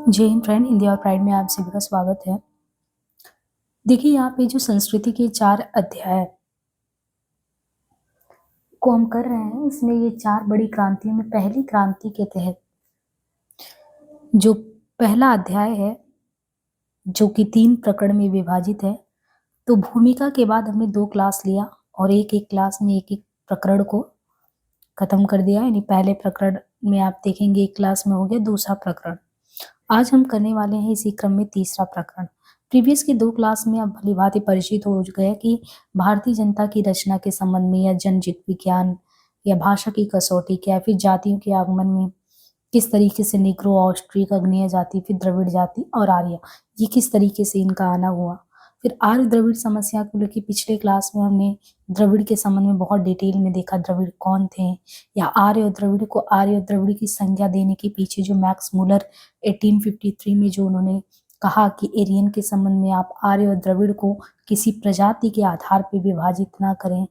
जय हिंद फ्रेंड, हिंदी और प्राइड में आप सभी का स्वागत है। देखिए यहाँ पे जो संस्कृति के 4 अध्याय को हम कर रहे हैं, इसमें ये 4 बड़ी क्रांतियों में पहली क्रांति के तहत जो पहला अध्याय है, जो कि 3 प्रकरण में विभाजित है। तो भूमिका के बाद हमने 2 क्लास लिया और एक-एक क्लास में एक-एक प्रकरण को खत्म कर दिया। यानी पहले प्रकरण में आप देखेंगे एक क्लास में हो गया दूसरा प्रकरण। आज हम करने वाले हैं इसी क्रम में तीसरा प्रकरण। प्रीवियस की 2 क्लास में आप भली-भांति परिचित हो गए कि भारतीय जनता की रचना के संबंध में या जनजित विज्ञान या भाषा की कसौटी या फिर जातियों के आगमन में किस तरीके से निग्रो, ऑस्ट्रिक, अग्नेय जाति, फिर द्रविड़ जाति और आर्य, ये किस तरीके से इनका आना हुआ। फिर आर्य द्रविड़ समस्या को लेकर पिछले क्लास में हमने द्रविड़ के संबंध में बहुत डिटेल में देखा, द्रविड़ कौन थे, या आर्य और द्रविड़ को आर्य और द्रविड़ की संज्ञा देने के पीछे जो मैक्स मुलर 1853 में जो उन्होंने कहा कि एरियन के संबंध में आप आर्य और द्रविड़ को किसी प्रजाति के आधार पर विभाजित ना करें,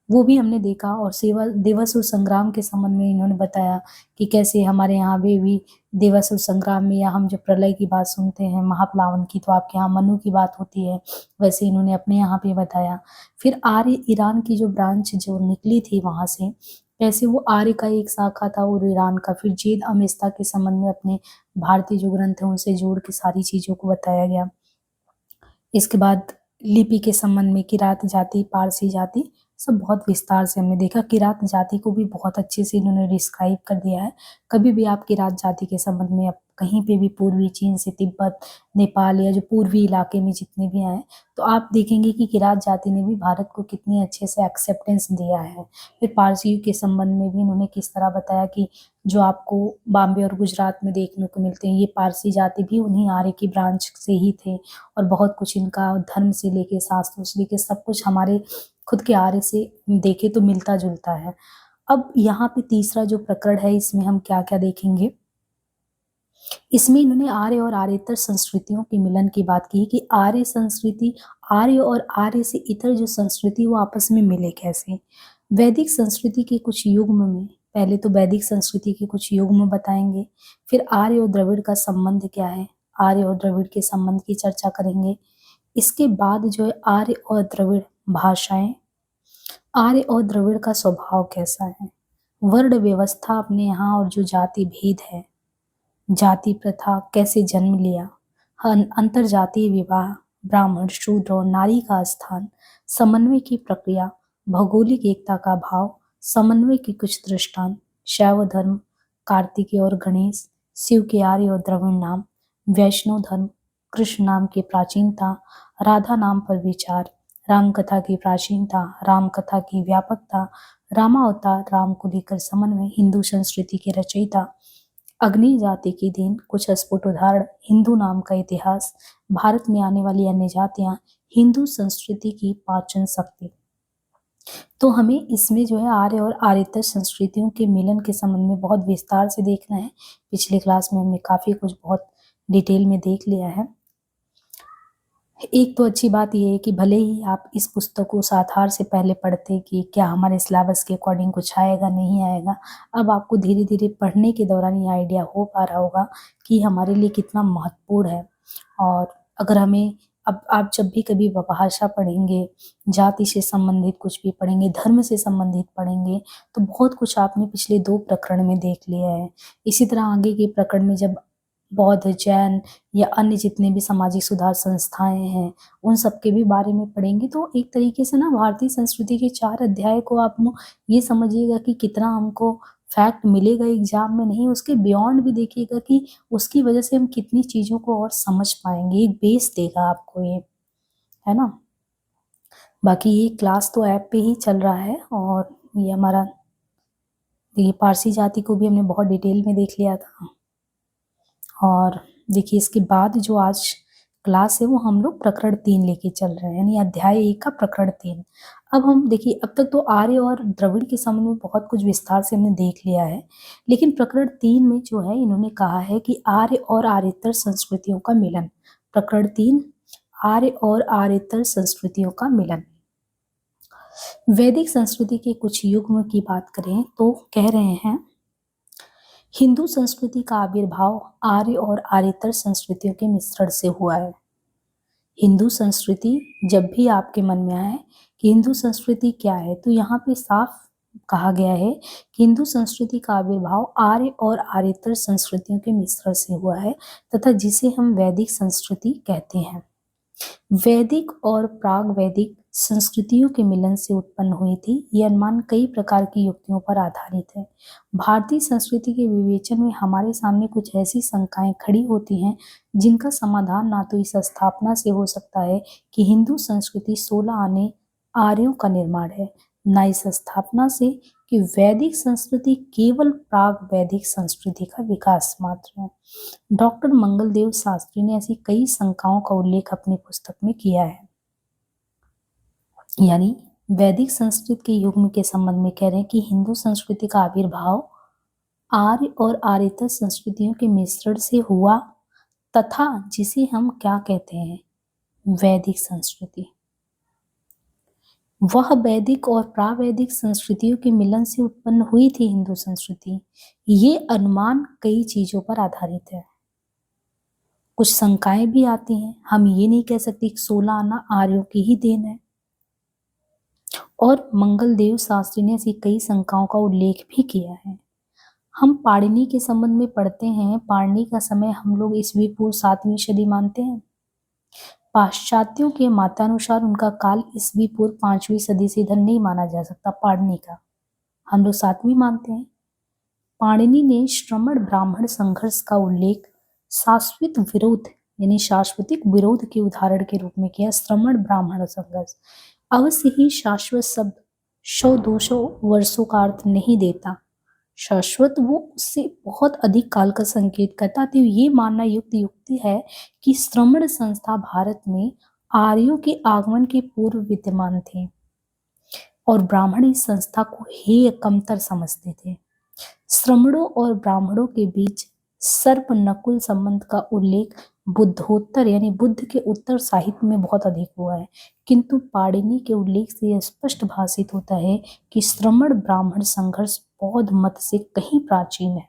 वो भी हमने देखा। और सेवा दिवस और संग्राम के संबंध में इन्होंने बताया कि कैसे हमारे यहाँ भी दिवस और संग्राम में, या हम जब प्रलय की बात सुनते हैं महाप्लावन की, तो आपके यहाँ मनु की बात होती है, वैसे इन्होंने अपने यहाँ पे बताया। फिर आर्य ईरान की जो ब्रांच जो निकली थी वहाँ से, कैसे वो आर्य का एक शाखा था और ईरान का। फिर जेद अमेस्ता के संबंध में अपने भारतीय जो ग्रंथ है उनसे जोड़ के सारी चीज़ों को बताया गया। इसके बाद लिपि के संबंध में किरात जाति, पारसी जाति, सब बहुत विस्तार से हमने देखा। किरात जाति को भी बहुत अच्छे से इन्होंने डिस्क्राइब कर दिया है। कभी भी आप किरात जाति के संबंध में आप कहीं पे भी पूर्वी चीन से तिब्बत, नेपाल या जो पूर्वी इलाके में जितने भी आए, तो आप देखेंगे कि किरात जाति ने भी भारत को कितने अच्छे से एक्सेप्टेंस दिया है। फिर पारसियों के संबंध में भी इन्होंने किस तरह बताया कि जो आपको बॉम्बे और गुजरात में देखने को मिलते हैं, ये पारसी जाति भी उन्हीं आर्य की ब्रांच से ही थे। और बहुत कुछ इनका धर्म से लेके शास्त्रों से लेके सब कुछ हमारे खुद के आर्य से देखे तो मिलता जुलता है। अब यहाँ पे तीसरा जो प्रकरण है, इसमें हम क्या क्या देखेंगे। इसमें इन्होंने आर्य और आर्येतर संस्कृतियों के मिलन की बात की कि आर्य संस्कृति, आर्य और आर्य से इतर जो संस्कृति वो आपस में मिले कैसे। वैदिक संस्कृति के कुछ युग्म में, पहले तो वैदिक संस्कृति के कुछ युग्म बताएंगे, फिर आर्य और द्रविड़ का संबंध क्या है, आर्य और द्रविड़ के संबंध की चर्चा करेंगे। इसके बाद जो है आर्य और द्रविड़ भाषाएं, आर्य और द्रविड़ का स्वभाव कैसा है, वर्ण व्यवस्था अपने यहाँ, और जो जाति भेद है, जाति प्रथा कैसे जन्म लिया, अंतर जातीय विवाह, ब्राह्मण, शूद्र और नारी का स्थान, समन्वय की प्रक्रिया, भौगोलिक एकता का भाव, समन्वय की कुछ दृष्टांत, शैव धर्म, कार्तिकेय और गणेश, शिव के आर्य और द्रविड़ नाम, वैष्णव धर्म, कृष्ण नाम की प्राचीनता, राधा नाम पर विचार, राम कथा की प्राचीनता, राम कथा की व्यापकता, रामावतार, राम को लेकर समन्वय, हिंदू संस्कृति के रचयिता, अग्नि जाति की देन, कुछ स्फुट उदाहरण, हिंदू नाम का इतिहास, भारत में आने वाली अन्य जातियां, हिंदू संस्कृति की पाचन शक्ति। तो हमें इसमें जो है आर्य और आर्येतर संस्कृतियों के मिलन के संबंध में बहुत विस्तार से देखना है। पिछले क्लास में हमने काफी कुछ बहुत डिटेल में देख लिया है। एक तो अच्छी बात यह है कि भले ही आप इस पुस्तक को साथार से पहले पढ़ते कि क्या हमारे सिलेबस के अकॉर्डिंग कुछ आएगा नहीं आएगा, अब आपको धीरे धीरे पढ़ने के दौरान ये आइडिया हो पा रहा होगा कि हमारे लिए कितना महत्वपूर्ण है। और अगर हमें अब आप जब भी कभी भाषा पढ़ेंगे, जाति से संबंधित कुछ भी पढ़ेंगे, धर्म से संबंधित पढ़ेंगे, तो बहुत कुछ आपने पिछले 2 प्रकरण में देख लिया है। इसी तरह आगे के प्रकरण में जब बौद्ध, जैन या अन्य जितने भी सामाजिक सुधार संस्थाएं हैं, उन सब के भी बारे में पढ़ेंगे, तो एक तरीके से ना भारतीय संस्कृति के 4 अध्याय को आप ये समझिएगा कि कितना हमको फैक्ट मिलेगा एग्जाम में, नहीं उसके बियॉन्ड भी देखिएगा कि उसकी वजह से हम कितनी चीज़ों को और समझ पाएंगे। एक बेस देगा आपको ये, है ना। बाकी ये क्लास तो ऐप पे ही चल रहा है, और ये हमारा ये पारसी जाति को भी हमने बहुत डिटेल में देख लिया था। और देखिए इसके बाद जो आज क्लास है वो हम लोग प्रकरण 3 लेके चल रहे हैं, यानी अध्याय 1 का प्रकरण 3। अब हम देखिए, अब तक तो आर्य और द्रविड़ के संबंध में बहुत कुछ विस्तार से हमने देख लिया है, लेकिन प्रकरण 3 में जो है इन्होंने कहा है कि आर्य और आर्येतर संस्कृतियों का मिलन। प्रकरण 3, आर्य और आर्येतर संस्कृतियों का मिलन। वैदिक संस्कृति के कुछ युग्म की बात करें तो कह रहे हैं हिंदू संस्कृति का आविर्भाव आर्य और आर्यतर संस्कृतियों के मिश्रण से हुआ है। हिंदू संस्कृति जब भी आपके मन में आए कि हिंदू संस्कृति क्या है, तो यहाँ पे साफ कहा गया है कि हिंदू संस्कृति का आविर्भाव आर्य और आर्यतर संस्कृतियों के मिश्रण से हुआ है तथा जिसे हम वैदिक संस्कृति कहते हैं। वैदिक और प्राग वैदिक संस्कृतियों के मिलन से उत्पन्न हुई थी। ये अनुमान कई प्रकार की युक्तियों पर आधारित है। भारतीय संस्कृति के विवेचन में हमारे सामने कुछ ऐसी शंकाएं खड़ी होती हैं जिनका समाधान ना तो इस स्थापना से हो सकता है कि हिंदू संस्कृति 16 आने आर्यों का निर्माण है, ना इस स्थापना से कि वैदिक संस्कृति केवल प्राग वैदिक संस्कृति का विकास मात्र है। डॉक्टर मंगलदेव शास्त्री ने ऐसी कई शंकाओं का उल्लेख अपनी पुस्तक में किया है। यानी वैदिक संस्कृत के युग के संबंध में कह रहे हैं कि हिंदू संस्कृति का आविर्भाव आर्य और आर्यतर संस्कृतियों के मिश्रण से हुआ तथा जिसे हम क्या कहते हैं, वैदिक संस्कृति। वह वैदिक और प्रावैदिक संस्कृतियों के मिलन से उत्पन्न हुई थी हिंदू संस्कृति। ये अनुमान कई चीजों पर आधारित है। कुछ शंकाएं भी आती हैं। हम ये नहीं कह सकते कि 16 आना आर्यों की ही देन है। और मंगलदेव शास्त्री ने ऐसी कई शंकाओं का उल्लेख भी किया है। हम पाणिनि के संबंध में पढ़ते हैं। पाणिनि का समय हम लोग ईस्वी पूर्व 7वीं सदी मानते हैं। पाश्चात्यों के मतानुसार उनका काल ईस्वी पूर्व 5वीं सदी से इधर नहीं माना जा सकता। पाणिनि का हम लोग 7वीं मानते हैं। पाणिनि ने श्रमण ब्राह्मण संघर्ष का उल्लेख शाश्वत विरोध यानी शाश्वतिक विरोध के उदाहरण के रूप में किया। श्रमण ब्राह्मण संघर्ष अवश्य ही शाश्वत शब्द 100-200 वर्षों का अर्थ नहीं देता। शाश्वत वो उससे बहुत अधिक काल का संकेत करता। तो ये मानना युक्ति है कि श्रमण संस्था भारत में आर्यों के आगमन के पूर्व विद्यमान थे और ब्राह्मण इस संस्था को हेय कमतर समझते थे। श्रमणों और ब्राह्मणों के बीच सर्प नकुल संबंध का उल्लेख बुद्धोत्तर यानी बुद्ध के उत्तर साहित्य में बहुत अधिक हुआ है, किंतु पाणिनि के उल्लेख से यह स्पष्ट भाषित होता है कि श्रमण ब्राह्मण संघर्ष बौद्ध मत से कहीं प्राचीन है।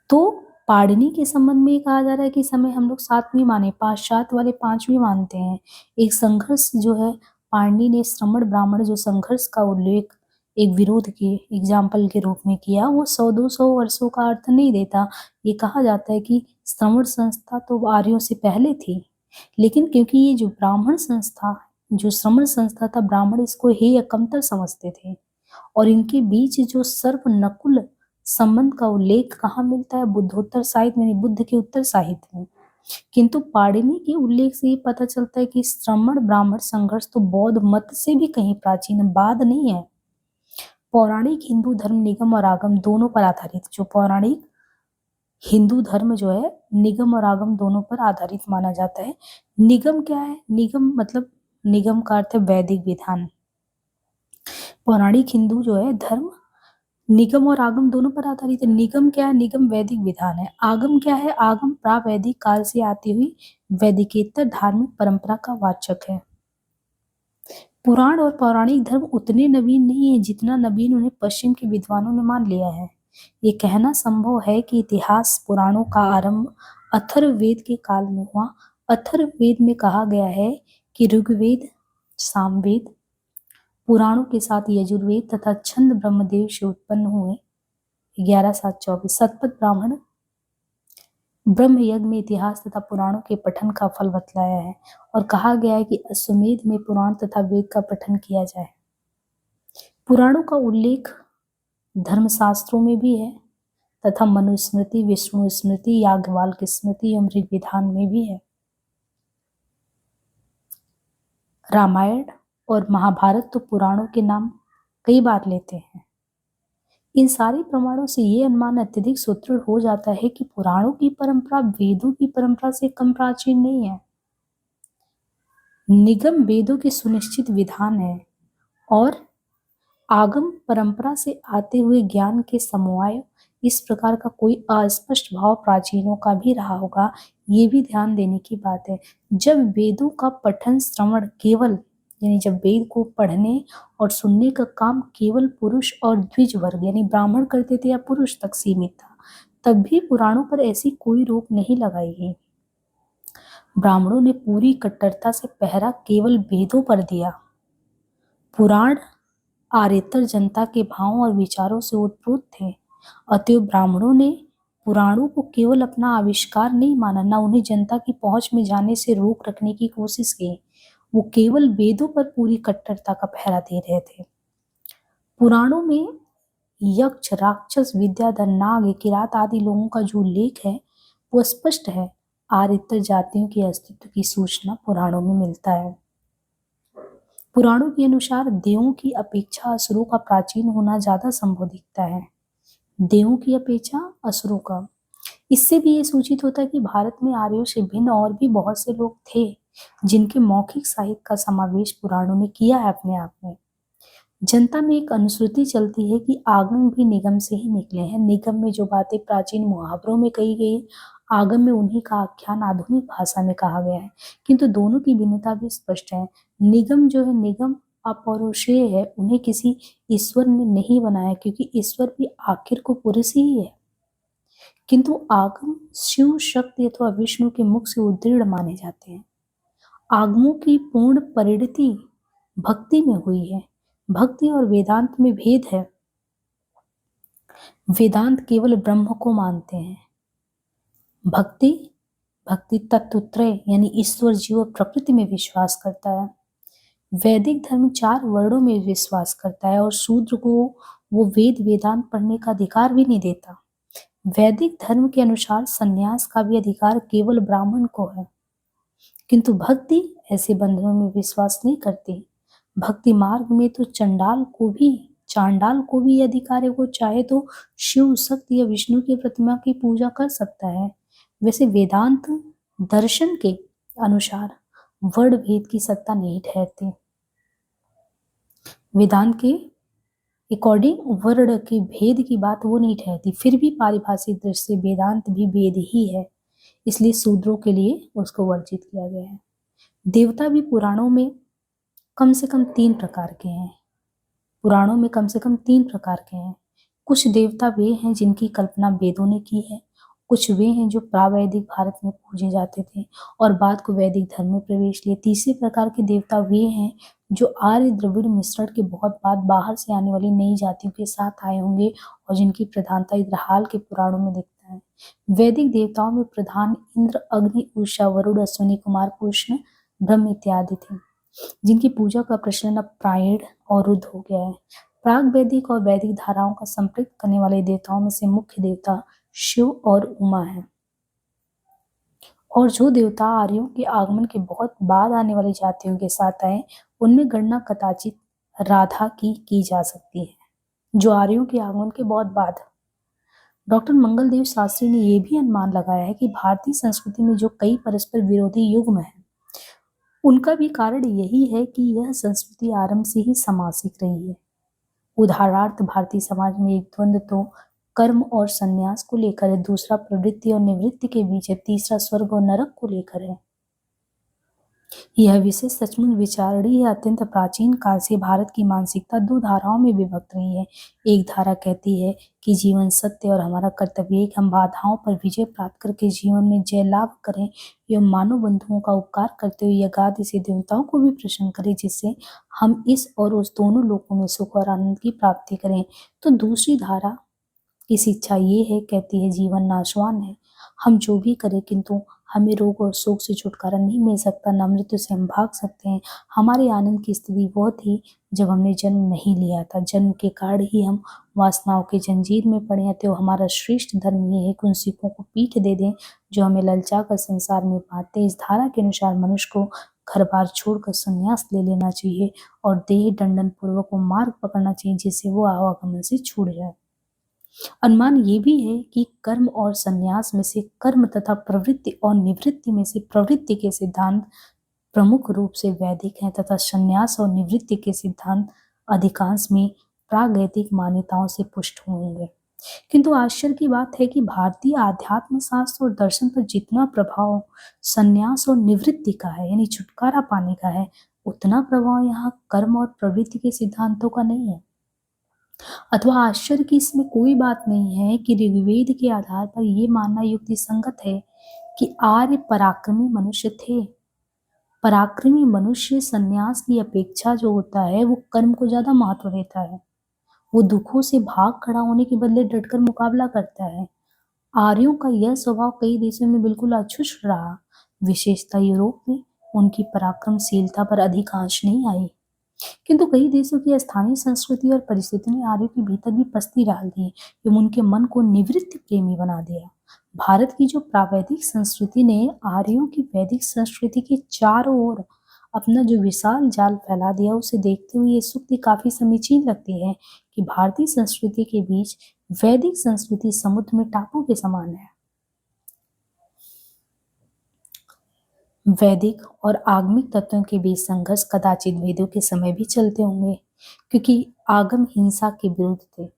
तो पाणिनि के संबंध में कहा जा रहा है कि समय हम लोग 7वीं माने, पाश्चात्य वाले 5वीं मानते हैं। एक संघर्ष जो है पाणिनि ने श्रमण ब्राह्मण जो संघर्ष का उल्लेख एक विरोध के एग्जाम्पल के रूप में किया, वो 100-200 वर्षों का अर्थ नहीं देता। ये कहा जाता है कि श्रमण संस्था तो आर्यों से पहले थी, लेकिन क्योंकि ये जो ब्राह्मण संस्था जो श्रमण संस्था था, ब्राह्मण इसको हेय कमतर समझते थे और इनके बीच जो सर्प नकुल संबंध का उल्लेख कहाँ मिलता है, बुद्धोत्तर साहित्य में, बुद्ध के उत्तर साहित्य में। किंतु पाणिनि के उल्लेख से ये पता चलता है कि श्रमण ब्राह्मण संघर्ष तो बौद्ध मत से भी कहीं प्राचीन है, बाद नहीं है। पौराणिक हिंदू धर्म निगम और आगम दोनों पर आधारित, जो पौराणिक हिंदू धर्म जो है निगम और आगम दोनों पर आधारित माना जाता है। निगम क्या है? निगम मतलब निगम का अर्थ है वैदिक विधान। पौराणिक हिंदू जो है धर्म निगम और आगम दोनों पर आधारित है। निगम क्या है? निगम वैदिक विधान है। आगम क्या है? आगम प्रावैदिक काल से आती हुई वैदिकेतर धार्मिक परंपरा का वाचक है। पुराण और पौराणिक धर्म उतने नवीन नहीं है जितना नवीन उन्हें पश्चिम के विद्वानों ने मान लिया है। ये कहना संभव है कि इतिहास पुराणों का आरंभ अथर्ववेद के काल में हुआ। अथर्ववेद में कहा गया है कि ऋग्वेद, सामवेद, पुराणों के साथ यजुर्वेद तथा छंद ब्रह्मदेव से उत्पन्न हुए। 11-7-24 शतपथ ब्राह्मण ब्रह्म यज्ञ में इतिहास तथा पुराणों के पठन का फल बतलाया है और कहा गया है कि अश्वमेध में पुराण तथा वेद का पठन किया जाए। पुराणों का उल्लेख धर्मशास्त्रों में भी है तथा मनुस्मृति, विष्णु स्मृति, याज्ञवल्क्य स्मृति एवं ऋग्विधान में भी है। रामायण और महाभारत तो पुराणों के नाम कई बार लेते हैं। इन सारे प्रमाणों से ये अनुमान अत्यधिक सुदृढ़ हो जाता है कि पुराणों की परंपरा वेदों की परंपरा से कम प्राचीन नहीं है। निगम वेदों के सुनिश्चित विधान है और आगम परंपरा से आते हुए ज्ञान के समवाय। इस प्रकार का कोई अस्पष्ट भाव प्राचीनों का भी रहा होगा, ये भी ध्यान देने की बात है। जब वेदों का पठन श्रवण केवल यानी जब वेद को पढ़ने और सुनने का काम केवल पुरुष और द्विज वर्ग यानी ब्राह्मण करते थे या पुरुष तक सीमित था, तब भी पुराणों पर ऐसी कोई रोक नहीं लगाई गई। ब्राह्मणों ने पूरी कट्टरता से पहरा केवल वेदों पर दिया। पुराण आर्यतर जनता के भावों और विचारों से उत्प्रोत थे, अतएव ब्राह्मणों ने पुराणों को केवल अपना आविष्कार नहीं माना, न उन्हें जनता की पहुंच में जाने से रोक रखने की कोशिश की। वो केवल वेदों पर पूरी कट्टरता का पहरा दे रहे थे। पुराणों में यक्ष, राक्षस, विद्याधर, नाग, किरात आदि लोगों का जो उल्लेख है वो स्पष्ट है। आर्यतर जातियों के अस्तित्व की सूचना पुराणों में मिलता है। पुराणों के अनुसार देवों की अपेक्षा असुरों का प्राचीन होना ज्यादा संभव दिखता है। देवों की अपेक्षा असुरों का, इससे भी ये सूचित होता है कि भारत में आर्यों से भिन्न और भी बहुत से लोग थे जिनके मौखिक साहित्य का समावेश पुराणों ने किया है अपने आप में। जनता में एक अनुश्रुति चलती है कि आगम भी निगम से ही निकले हैं। निगम में जो बातें प्राचीन मुहावरों में कही गई, आगम में उन्हीं का आख्यान आधुनिक भाषा में कहा गया है, किंतु दोनों की भिन्नता भी स्पष्ट है। निगम जो है, निगम अपौरुषेय है, उन्हें किसी ईश्वर ने नहीं बनाया, क्योंकि ईश्वर भी आखिर को पुरुष ही है। किंतु आगम शिव, शक्ति अथवा विष्णु के मुख से उद्दृढ़ माने जाते हैं। आगमों की पूर्ण परिणति भक्ति में हुई है। भक्ति और वेदांत में भेद है। वेदांत केवल ब्रह्म को मानते हैं। भक्ति तत्वत्रय यानी ईश्वर, जीव और प्रकृति में विश्वास करता है। वैदिक धर्म 4 वर्णों में विश्वास करता है और शूद्र को वो वेदांत पढ़ने का अधिकार भी नहीं देता। वैदिक धर्म के अनुसार संन्यास का भी अधिकार केवल ब्राह्मण को है, किंतु भक्ति ऐसे बंधनों में विश्वास नहीं करती। भक्ति मार्ग में तो चांडाल को भी अधिकार है, वो चाहे तो शिव, शक्ति या विष्णु की प्रतिमा की पूजा कर सकता है। वैसे वेदांत दर्शन के अनुसार वर्ण भेद की सत्ता नहीं ठहरती। वेदांत के अकॉर्डिंग वर्ण के भेद की बात वो नहीं ठहरती, फिर भी पारिभाषिक दृष्टि से वेदांत भी वेद ही है, इसलिए शूद्रों के लिए उसको वर्जित किया गया है। देवता भी पुराणों में कम से कम 3 प्रकार के हैं। कुछ देवता वे हैं जिनकी कल्पना वेदों ने की है, कुछ वे हैं जो प्रावैदिक भारत में पूजे जाते थे और बाद को वैदिक धर्म में प्रवेश लिए। तीसरे प्रकार के देवता वे हैं जो आर्य द्रविड़ मिश्रण के बहुत बाद बाहर से आने वाली नई जातियों के साथ आए होंगे और जिनकी प्रधानता इंद्रहाल के पुराणों में दिखता है। वैदिक देवताओं में प्रधान इंद्र, अग्नि, उषा, वरुण, अश्विनी कुमार, पुष्ण, ब्रह्म इत्यादि थे, जिनकी पूजा का प्रचलन अब प्रायण और रुद्ध हो गया है। प्राग वैदिक और वैदिक धाराओं का संपृक्त करने वाले देवताओं में से मुख्य देवता शिव और उमा है, और जो देवता आर्यों के आगमन के बहुत बाद आने वाली जातियों के साथ आए, उनमें गणना कदाचित राधा की जा सकती है, जो आर्यों के आगमन के बहुत बाद। डॉक्टर मंगलदेव शास्त्री ने यह भी अनुमान लगाया है कि भारतीय संस्कृति में जो कई परस्पर विरोधी युग्म हैं, उनका भी कारण यही है कि यह संस्कृति आरंभ से ही समासिक रही है। उदाहरणार्थ भारतीय समाज में एक द्वंद्व तो कर्म और संन्यास को लेकर है, दूसरा प्रवृत्ति और निवृत्ति के बीच है, तीसरा स्वर्ग और नरक को लेकर है। यह विषय सचमुच विचारणीय है। अत्यंत प्राचीन काल से भारत की मानसिकता 2 धाराओं में विभक्त रही है। एक धारा कहती है कि जीवन सत्य और हमारा कर्तव्य है कि हम बाधाओं पर विजय प्राप्त करके जीवन में जय लाभ करें एवं मानव बंधुओं का उपकार करते हुए यज्ञादि से देवताओं को भी प्रसन्न करें, जिससे हम इस और उस दोनों लोकों में सुख और आनंद की प्राप्ति करें। तो दूसरी धारा की शिक्षा ये है, कहती है जीवन नाशवान है, हम जो भी करें किंतु हमें रोग और शोक से छुटकारा नहीं मिल सकता, न मृत्यु से हम भाग सकते हैं। हमारे आनंद की स्थिति वो थी जब हमने जन्म नहीं लिया था, जन्म के कारण ही हम वासनाओं के जंजीर में पड़े हैं। तो हमारा श्रेष्ठ धर्म ये है कि उन सिखों को पीठ दे दें जो हमें ललचा कर संसार में पाते। इस धारा के अनुसार मनुष्य को घर बार छोड़कर संन्यास ले लेना चाहिए और देह दंडन पूर्वक वो मार्ग पकड़ना चाहिए जिससे वो आवागमन से छूट जाए। अनुमान ये भी है कि कर्म और संन्यास में से कर्म तथा प्रवृत्ति और निवृत्ति में से प्रवृत्ति के सिद्धांत प्रमुख रूप से वैदिक हैं तथा संन्यास और निवृत्ति के सिद्धांत अधिकांश में प्रागैतिक मान्यताओं से पुष्ट होंगे। किंतु आश्चर्य की बात है कि भारतीय आध्यात्म शास्त्र और दर्शन पर जितना प्रभाव संन्यास और निवृत्ति का है, यानी छुटकारा पाने का है, उतना प्रभाव यहाँ कर्म और प्रवृत्ति के सिद्धांतों का नहीं है। अथवा आश्चर्य की इसमें कोई बात नहीं है कि ऋग्वेद के आधार पर यह मानना युक्ति संगत है कि आर्य पराक्रमी मनुष्य थे। पराक्रमी मनुष्य संन्यास की अपेक्षा जो होता है वो कर्म को ज्यादा महत्व देता है। वो दुखों से भाग खड़ा होने के बदले डटकर मुकाबला करता है। आर्यों का यह स्वभाव कई देशों में बिल्कुल अक्षुण्ण रहा। विशेषतः यूरोप में उनकी पराक्रमशीलता पर अधिकांश नहीं आई, किंतु कई देशों की स्थानीय संस्कृति और परिस्थिति ने आर्यों के भीतर भी पस्ती डाल दी एवं उनके मन को निवृत्ति प्रेमी बना दिया। भारत की जो प्रावैधिक संस्कृति ने आर्यों की वैदिक संस्कृति के चारों ओर अपना जो विशाल जाल फैला दिया, उसे देखते हुए ये सूक्ति काफी समीचीन लगती है कि भारतीय संस्कृति के बीच वैदिक संस्कृति समुद्र में टापू के समान है। वैदिक और आगमिक तत्वों के बीच संघर्ष कदाचित वेदों के समय भी चलते होंगे, क्योंकि आगम हिंसा के विरुद्ध थे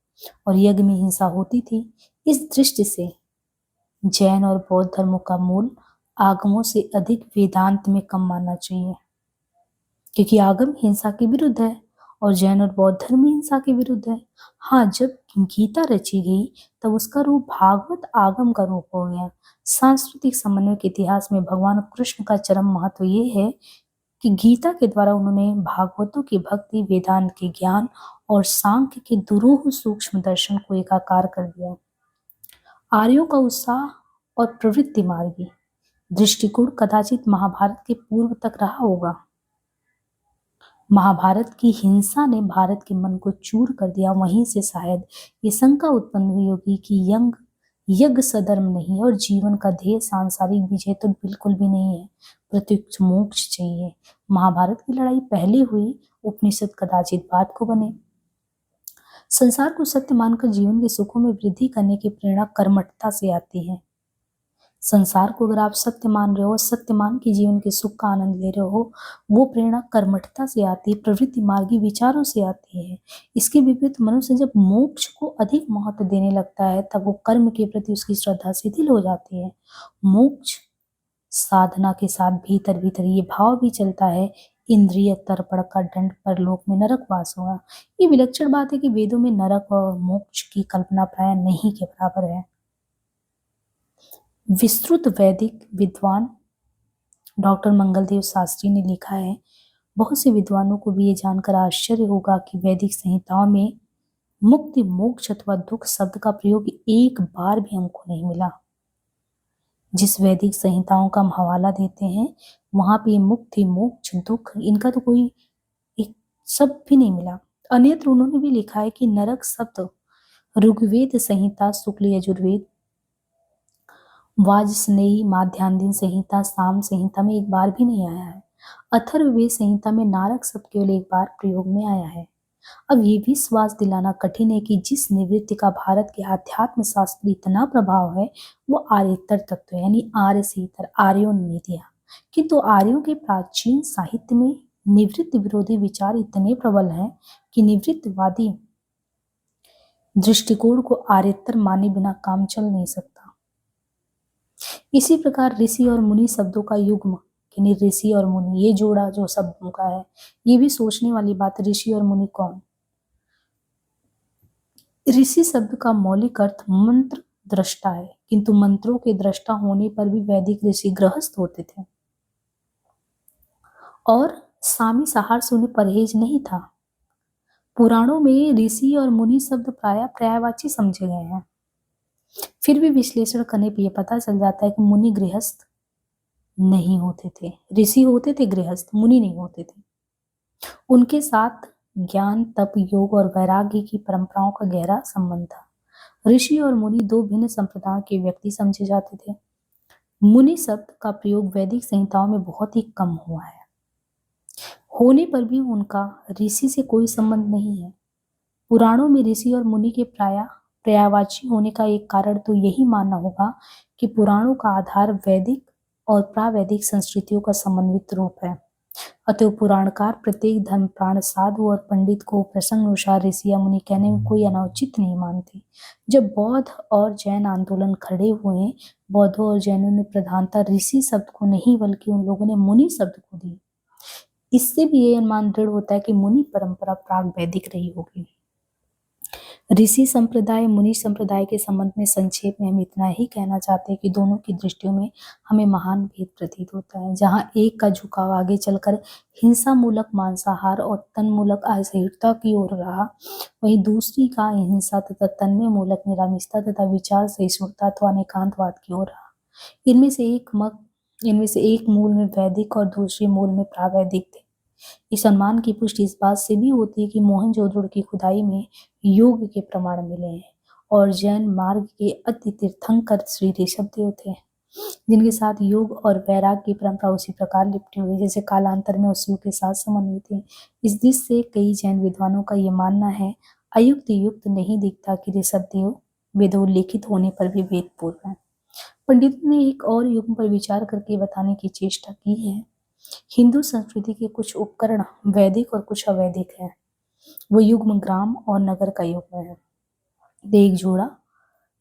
और यज्ञ में हिंसा होती थी। इस दृष्टि से जैन और बौद्ध धर्मों का मूल आगमों से अधिक वेदांत में कम मानना चाहिए, क्योंकि आगम हिंसा के विरुद्ध है और जैन और बौद्ध धर्म हिंसा के विरुद्ध है। हाँ, जब गीता रची गई तब उसका रूप भागवत आगम का रूप हो गया। सांस्कृतिक समन्वय के इतिहास में भगवान कृष्ण का चरम महत्व ये है कि गीता के द्वारा उन्होंने भागवतों की भक्ति, वेदांत के ज्ञान और सांख्य के दुरूह सूक्ष्म दर्शन को एकाकार कर दिया। आर्यों का उत्साह और प्रवृत्ति मार्गी दृष्टिकोण कदाचित महाभारत के पूर्व तक रहा होगा। महाभारत की हिंसा ने भारत के मन को चूर कर दिया। वहीं से शायद ये शंका उत्पन्न हुई होगी कि यज्ञ सधर्म नहीं और जीवन का ध्येय सांसारिक विजय तो बिल्कुल भी नहीं है, प्रत्युक्ष मोक्ष चाहिए। महाभारत की लड़ाई पहले हुई, उपनिषद कदाचित बाद को बने। संसार को सत्य मानकर जीवन के सुखों में वृद्धि करने की प्रेरणा कर्मठता से आती है। संसार को अगर आप सत्य मान रहे हो, सत्य मान के जीवन के सुख का आनंद ले रहे हो, वो प्रेरणा कर्मठता से आती है, प्रवृत्ति मार्गी विचारों से आती है। इसके विपरीत मनुष्य जब मोक्ष को अधिक महत्व देने लगता है तब वो कर्म के प्रति उसकी श्रद्धा शिथिल हो जाती है। मोक्ष साधना के साथ भीतर भीतर ये भाव भी चलता है, इंद्रिय तर्पण का दंड परलोक में नरक वास होगा। ये विलक्षण बात है कि वेदों में नरक और मोक्ष की कल्पना प्राय नहीं के बराबर है। विस्तृत वैदिक विद्वान डॉक्टर मंगलदेव शास्त्री ने लिखा है, बहुत से विद्वानों को भी ये जानकर आश्चर्य होगा कि वैदिक संहिताओं में मुक्ति, मोक्ष अथवा दुख शब्द का प्रयोग एक बार भी हमको नहीं मिला। जिस वैदिक संहिताओं का हम हवाला देते हैं वहां पे मुक्ति, मोक्ष, दुख इनका तो कोई एक शब्द भी नहीं मिला। अन्यत्र उन्होंने भी लिखा है कि नरक शब्द ऋग्वेद संहिता, शुक्ल यजुर्वेद, वाजस्नेयी, माध्यान्ह संहिता, साम संहिता में एक बार भी नहीं आया है। अथर्ववेद संहिता में नारक शब्द केवल एक बार प्रयोग में आया है। अब ये भी विश्वास दिलाना कठिन है कि जिस निवृत्ति का भारत के आध्यात्म शास्त्र में इतना प्रभाव है वो आर्यतर तत्व है, यानी आर्य से इतर, आर्यों ने दिया। किंतु आर्यों के प्राचीन साहित्य में निवृत्ति विरोधी विचार इतने प्रबल हैं कि निवृत्तवादी दृष्टिकोण को आर्यतर माने बिना काम चल नहीं सकता। इसी प्रकार ऋषि और मुनि शब्दों का युग्म, यानी ऋषि और मुनि, ये जोड़ा जो शब्दों का है, ये भी सोचने वाली बात। ऋषि और मुनि कौन? ऋषि शब्द का मौलिक अर्थ मंत्र दृष्टा है, किंतु मंत्रों के दृष्टा होने पर भी वैदिक ऋषि गृहस्थ होते थे और सामी-साहार से उन्हें परहेज नहीं था। पुराणों में ऋषि और मुनि शब्द प्राय पर्यायवाची समझे गए हैं। फिर भी विश्लेषण करने पर यह पता चल जाता है कि मुनि गृहस्थ नहीं होते थे। ऋषि होते थे गृहस्थ, मुनि नहीं होते थे। उनके साथ ज्ञान, तप, योग और वैराग्य की परंपराओं का गहरा संबंध था। ऋषि और मुनि दो भिन्न संप्रदायों के व्यक्ति समझे जाते थे। मुनि शब्द का प्रयोग वैदिक संहिताओं में बहुत ही कम हुआ है। होने पर भी उनका ऋषि से कोई संबंध नहीं है। पुराणों में ऋषि और मुनि के पर्यायवाची होने का एक कारण तो यही मानना होगा कि पुराणों का आधार वैदिक और प्रावैदिक संस्कृतियों का समन्वित रूप है। अतः पुराणकार प्रत्येक धर्म प्राण, साधु और पंडित को प्रसंगानुसार ऋषि या मुनि कहने में कोई अनौचित नहीं मानते। जब बौद्ध और जैन आंदोलन खड़े हुए, बौद्धों और जैनों ने प्रधानता ऋषि शब्द को नहीं बल्कि उन लोगों ने मुनि शब्द को दी। इससे भी ये अनुमान दृढ़ होता है कि मुनि परंपरा प्राग वैदिक रही होगी। ऋषि संप्रदाय मुनि संप्रदाय के संबंध में संक्षेप में हम इतना ही कहना चाहते हैं कि दोनों की दृष्टियों में हमें महान भेद प्रतीत होता है। जहाँ एक का झुकाव आगे चलकर हिंसा मूलक मांसाहार और तन मूलक असहिष्णुता की ओर रहा, वहीं दूसरी का हिंसा तथा तन्मय मूलक निरामिषता तथा विचार सहिष्णुता अथवा एकांतवाद की ओर रहा। इनमें से एक मूल में वैदिक और दूसरी मूल में प्रावैदिक थे। इस अनुमान की पुष्टि इस बात से भी होती है कि मोहनजोदड़ो की खुदाई में योग के प्रमाण मिले हैं और जैन मार्ग के अति तीर्थंकर श्री ऋषभदेव थे, जिनके साथ योग और वैराग्य की परंपरा उसी प्रकार लिपटी हुई जैसे कालांतर में उस युग के साथ समन्वित है। इस दृष्टि से कई जैन विद्वानों का ये मानना है अयुक्त युक्त नहीं दिखता कि ऋषभदेव वेदोल्लिखित होने पर भी वेदपूर्व है। पंडितों ने एक और युग पर विचार करके बताने की चेष्टा की है। हिंदू संस्कृति के कुछ उपकरण वैदिक और कुछ अवैदिक है। वो युग्म ग्राम और नगर का युग्म है। एक जोड़ा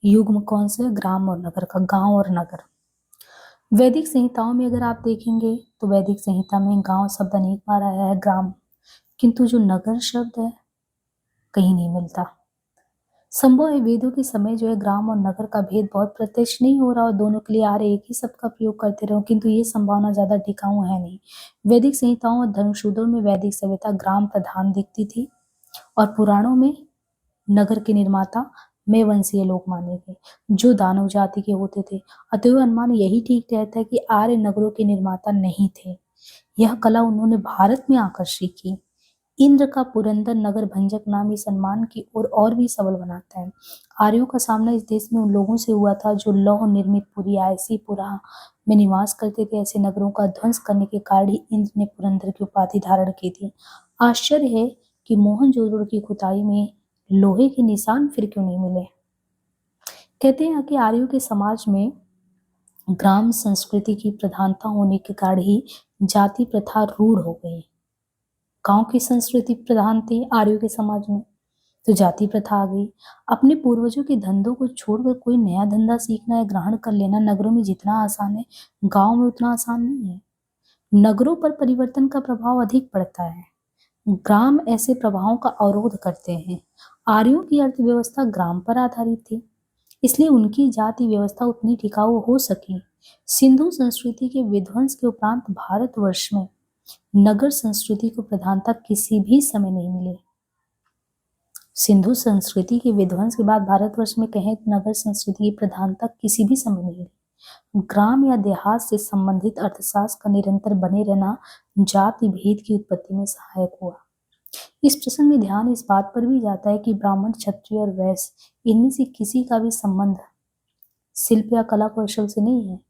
युग्म कौन से? ग्राम और नगर का, गांव और नगर। वैदिक संहिताओं में अगर आप देखेंगे तो वैदिक संहिता में गांव शब्द अनेक बार आया है, ग्राम, किंतु जो नगर शब्द है कहीं नहीं मिलता। संभव है वेदों के समय जो है ग्राम और नगर का भेद बहुत प्रत्यक्ष नहीं हो रहा और दोनों के लिए आर्य एक ही शब्द का प्रयोग करते रहो, किंतु ये संभावना ज्यादा टिकाऊ है नहीं। वैदिक संहिताओं और धर्मसूत्रों में वैदिक सभ्यता ग्राम प्रधान दिखती थी और पुराणों में नगर के निर्माता मेवंशीय लोग माने गए जो दानव जाति के होते थे। अतएव अनुमान यही ठीक रहता है कि आर्य नगरों के निर्माता नहीं थे। यह कला उन्होंने भारत में आकर सीखी। इंद्र का पुरंदर नगर भंजक नाम इस अनुमान की ओर और भी सबल बनाता है। आर्यों का सामना इस देश में उन लोगों से हुआ था जो लौह निर्मित पुरी आयसीपुरा में निवास करते थे। ऐसे नगरों का ध्वंस करने के कारण ही इंद्र ने पुरंदर की उपाधि धारण की थी। आश्चर्य है कि मोहनजोदड़ो की खुदाई में लोहे के निशान फिर क्यों नहीं मिले। कहते हैं कि आर्यों के समाज में ग्राम संस्कृति की प्रधानता होने के कारण ही जाति प्रथा रूढ़ हो गई। गांव की संस्कृति प्रधान थी आर्यों के समाज में, तो जाति प्रथा आ गई। अपने पूर्वजों के धंधों को छोड़कर कोई नया धंधा सीखना या ग्रहण कर लेना नगरों में जितना आसान है, गांव में उतना आसान नहीं है। नगरों पर परिवर्तन का प्रभाव अधिक पड़ता है, ग्राम ऐसे प्रभावों का अवरोध करते हैं। आर्यों की अर्थव्यवस्था ग्राम पर आधारित थी, इसलिए उनकी जाति व्यवस्था उतनी टिकाऊ हो सकी। सिंधु संस्कृति के विध्वंस के उपरांत भारतवर्ष में नगर संस्कृति को प्रधानता किसी भी समय नहीं मिली। सिंधु संस्कृति के विध्वंस के बाद भारतवर्ष में कहें तो नगर संस्कृति की प्रधानता किसी भी समय नहीं मिली। ग्राम या देहात से संबंधित अर्थशास्त्र का निरंतर बने रहना जाति भेद की उत्पत्ति में सहायक हुआ। इस प्रसंग में ध्यान इस बात पर भी जाता है कि ब्राह्मण, क्षत्रिय और वैश्य इनमें से किसी का भी संबंध शिल्प या कला कौशल से नहीं है।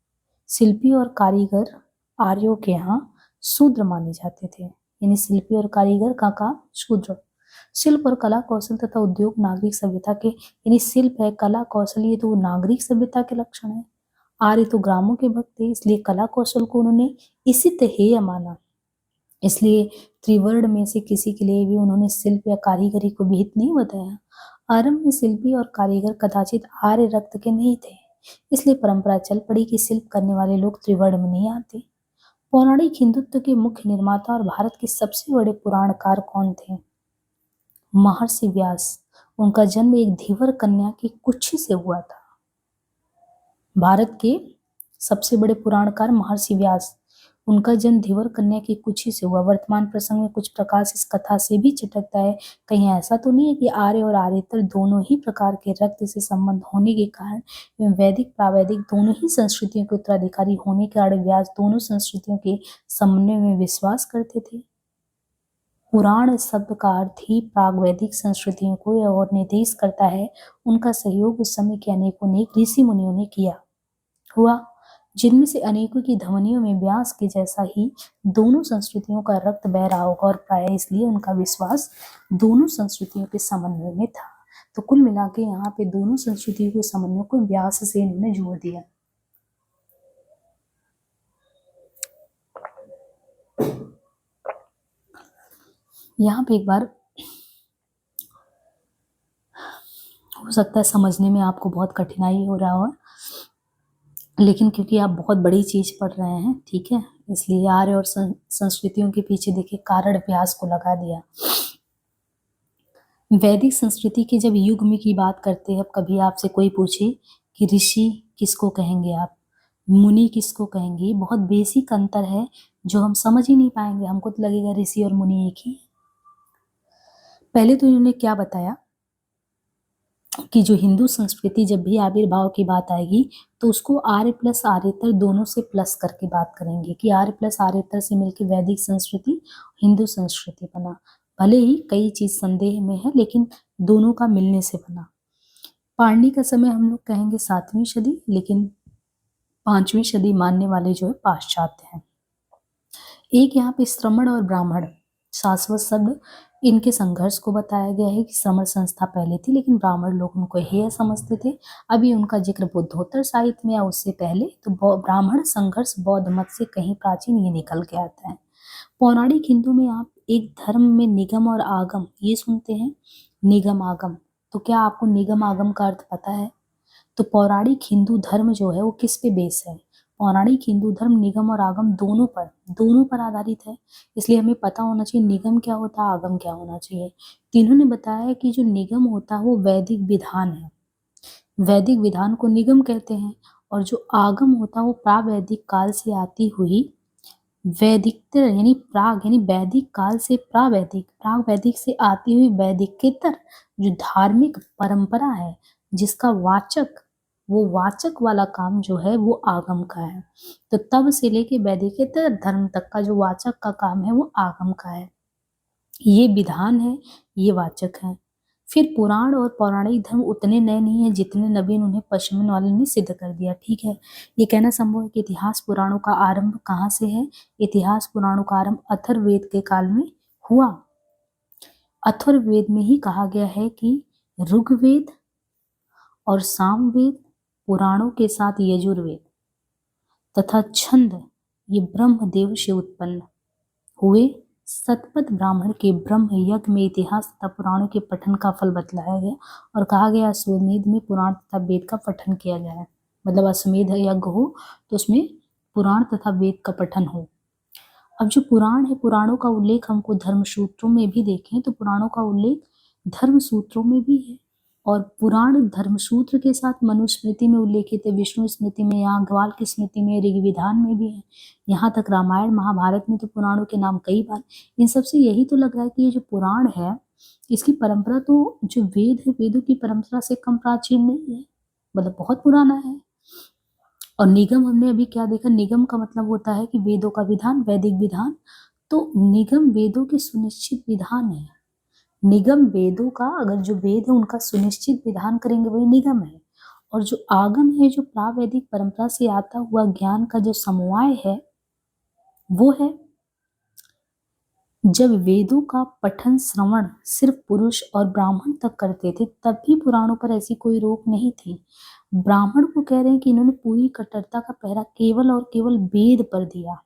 शिल्पी और कारीगर आर्यों के यहाँ शूद्र माने जाते थे, यानी शिल्पी और कारीगर का काम शूद्र। शिल्प और कला कौशल तथा उद्योग नागरिक सभ्यता के, यानी शिल्प है, कला कौशल, ये तो नागरिक सभ्यता के लक्षण है। आर्य तो ग्रामों के भक्त थे, इसलिए कला कौशल को उन्होंने इसी हेय माना। इसलिए त्रिवर्ण में से किसी के लिए भी उन्होंने शिल्प या कारीगरी को विहित नहीं बताया। आरंभ में शिल्पी और कारीगर कदाचित आर्य रक्त के नहीं थे, इसलिए परंपरा चल पड़ी कि शिल्प करने वाले लोग त्रिवर्ण में नहीं आते। पौराणिक हिंदुत्व के मुख्य निर्माता और भारत के सबसे बड़े पुराणकार कौन थे? महर्षि व्यास। उनका जन्म एक धीवर कन्या की कुक्षी से हुआ था। भारत के सबसे बड़े पुराणकार महर्षि व्यास, उनका जन्म धीवर कन्या की कुक्षी से हुआ। वर्तमान प्रसंग में कुछ प्रकाश इस कथा से भी छिटकता है। कहीं ऐसा तो नहीं है कि आर्य और आर्येतर दोनों ही प्रकार के रक्त से संबंध होने के कारण एवं वैदिक प्रावैदिक दोनों ही संस्कृतियों के उत्तराधिकारी होने के कारण व्यास दोनों संस्कृतियों के समन्वय में विश्वास करते थे। पुराण शब्द का अर्थ ही प्रागवैदिक संस्कृतियों को और निर्देश करता है। उनका सहयोग उस समय के अनेकों ऋषि मुनियों ने किया हुआ, जिनमें से अनेकों की ध्वनियों में व्यास के जैसा ही दोनों संस्कृतियों का रक्त बह रहा होगा और प्राय इसलिए उनका विश्वास दोनों संस्कृतियों के समन्वय में था। तो कुल मिला के यहाँ पे दोनों संस्कृतियों के समन्वय को व्यास से इन्होंने जोड़ दिया। यहाँ पे एक बार हो सकता है समझने में आपको बहुत कठिनाई हो रहा हो, लेकिन क्योंकि आप बहुत बड़ी चीज पढ़ रहे हैं, ठीक है, इसलिए आर्य और संस्कृतियों के पीछे देखिए कारण व्यास को लगा दिया। वैदिक संस्कृति के जब युग में की बात करते हैं, अब कभी आपसे कोई पूछे कि ऋषि किसको कहेंगे आप, मुनि किसको कहेंगे, बहुत बेसिक अंतर है जो हम समझ ही नहीं पाएंगे। हमको तो लगेगा ऋषि और मुनि एक ही है। पहले तो इन्होंने क्या बताया कि जो हिंदू संस्कृति जब भी आविर्भाव की बात आएगी तो उसको आर्य प्लस आर्यतर दोनों से प्लस करके बात करेंगे कि आर्य प्लस आर्यतर से मिलकर वैदिक संस्कृति हिंदू संस्कृति बना। भले ही कई चीज संदेह में है लेकिन दोनों का मिलने से बना। पाणिनि का समय हम लोग कहेंगे 7वीं सदी, लेकिन 5वीं सदी मानने वाले जो है पाश्चात्य हैं। एक यहाँ पे श्रमण और ब्राह्मण शाश्वत शब्द इनके संघर्ष को बताया गया है कि श्रमण संस्था पहले थी लेकिन ब्राह्मण लोग उनको हेय समझते थे। अभी उनका जिक्र बुद्धोत्तर साहित्य में या उससे पहले, तो ब्राह्मण संघर्ष बौद्ध मत से कहीं प्राचीन ये निकल के आता है। पौराणिक हिंदू में आप एक धर्म में निगम और आगम ये सुनते हैं, निगम आगम। तो क्या आपको निगम आगम का अर्थ पता है? तो पौराणिक हिंदू धर्म जो है वो किस पे बेस है? पौराणिक हिंदू धर्म निगम और आगम दोनों पर आधारित है। इसलिए हमें पता होना चाहिए निगम क्या होता है, आगम क्या होना चाहिए। तीनों ने बताया कि जो निगम होता है वो वैदिक विधान है, वैदिक विधान को निगम कहते हैं, और जो आगम होता है वो प्रावैदिक काल से आती हुई वैदिकतर यानी प्राग यानी वैदिक काल से प्रावैदिक से आती हुई वैदिकेतर जो धार्मिक परंपरा है जिसका वो वाचक वाला काम जो है वो आगम का है। तो तब से लेके वैदिकेतर धर्म तक का जो वाचक का काम है वो आगम का है। ये विधान है, ये वाचक है। फिर पुराण और पौराणिक धर्म उतने नए नहीं है जितने नवीन उन्हें पश्चिमी वाले ने सिद्ध कर दिया। ठीक है, ये कहना संभव है कि इतिहास पुराणों का आरंभ कहाँ से है? इतिहास पुराणों का आरंभ अथर्ववेद के काल में हुआ। अथर्ववेद में ही कहा गया है कि ऋग्वेद और सामवेद पुराणों के साथ यजुर्वेद तथा छंद ये ब्रह्मदेव से उत्पन्न हुए। सतपथ ब्राह्मण के ब्रह्म यज्ञ में इतिहास तथा पुराणों के पठन का फल बतलाया गया और कहा गया अश्वमेध में पुराण तथा वेद का पठन किया गया है। मतलब अश्वमेध यज्ञ हो तो उसमें पुराण तथा वेद का पठन हो। अब जो पुराण है, पुराणों का उल्लेख हमको धर्म सूत्रों में भी देखें तो पुराणों का उल्लेख धर्म सूत्रों में भी है, और पुराण धर्म सूत्र के साथ मनुस्मृति में उल्लेखित है, विष्णु स्मृति में, याज्ञवल्क्य की स्मृति में, ऋग्विधान में भी है। यहाँ तक रामायण महाभारत में तो पुराणों के नाम कई बार। इन सबसे यही तो लग रहा है कि ये जो पुराण है इसकी परंपरा तो जो वेद है वेदों की परंपरा से कम प्राचीन नहीं है, मतलब बहुत पुराना है। और निगम हमने अभी क्या देखा, निगम का मतलब होता है कि वेदों का विधान, वैदिक विधान। तो निगम वेदों के सुनिश्चित विधान है। निगम वेदों का, अगर जो वेद है उनका सुनिश्चित विधान करेंगे वही निगम है। और जो आगम है जो प्रावैदिक परंपरा से आता हुआ ज्ञान का जो समवाय है वो है। जब वेदों का पठन श्रवण सिर्फ पुरुष और ब्राह्मण तक करते थे तब भी पुराणों पर ऐसी कोई रोक नहीं थी। ब्राह्मण को कह रहे हैं कि इन्होंने पूरी कट्टरता का पहरा केवल और केवल वेद पर दिया।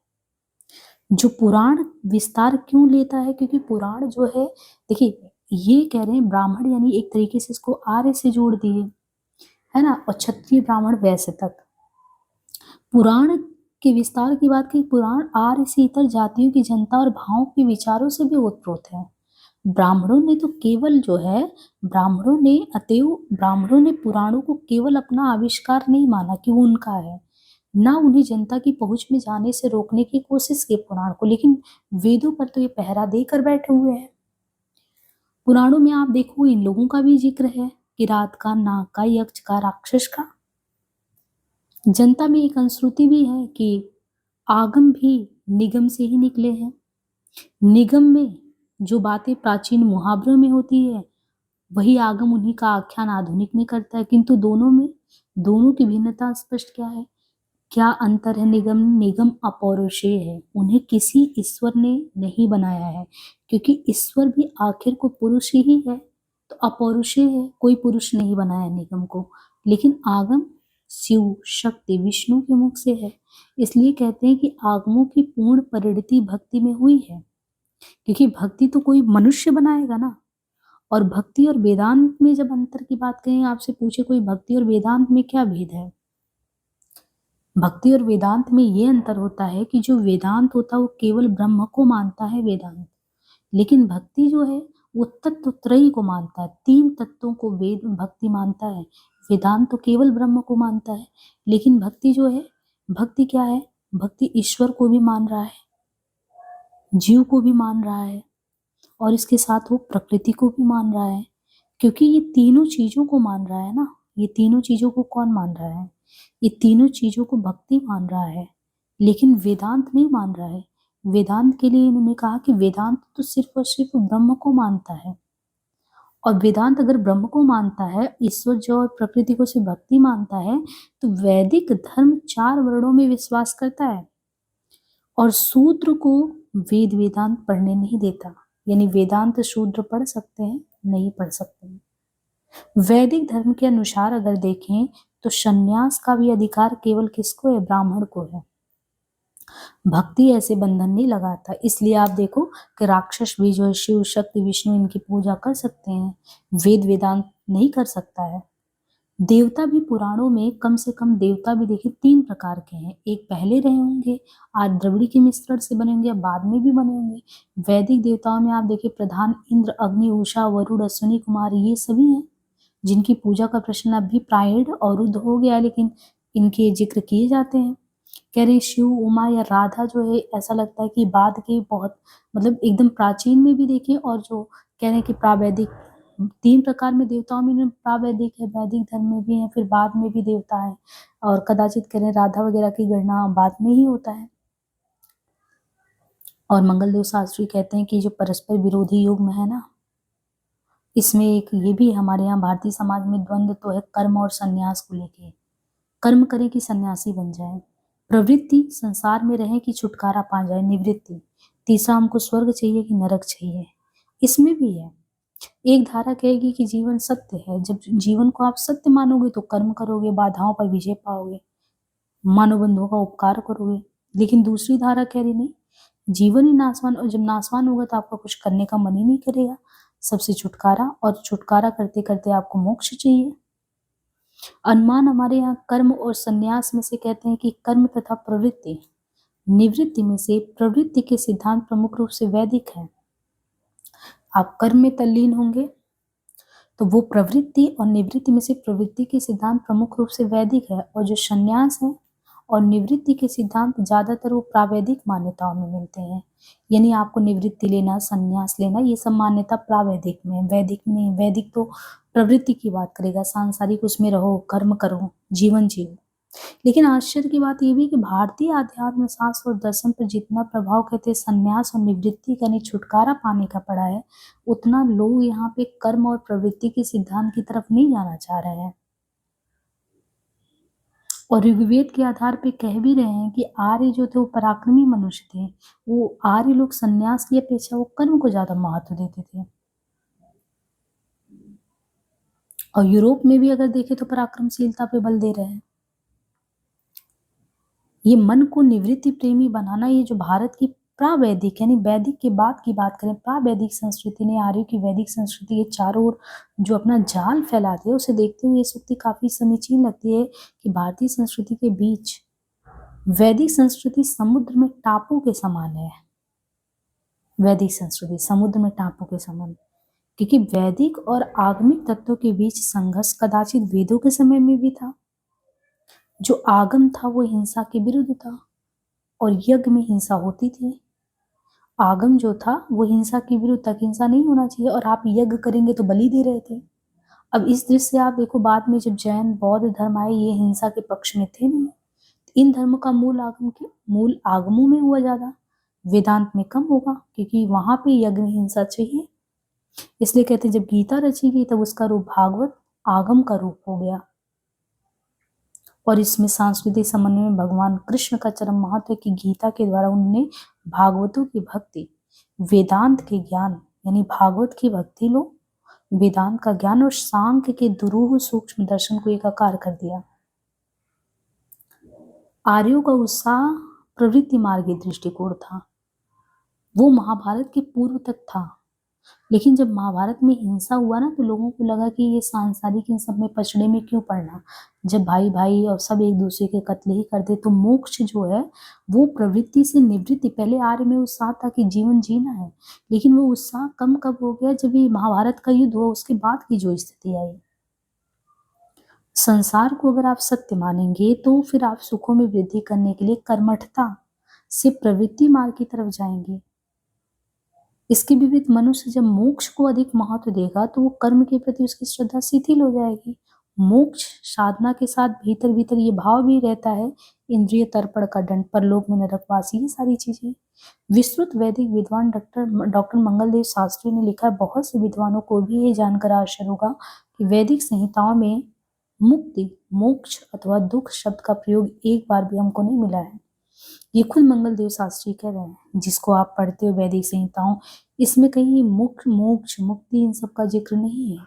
जो पुराण विस्तार क्यों लेता है? क्योंकि पुराण जो है, देखिए ये कह रहे हैं ब्राह्मण यानी एक तरीके से इसको आर्य से जोड़ दिए, है ना, और क्षत्रिय ब्राह्मण वैश्य तक। पुराण के विस्तार की बात की, पुराण आर्य से इतर जातियों की जनता और भावों के विचारों से भी ओतप्रोत है। ब्राह्मणों ने तो केवल जो है, ब्राह्मणों ने पुराणों को केवल अपना आविष्कार नहीं माना कि वो उनका है, ना उन्हें जनता की पहुंच में जाने से रोकने की कोशिश की पुराण को, लेकिन वेदों पर तो ये पहरा देकर बैठे हुए हैं। पुराणों में आप देखो इन लोगों का भी जिक्र है, किरात का, नाग का, यक्ष का, राक्षस का। जनता में एक अनुश्रुति भी है कि आगम भी निगम से ही निकले हैं। निगम में जो बातें प्राचीन मुहावरों में होती है वही आगम उन्हीं का आख्यान आधुनिक में करता है। किंतु दोनों की भिन्नता स्पष्ट क्या है? क्या अंतर है? निगम अपौरुषेय है, उन्हें किसी ईश्वर ने नहीं बनाया है, क्योंकि ईश्वर भी आखिर को पुरुष ही है, तो अपौरुषेय है, कोई पुरुष नहीं बनाया निगम को। लेकिन आगम शिव शक्ति विष्णु के मुख से है, इसलिए कहते हैं कि आगमों की पूर्ण परिणति भक्ति में हुई है, क्योंकि भक्ति तो कोई मनुष्य बनाएगा ना। और भक्ति और वेदांत में जब अंतर की बात करें, आपसे पूछे कोई भक्ति और वेदांत में क्या भेद है, भक्ति और वेदांत में ये अंतर होता है कि जो वेदांत होता है वो केवल ब्रह्म को मानता है वेदांत, लेकिन भक्ति जो है वो तत्व त्रयी को मानता है, 3 तत्वों को वेद भक्ति मानता है। वेदांत तो केवल ब्रह्म को मानता है, लेकिन भक्ति जो है, भक्ति क्या है? भक्ति ईश्वर को भी मान रहा है, जीव को भी मान रहा है, और इसके साथ वो प्रकृति को भी मान रहा है। क्योंकि ये तीनों चीजों को मान रहा है ना, ये तीनों चीजों को कौन मान रहा है? ये तीनों चीजों को भक्ति मान रहा है, लेकिन वेदांत नहीं मान रहा है। वेदांत के लिए इन्होंने कहा कि वेदांत तो सिर्फ और सिर्फ ब्रह्म को मानता है, और वेदांत अगर ब्रह्म को मानता है, ईश्वर जो और प्रकृति को सिर्फ भक्ति मानता है, तो वैदिक धर्म 4 वर्णों में विश्वास करता है, और शूद्र को वेद वेदांत पढ़ने नहीं देता। यानी वेदांत शूद्र पढ़ सकते हैं, नहीं पढ़ सकते हैं। वैदिक धर्म के अनुसार अगर देखें तो संन्यास का भी अधिकार केवल किसको है? ब्राह्मण को है। भक्ति ऐसे बंधन नहीं लगाता। इसलिए आप देखो कि राक्षस भी जो है शिव शक्ति विष्णु इनकी पूजा कर सकते हैं, वेद वेदांत नहीं कर सकता है। देवता भी पुराणों में कम से कम देवता भी देखिए 3 प्रकार के हैं। एक पहले रहे होंगे, आज द्रविड़ के मिश्रण से बने होंगे, बाद में भी बने होंगे। वैदिक देवताओं में आप देखिए प्रधान इंद्र, अग्नि, उषा, वरुण, अश्विनी कुमार, ये सभी हैं जिनकी पूजा का प्रश्न अब भी प्रायण और रुद्र हो गया, लेकिन इनके जिक्र किए जाते हैं। कह रहे शिव, उमा या राधा जो है ऐसा लगता है कि बाद के बहुत मतलब एकदम प्राचीन में भी देखें, और जो कह रहे हैं कि प्रावैदिक 3 प्रकार में देवताओं में प्रावैदिक है, वैदिक धर्म में भी है, फिर बाद में भी देवता है, और कदाचित कह रहे राधा वगैरह की गणना बाद में ही होता है। और मंगलदेव शास्त्री कहते हैं कि जो परस्पर विरोधी युग में है ना, इसमें एक ये भी हमारे यहाँ भारतीय समाज में द्वंद्व तो है कर्म और संन्यास को लेके। कर्म करें कि सन्यासी बन जाए, प्रवृत्ति संसार में रहे कि छुटकारा पा जाए, निवृत्ति, तीसरा हमको स्वर्ग चाहिए कि नरक चाहिए। इसमें भी है। एक धारा कहेगी कि जीवन सत्य है, जब जीवन को आप सत्य मानोगे तो कर्म करोगे, बाधाओं पर विजय पाओगे, मानव बंधुओं का उपकार करोगे। लेकिन दूसरी धारा कह रही नहीं, जीवन ही नासवान, और जब नासवान होगा तो आपका कुछ करने का मन ही नहीं करेगा, सबसे छुटकारा, और छुटकारा करते करते आपको मोक्ष चाहिए। अनुमान हमारे यहाँ कर्म और संन्यास में से कहते हैं कि कर्म तथा प्रवृत्ति, निवृत्ति में से प्रवृत्ति के सिद्धांत प्रमुख रूप से वैदिक है। आप कर्म में तल्लीन होंगे तो वो प्रवृत्ति, और निवृत्ति में से प्रवृत्ति के सिद्धांत प्रमुख रूप से वैदिक है, और जो संन्यास है और निवृत्ति के सिद्धांत ज्यादातर वो प्रावैदिक मान्यताओं में मिलते हैं। यानी आपको निवृत्ति लेना, संन्यास लेना, ये सब मान्यता प्रावैदिक में है, वैदिक में नहीं। वैदिक तो प्रवृत्ति की बात करेगा, सांसारिक उसमें रहो, कर्म करो, जीवन जियो। लेकिन आश्चर्य की बात ये भी कि भारतीय आध्यात्म शास्त्र और दर्शन पर जितना प्रभाव कहते हैं संन्यास और निवृत्ति का, छुटकारा पाने का पड़ा है, उतना लोग यहाँ पे कर्म और प्रवृत्ति के सिद्धांत की तरफ नहीं जाना चाह रहे हैं। और ऋग्वेद के आधार पे कह भी रहे हैं कि आर्य जो थे वो पराक्रमी मनुष्य थे, वो आर्य लोग संन्यास की अपेक्षा वो कर्म को ज्यादा महत्व देते थे। और यूरोप में भी अगर देखें तो पराक्रमशीलता पे बल दे रहे हैं। ये मन को निवृत्ति प्रेमी बनाना, ये जो भारत की प्रावैदिक यानी वैदिक के बाद की बात करें, प्रावैदिक संस्कृति ने आर्य की वैदिक संस्कृति के चारों ओर जो अपना जाल फैलाती है, उसे देखते हुए ये सूक्ति काफी समीचीन लगती है कि भारतीय संस्कृति के बीच वैदिक संस्कृति समुद्र में टापू के समान है। वैदिक संस्कृति समुद्र में टापू के समान, क्योंकि वैदिक और आगमिक तत्वों के बीच संघर्ष कदाचित वेदों के समय में भी था। जो आगम था वो हिंसा के विरुद्ध था, और यज्ञ में हिंसा होती थी। आगम जो था वो हिंसा के विरुद्ध था, हिंसा नहीं होना चाहिए, और आप यज्ञ करेंगे तो बलि दे रहे थे। अब इस दृश्य से आप देखो, बाद में जब जैन बौद्ध धर्म आए, ये हिंसा के पक्ष में थे नहीं। इन धर्म का मूल आगमों में हुआ ज्यादा, वेदांत में कम होगा, क्योंकि वहां पे यज्ञ में हिंसा चाहिए। इसलिए कहते जब गीता रची गई तब उसका रूप भागवत आगम का रूप हो गया। और इसमें सांस्कृतिक समन्वय में भगवान कृष्ण का चरम महत्व है कि गीता के द्वारा उन्होंने भागवतों की भक्ति, वेदांत के ज्ञान यानी भागवत की भक्ति लो, वेदांत का ज्ञान और सांख्य के दुरूह सूक्ष्म दर्शन को एकाकार कर दिया। आर्यों का उत्साह प्रवृत्ति मार्गी दृष्टिकोण था, वो महाभारत के पूर्व तक था। लेकिन जब महाभारत में हिंसा हुआ ना तो लोगों को लगा कि ये सांसारिक इन सब में पचड़े में क्यों पड़ना, जब भाई भाई और सब एक दूसरे के कत्ल ही करते तो मोक्ष जो है वो प्रवृत्ति से निवृत्ति। पहले आर्य में उत्साह था कि जीवन जीना है, लेकिन वो उत्साह कम कब हो गया जब ये महाभारत का युद्ध हुआ, उसके बाद की जो स्थिति आई। संसार को अगर आप सत्य मानेंगे तो फिर आप सुखों में वृद्धि करने के लिए कर्मठता से प्रवृत्ति मार्ग की तरफ जाएंगे। इसके विपरीत मनुष्य जब मोक्ष को अधिक महत्व देगा तो वो कर्म के प्रति उसकी श्रद्धा शिथिल हो जाएगी। मोक्ष साधना के साथ भीतर भीतर ये भाव भी रहता है, इंद्रिय तर्पण का दंड, परलोक में नरकवासी, ये सारी चीजें। विस्तृत वैदिक विद्वान डॉक्टर मंगलदेव शास्त्री ने लिखा है, बहुत से विद्वानों को भी ये जानकर आश्चर्य होगा कि वैदिक संहिताओं में मुक्ति, मोक्ष अथवा दुख शब्द का प्रयोग एक बार भी हमको नहीं मिला है। ये खुद मंगलदेव शास्त्री कह रहे हैं, जिसको आप पढ़ते हो वैदिक संहिताओं, इसमें कहीं मोक्ष मुक्ति इन सब का जिक्र नहीं है।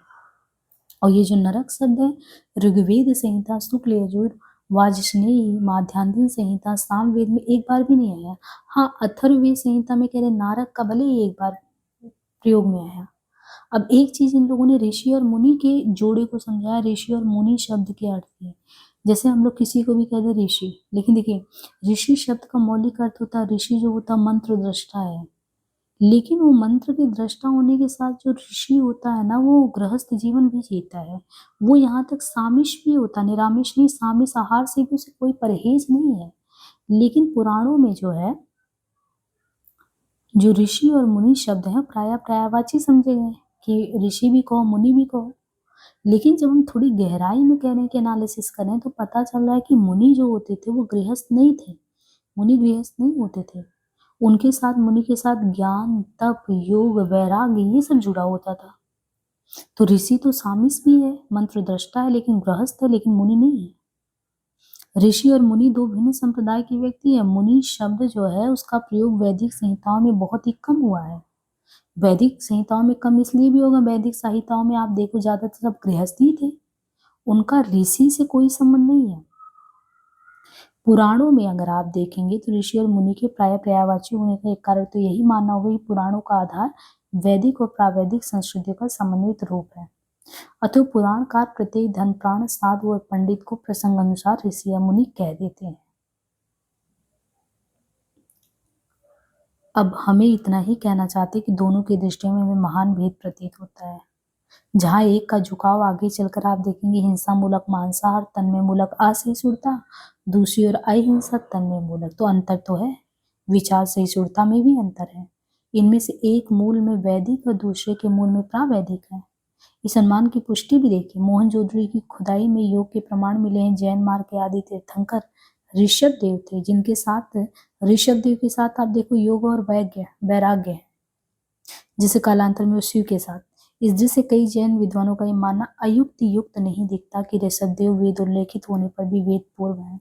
और ये जो नरक शब्द है, ऋग्वेद संहिता शुक्ल यजुर वाजस्नेयी माध्यान्ह संहिता सामवेद में एक बार भी नहीं आया। हाँ, अथर्ववेद संहिता में कह रहे नारक का भले ही एक बार प्रयोग में आया। अब एक चीज इन लोगों ने ऋषि और मुनि के जोड़े को समझाया। ऋषि और मुनि शब्द के अर्थ है, जैसे हम लोग किसी को भी कहते हैं ऋषि, लेकिन देखिए ऋषि शब्द का मौलिक अर्थ होता है, ऋषि जो होता मंत्र दृष्टा है, लेकिन वो मंत्र के दृष्टा होने के साथ जो ऋषि होता है ना, वो गृहस्थ जीवन भी जीता है। वो यहाँ तक सामिश भी होता, निरामिष नहीं, सामिश आहार से भी उसे कोई परहेज नहीं है। लेकिन पुराणों में जो है, जो ऋषि और मुनि शब्द है प्राय पर्यायवाची समझे गए कि ऋषि भी कहो मुनि भी कहो। लेकिन जब हम थोड़ी गहराई में कहने की एनालिसिस करें तो पता चल रहा है कि मुनि जो होते थे वो गृहस्थ नहीं थे। मुनि गृहस्थ नहीं होते थे, उनके साथ मुनि के साथ ज्ञान, तप, योग, वैराग्य ये सब जुड़ा होता था। तो ऋषि तो सामिस भी है, मंत्र दृष्टा है, लेकिन गृहस्थ है, लेकिन मुनि नहीं है। ऋषि और मुनि दो भिन्न संप्रदाय के व्यक्ति है। मुनि शब्द जो है उसका प्रयोग वैदिक संहिताओं में बहुत ही कम हुआ है। वैदिक संहिताओं में कम इसलिए भी होगा, वैदिक संहिताओं में आप देखो ज्यादातर सब गृहस्थी थे, उनका ऋषि से कोई संबंध नहीं है। पुराणों में अगर आप देखेंगे तो ऋषि और मुनि के प्राय पर्यायवाची होने का एक कारण तो यही मानना होगा कि पुराणों का आधार वैदिक और प्रावैदिक संस्कृतियों का समन्वित रूप है। अतः पुराणकार प्रत्येक धन प्राण साधु और पंडित को प्रसंग अनुसार ऋषि या मुनि कह देते हैं। अब हमें इतना ही कहना चाहते कि दोनों की दृष्टियों में हमें महान भेद प्रतीत होता है। जहाँ एक का झुकाव आगे चलकर आप देखेंगे हिंसा मूलक मांसाहार, तन्मय मूलक असहिष्णुता, दूसरी ओर अहिंसा तन्मय मूलक। तो अंतर तो है, विचार सहिष्णुता में भी अंतर है। इनमें से एक मूल में वैदिक और दूसरे के मूल में प्रावैदिक है। इस अनुमान की पुष्टि भी देखिए, मोहनजोदड़ो की खुदाई में योग के प्रमाण मिले हैं। जैन मार्ग के आदि तीर्थंकर ऋषभ देव थे, जिनके साथ ऋषभ देव के साथ आप देखो योग और वैराग्य है, जिसे कालांतर में शिव के साथ। इस दृश्य कई जैन विद्वानों का यह मानना अयुक्त नहीं दिखता कि ऋषभदेव वेद उल्लेखित होने पर भी वेद पूर्व है।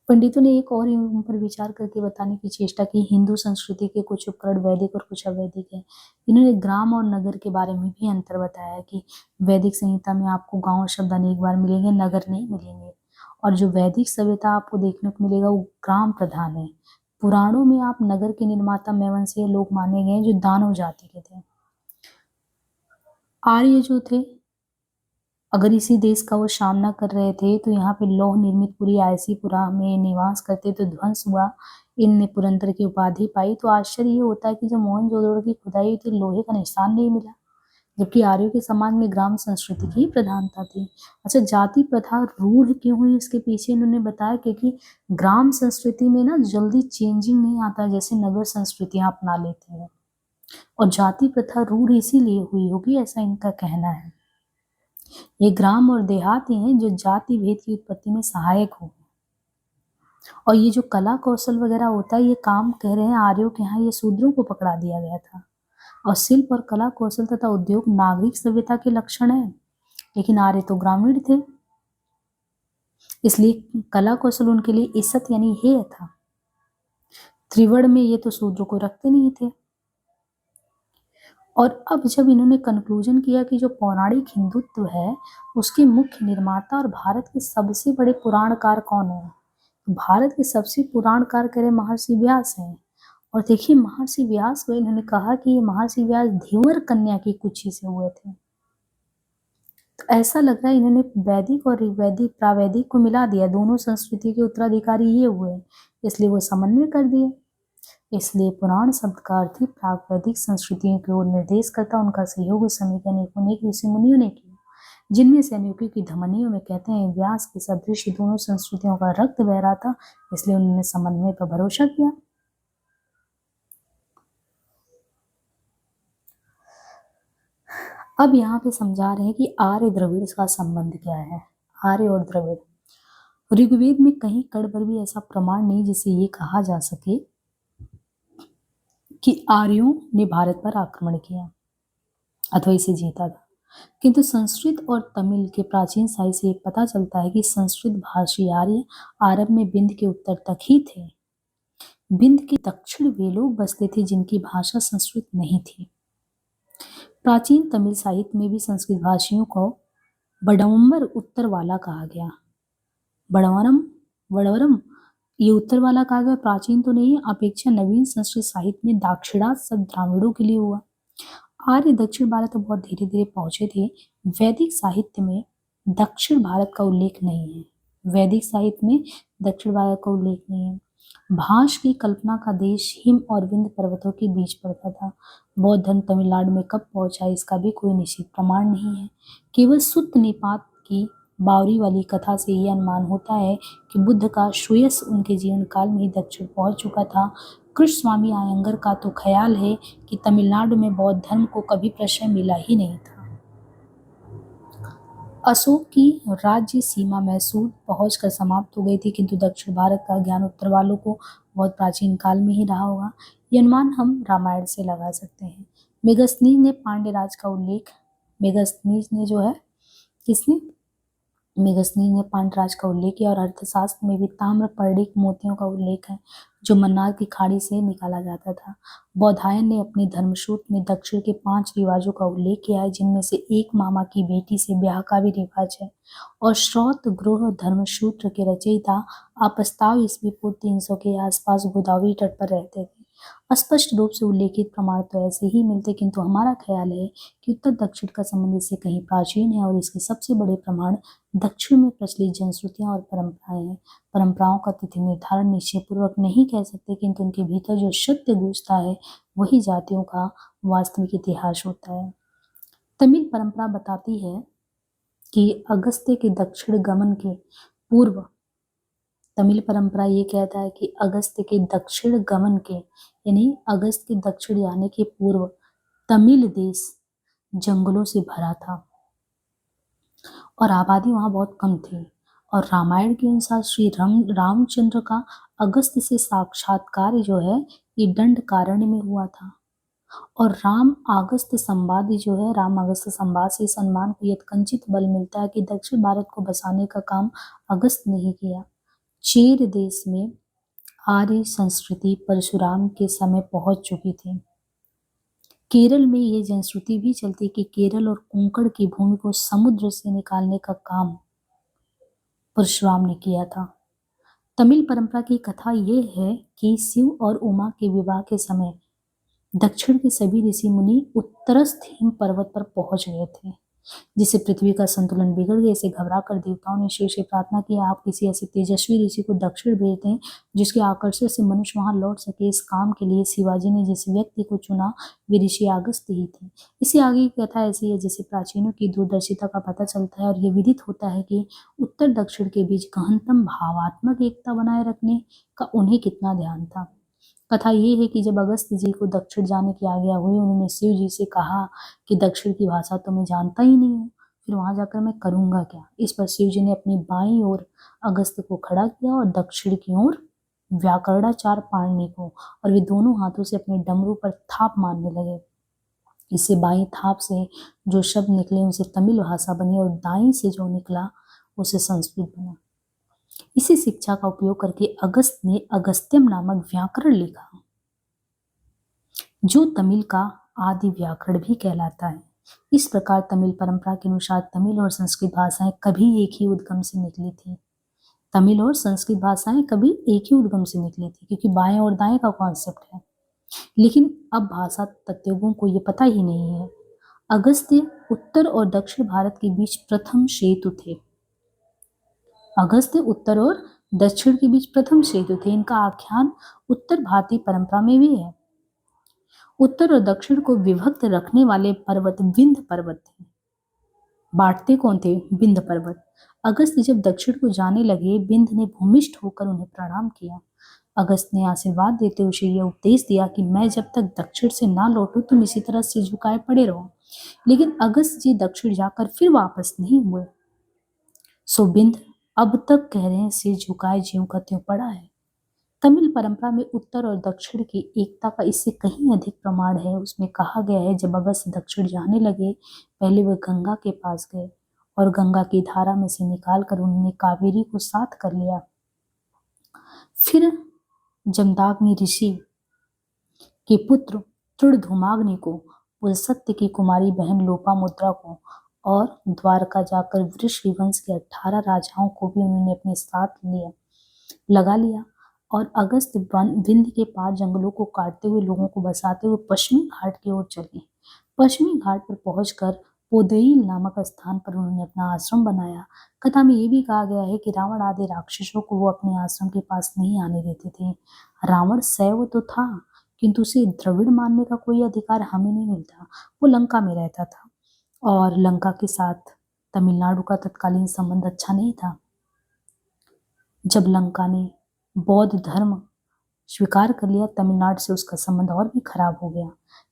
पंडितों ने एक और इन पर विचार करके बताने की चेष्टा की। हिंदू संस्कृति के कुछ उपकरण वैदिक और कुछ अवैदिक है। इन्होंने ग्राम और नगर के बारे में भी अंतर बताया कि वैदिक संहिता में आपको गांव शब्द अनेक बार मिलेंगे, नगर नहीं मिलेंगे। और जो वैदिक सभ्यता आपको देखने को मिलेगा वो ग्राम प्रधान है। पुराणों में आप नगर के निर्माता मेवंशी लोग माने गए जो दानव जाति के थे। आर्य जो थे, अगर इसी देश का वो सामना कर रहे थे तो यहाँ पे लौह निर्मित पूरी आयसीपुरा में निवास करते तो ध्वंस हुआ, इनने पुरंदर की उपाधि पाई। तो आश्चर्य ये होता है कि जब मोहनजोदड़ो की खुदाई हुई थी लोहे का निशान नहीं मिला, जबकि आर्यों के समाज में ग्राम संस्कृति की प्रधानता थी। अच्छा, जाति प्रथा रूढ़ क्यों हुई इसके पीछे इन्होंने बताया, क्योंकि ग्राम संस्कृति में ना जल्दी चेंजिंग नहीं आता जैसे नगर संस्कृतियां अपना लेते हैं, और जाति प्रथा रूढ़ इसीलिए हुई होगी, ऐसा इनका कहना है। ये ग्राम और देहात ही हैं जो जाति भेद की उत्पत्ति में सहायक हो। और ये जो कला कौशल वगैरह होता है, ये काम कह रहे हैं आर्यों के यहाँ ये शूद्रों को पकड़ा दिया गया था। और शिल्प और कला कौशल तथा उद्योग नागरिक सभ्यता के लक्षण है, लेकिन आर्य तो ग्रामीण थे, इसलिए कला कौशल उनके लिए इज्जत यानी हेय था। त्रिवर्ण में ये तो शूद्रों को रखते नहीं थे। और अब जब इन्होंने कंक्लूजन किया कि जो पौराणिक हिंदुत्व है उसके मुख्य निर्माता और भारत के सबसे बड़े पुराणकार कौन है, भारत के सबसे पुराणकार कह रहे महर्षि व्यास हैं। और देखिए महर्षि व्यास को इन्होंने कहा कि ये महर्षि व्यास धीवर कन्या की कुक्षी से हुए थे। तो ऐसा लग रहा है इन्होंने वैदिक और ऋग्वैदिक प्रावैदिक को मिला दिया, दोनों संस्कृति के उत्तराधिकारी ये हुए, इसलिए वो समन्वय कर दिए। इसलिए पुराण शब्द का अर्थ ही प्रागवैदिक संस्कृतियों की ओर निर्देश करता, उनका सहयोग उस समय के अनेक ऋषि मुनियों ने किया, जिनमें से अनेकों की धमनियों में कहते हैं व्यास के सदृश दोनों संस्कृतियों का रक्त बह रहा था, इसलिए उन्होंने समन्वय पर भरोसा किया। अब यहाँ पे समझा रहे हैं कि आर्य द्रविड़ का संबंध क्या है। आर्य और द्रविड़, ऋग्वेद में कहीं कड़ पर भी ऐसा प्रमाण नहीं जिससे ये कहा जा सके कि आर्यों ने भारत पर आक्रमण किया अथवा इसे जीता था, किंतु संस्कृत और तमिल के प्राचीन साहित्य से पता चलता है कि संस्कृत भाषी आर्य अरब में बिंद के उत्तर तक ही थे। बिंद के दक्षिण वे लोग बसते थे जिनकी भाषा संस्कृत नहीं थी। प्राचीन तमिल साहित्य में भी संस्कृत भाषियों को बड़वम्बर उत्तर वाला कहा गया। बड़वरम ये उत्तर वाला कहा गया, प्राचीन तो नहीं अपेक्षा नवीन संस्कृत साहित्य में दाक्षिणात्य शब्द द्राविड़ों के लिए हुआ। आर्य दक्षिण भारत तो बहुत धीरे धीरे पहुंचे थे। वैदिक साहित्य में दक्षिण भारत का उल्लेख नहीं है। वैदिक साहित्य में दक्षिण भारत का उल्लेख नहीं है। भाष की कल्पना का देश हिम और विंध्य पर्वतों के बीच पड़ता था। बौद्ध धर्म तमिलनाडु में कब पहुंचा इसका भी कोई निश्चित प्रमाण नहीं है। केवल सुत्त निपात की बावरी वाली कथा से यह अनुमान होता है कि बुद्ध का श्रेयस उनके जीवन काल में ही दक्षिण पहुंच चुका था। कृष्ण स्वामी अयंगर का तो ख्याल है कि तमिलनाडु में बौद्ध धर्म को कभी प्रश्रय मिला ही नहीं था। अशोक की राज्य सीमा मैसूर पहुंचकर समाप्त हो गई थी, किंतु दक्षिण भारत का ज्ञान उत्तर वालों को बहुत प्राचीन काल में ही रहा होगा। यह अनुमान हम रामायण से लगा सकते हैं। मेगस्थनीज ने पांड्य राज का उल्लेख, मेगस्थनीज ने जो है किसने मेगस्थनीज ने पांड्य का उल्लेख किया और अर्थशास्त्र में भी ताम्रपर्णिक मोतियों का उल्लेख है जो मन्नार की खाड़ी से निकाला जाता था। बौधायन ने अपने धर्मसूत्र में दक्षिण के 5 रिवाजों का उल्लेख किया है, जिनमें से एक मामा की बेटी से ब्याह का भी रिवाज है। और श्रौत गृह धर्मसूत्र के रचयिता आपस्ताव ईस्वी पूर्व 300 के आसपास गोदावरी तट पर रहते थे। स्पष्ट रूप से उल्लेखित प्रमाण तो ऐसे ही मिलते, किंतु हमारा ख्याल है कि उत्तर दक्षिण का संबंध इससे कहीं प्राचीन है और इसके सबसे बड़े प्रमाण दक्षिण में प्रचलित जनश्रुतियां और परंपराएं हैं। परंपराओं का तिथि निर्धारण निश्चय पूर्वक नहीं कह सकते, किंतु उनके भीतर जो सत्य गूंजता है वही जातियों का वास्तविक इतिहास होता है। तमिल परंपरा बताती है कि अगस्त्य के दक्षिण गमन के पूर्व, तमिल परंपरा ये कहता है कि अगस्त्य के दक्षिण गमन के यानी अगस्त के दक्षिण जाने के पूर्व तमिल देश जंगलों से भरा था और आबादी वहां बहुत कम थी। और रामायण के अनुसार श्री रामचंद्र का अगस्त से साक्षात्कार जो है ये दंडकारण्य में हुआ था। और राम अगस्त संवाद से इस अनुमान को यत्किंचित बल मिलता है कि दक्षिण भारत को बसाने का काम अगस्त ने ही किया। चेर देश में आर्य संस्कृति परशुराम के समय पहुंच चुकी थी। केरल में ये जनश्रुति भी चलती कि केरल और कोंकण की भूमि को समुद्र से निकालने का काम परशुराम ने किया था। तमिल परंपरा की कथा ये है कि शिव और उमा के विवाह के समय दक्षिण के सभी ऋषि मुनि उत्तरस्थ हिम पर्वत पर पहुंच गए थे, जिससे पृथ्वी का संतुलन बिगड़ गया। इसे घबरा कर देवताओं ने शिव से प्रार्थना की आप किसी ऐसे तेजस्वी ऋषि को दक्षिण भेज दें जिसके आकर्षण से मनुष्य वहां लौट सके। इस काम के लिए शिवाजी ने जिस व्यक्ति को चुना वे ऋषि अगस्त्य ही थे। इससे आगे की कथा ऐसी है जिससे प्राचीनों की दूरदर्शिता का पता चलता है और ये विदित होता है कि उत्तर दक्षिण के बीच गहनतम भावात्मक एकता बनाए रखने का उन्हें कितना ध्यान था। कथा ये है कि जब अगस्त्य जी को दक्षिण जाने की आज्ञा हुई, उन्होंने शिव जी से कहा कि दक्षिण की भाषा तो मैं जानता ही नहीं हूँ, फिर वहां जाकर मैं करूंगा क्या। इस पर शिव जी ने अपनी बाईं ओर अगस्त्य को खड़ा किया और दक्षिण की ओर व्याकरणाचार्य पाणिनि को, और वे दोनों हाथों से अपने डमरू पर थाप मारने लगे। इससे बाईं थाप से जो शब्द निकले उनसे तमिल भाषा बनी और दाईं से जो निकला उसे संस्कृत बना। इसी शिक्षा का उपयोग करके अगस्त ने अगस्त्यम नामक व्याकरण लिखा जो तमिल का आदि व्याकरण भी कहलाता है। इस प्रकार तमिल परंपरा के अनुसार तमिल और संस्कृत भाषाएं कभी एक ही उद्गम से निकली थी। तमिल और संस्कृत भाषाएं कभी एक ही उद्गम से निकली थी, क्योंकि बाएं और दाएं का कॉन्सेप्ट है। लेकिन अब भाषा तत्वज्ञों को ये पता ही नहीं है। अगस्त्य उत्तर और दक्षिण भारत के बीच प्रथम सेतु थे। अगस्त्य उत्तर और दक्षिण के बीच प्रथम सेतु थे। इनका आख्यान उत्तर भारतीय परंपरा में भी है। उत्तर और दक्षिण को विभक्त रखने वाले पर्वत विंध्य पर्वत थे। बांटते कौन थे? विंध्य पर्वत। अगस्त्य जब दक्षिण को जाने लगे, विंध्य ने भूमिष्ठ होकर उन्हें प्रणाम किया। अगस्त्य ने आशीर्वाद देते हुए यह उपदेश दिया कि मैं जब तक दक्षिण से ना लौटूं तुम इसी तरह से झुकाए पड़े रहो। लेकिन अगस्त्य जी दक्षिण जाकर फिर वापस नहीं हुए। सो विंध्य अब तक कह रहे हैं सिर झुकाए ज्यों का त्यों पड़ा है। तमिल परंपरा में उत्तर और दक्षिण की एकता का इससे कहीं अधिक प्रमाण है। उसमें कहा गया है, जब अगस्त्य दक्षिण जाने लगे, पहले वे गंगा के पास गए और गंगा की धारा में से निकालकर उन्होंने कावेरी को साथ कर लिया। फिर जमदाग्नि ऋषि के पुत्र तृणधूमाग्नि को, पुलस्त्य की कुमारी बहन लोपामुद्रा को और द्वारका जाकर वृषभवंश के 18 राजाओं को भी उन्होंने अपने साथ लगा लिया और अगस्त्य विंध्य के पार जंगलों को काटते हुए लोगों को बसाते हुए पश्चिमी घाट की ओर चले। पश्चिमी घाट पर पहुंचकर पोदईल नामक स्थान पर उन्होंने अपना आश्रम बनाया। कथा में यह भी कहा गया है कि रावण आदि राक्षसों को वो अपने आश्रम के पास नहीं आने देते थे। रावण शैव तो था, किंतु उसे द्रविड़ मानने का कोई अधिकार हमें नहीं मिलता। वो लंका में रहता था और लंका के साथ तमिलनाडु का तत्कालीन संबंध अच्छा नहीं था। जब लंका ने बौद्ध धर्म स्वीकार कर लिया, तमिलनाडु से उसका संबंध और भी खराब हो गया।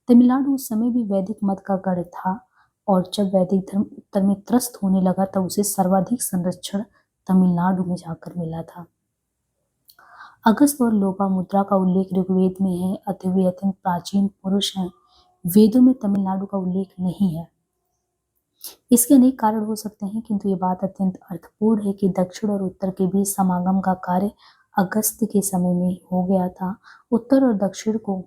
तमिलनाडु उस समय भी वैदिक मत का गढ़ था और जब वैदिक धर्म उत्तर में त्रस्त होने लगा तब उसे सर्वाधिक संरक्षण तमिलनाडु में जाकर मिला था। अगस्त्य और लोपामुद्रा का उल्लेख ऋग्वेद में है, अतः वे अत्यंत प्राचीन पुरुष हैं। वेदों में तमिलनाडु का उल्लेख नहीं है। इसके अनेक कारण हो सकते हैं, किंतु ये बात अत्यंत अर्थपूर्ण है कि दक्षिण और उत्तर के बीच समागम का कार्य अगस्त्य के समय में हो गया था। उत्तर और दक्षिण को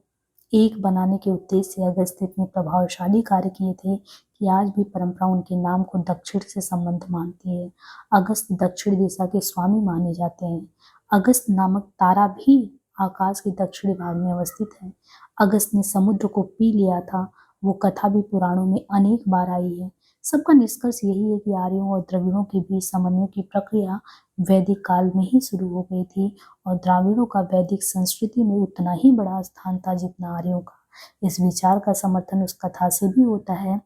एक बनाने के उद्देश्य से अगस्त्य इतने प्रभावशाली कार्य किए थे कि आज भी परंपरा उनके नाम को दक्षिण से संबंध मानती है। अगस्त्य दक्षिण दिशा के स्वामी माने जाते हैं। अगस्त्य नामक तारा भी आकाश के दक्षिणी भाग में अवस्थित है। अगस्त्य ने समुद्र को पी लिया था, वो कथा भी पुराणों में अनेक बार आई है। सबका निष्कर्ष यही है कि आर्यों और द्रविड़ों के बीच समन्वय की प्रक्रिया वैदिक काल में ही शुरू हो गई थी और द्राविड़ों का वैदिक संस्कृति में उतना ही बड़ा स्थान था जितना आर्यों का। इस विचार का समर्थन उस कथा से भी होता है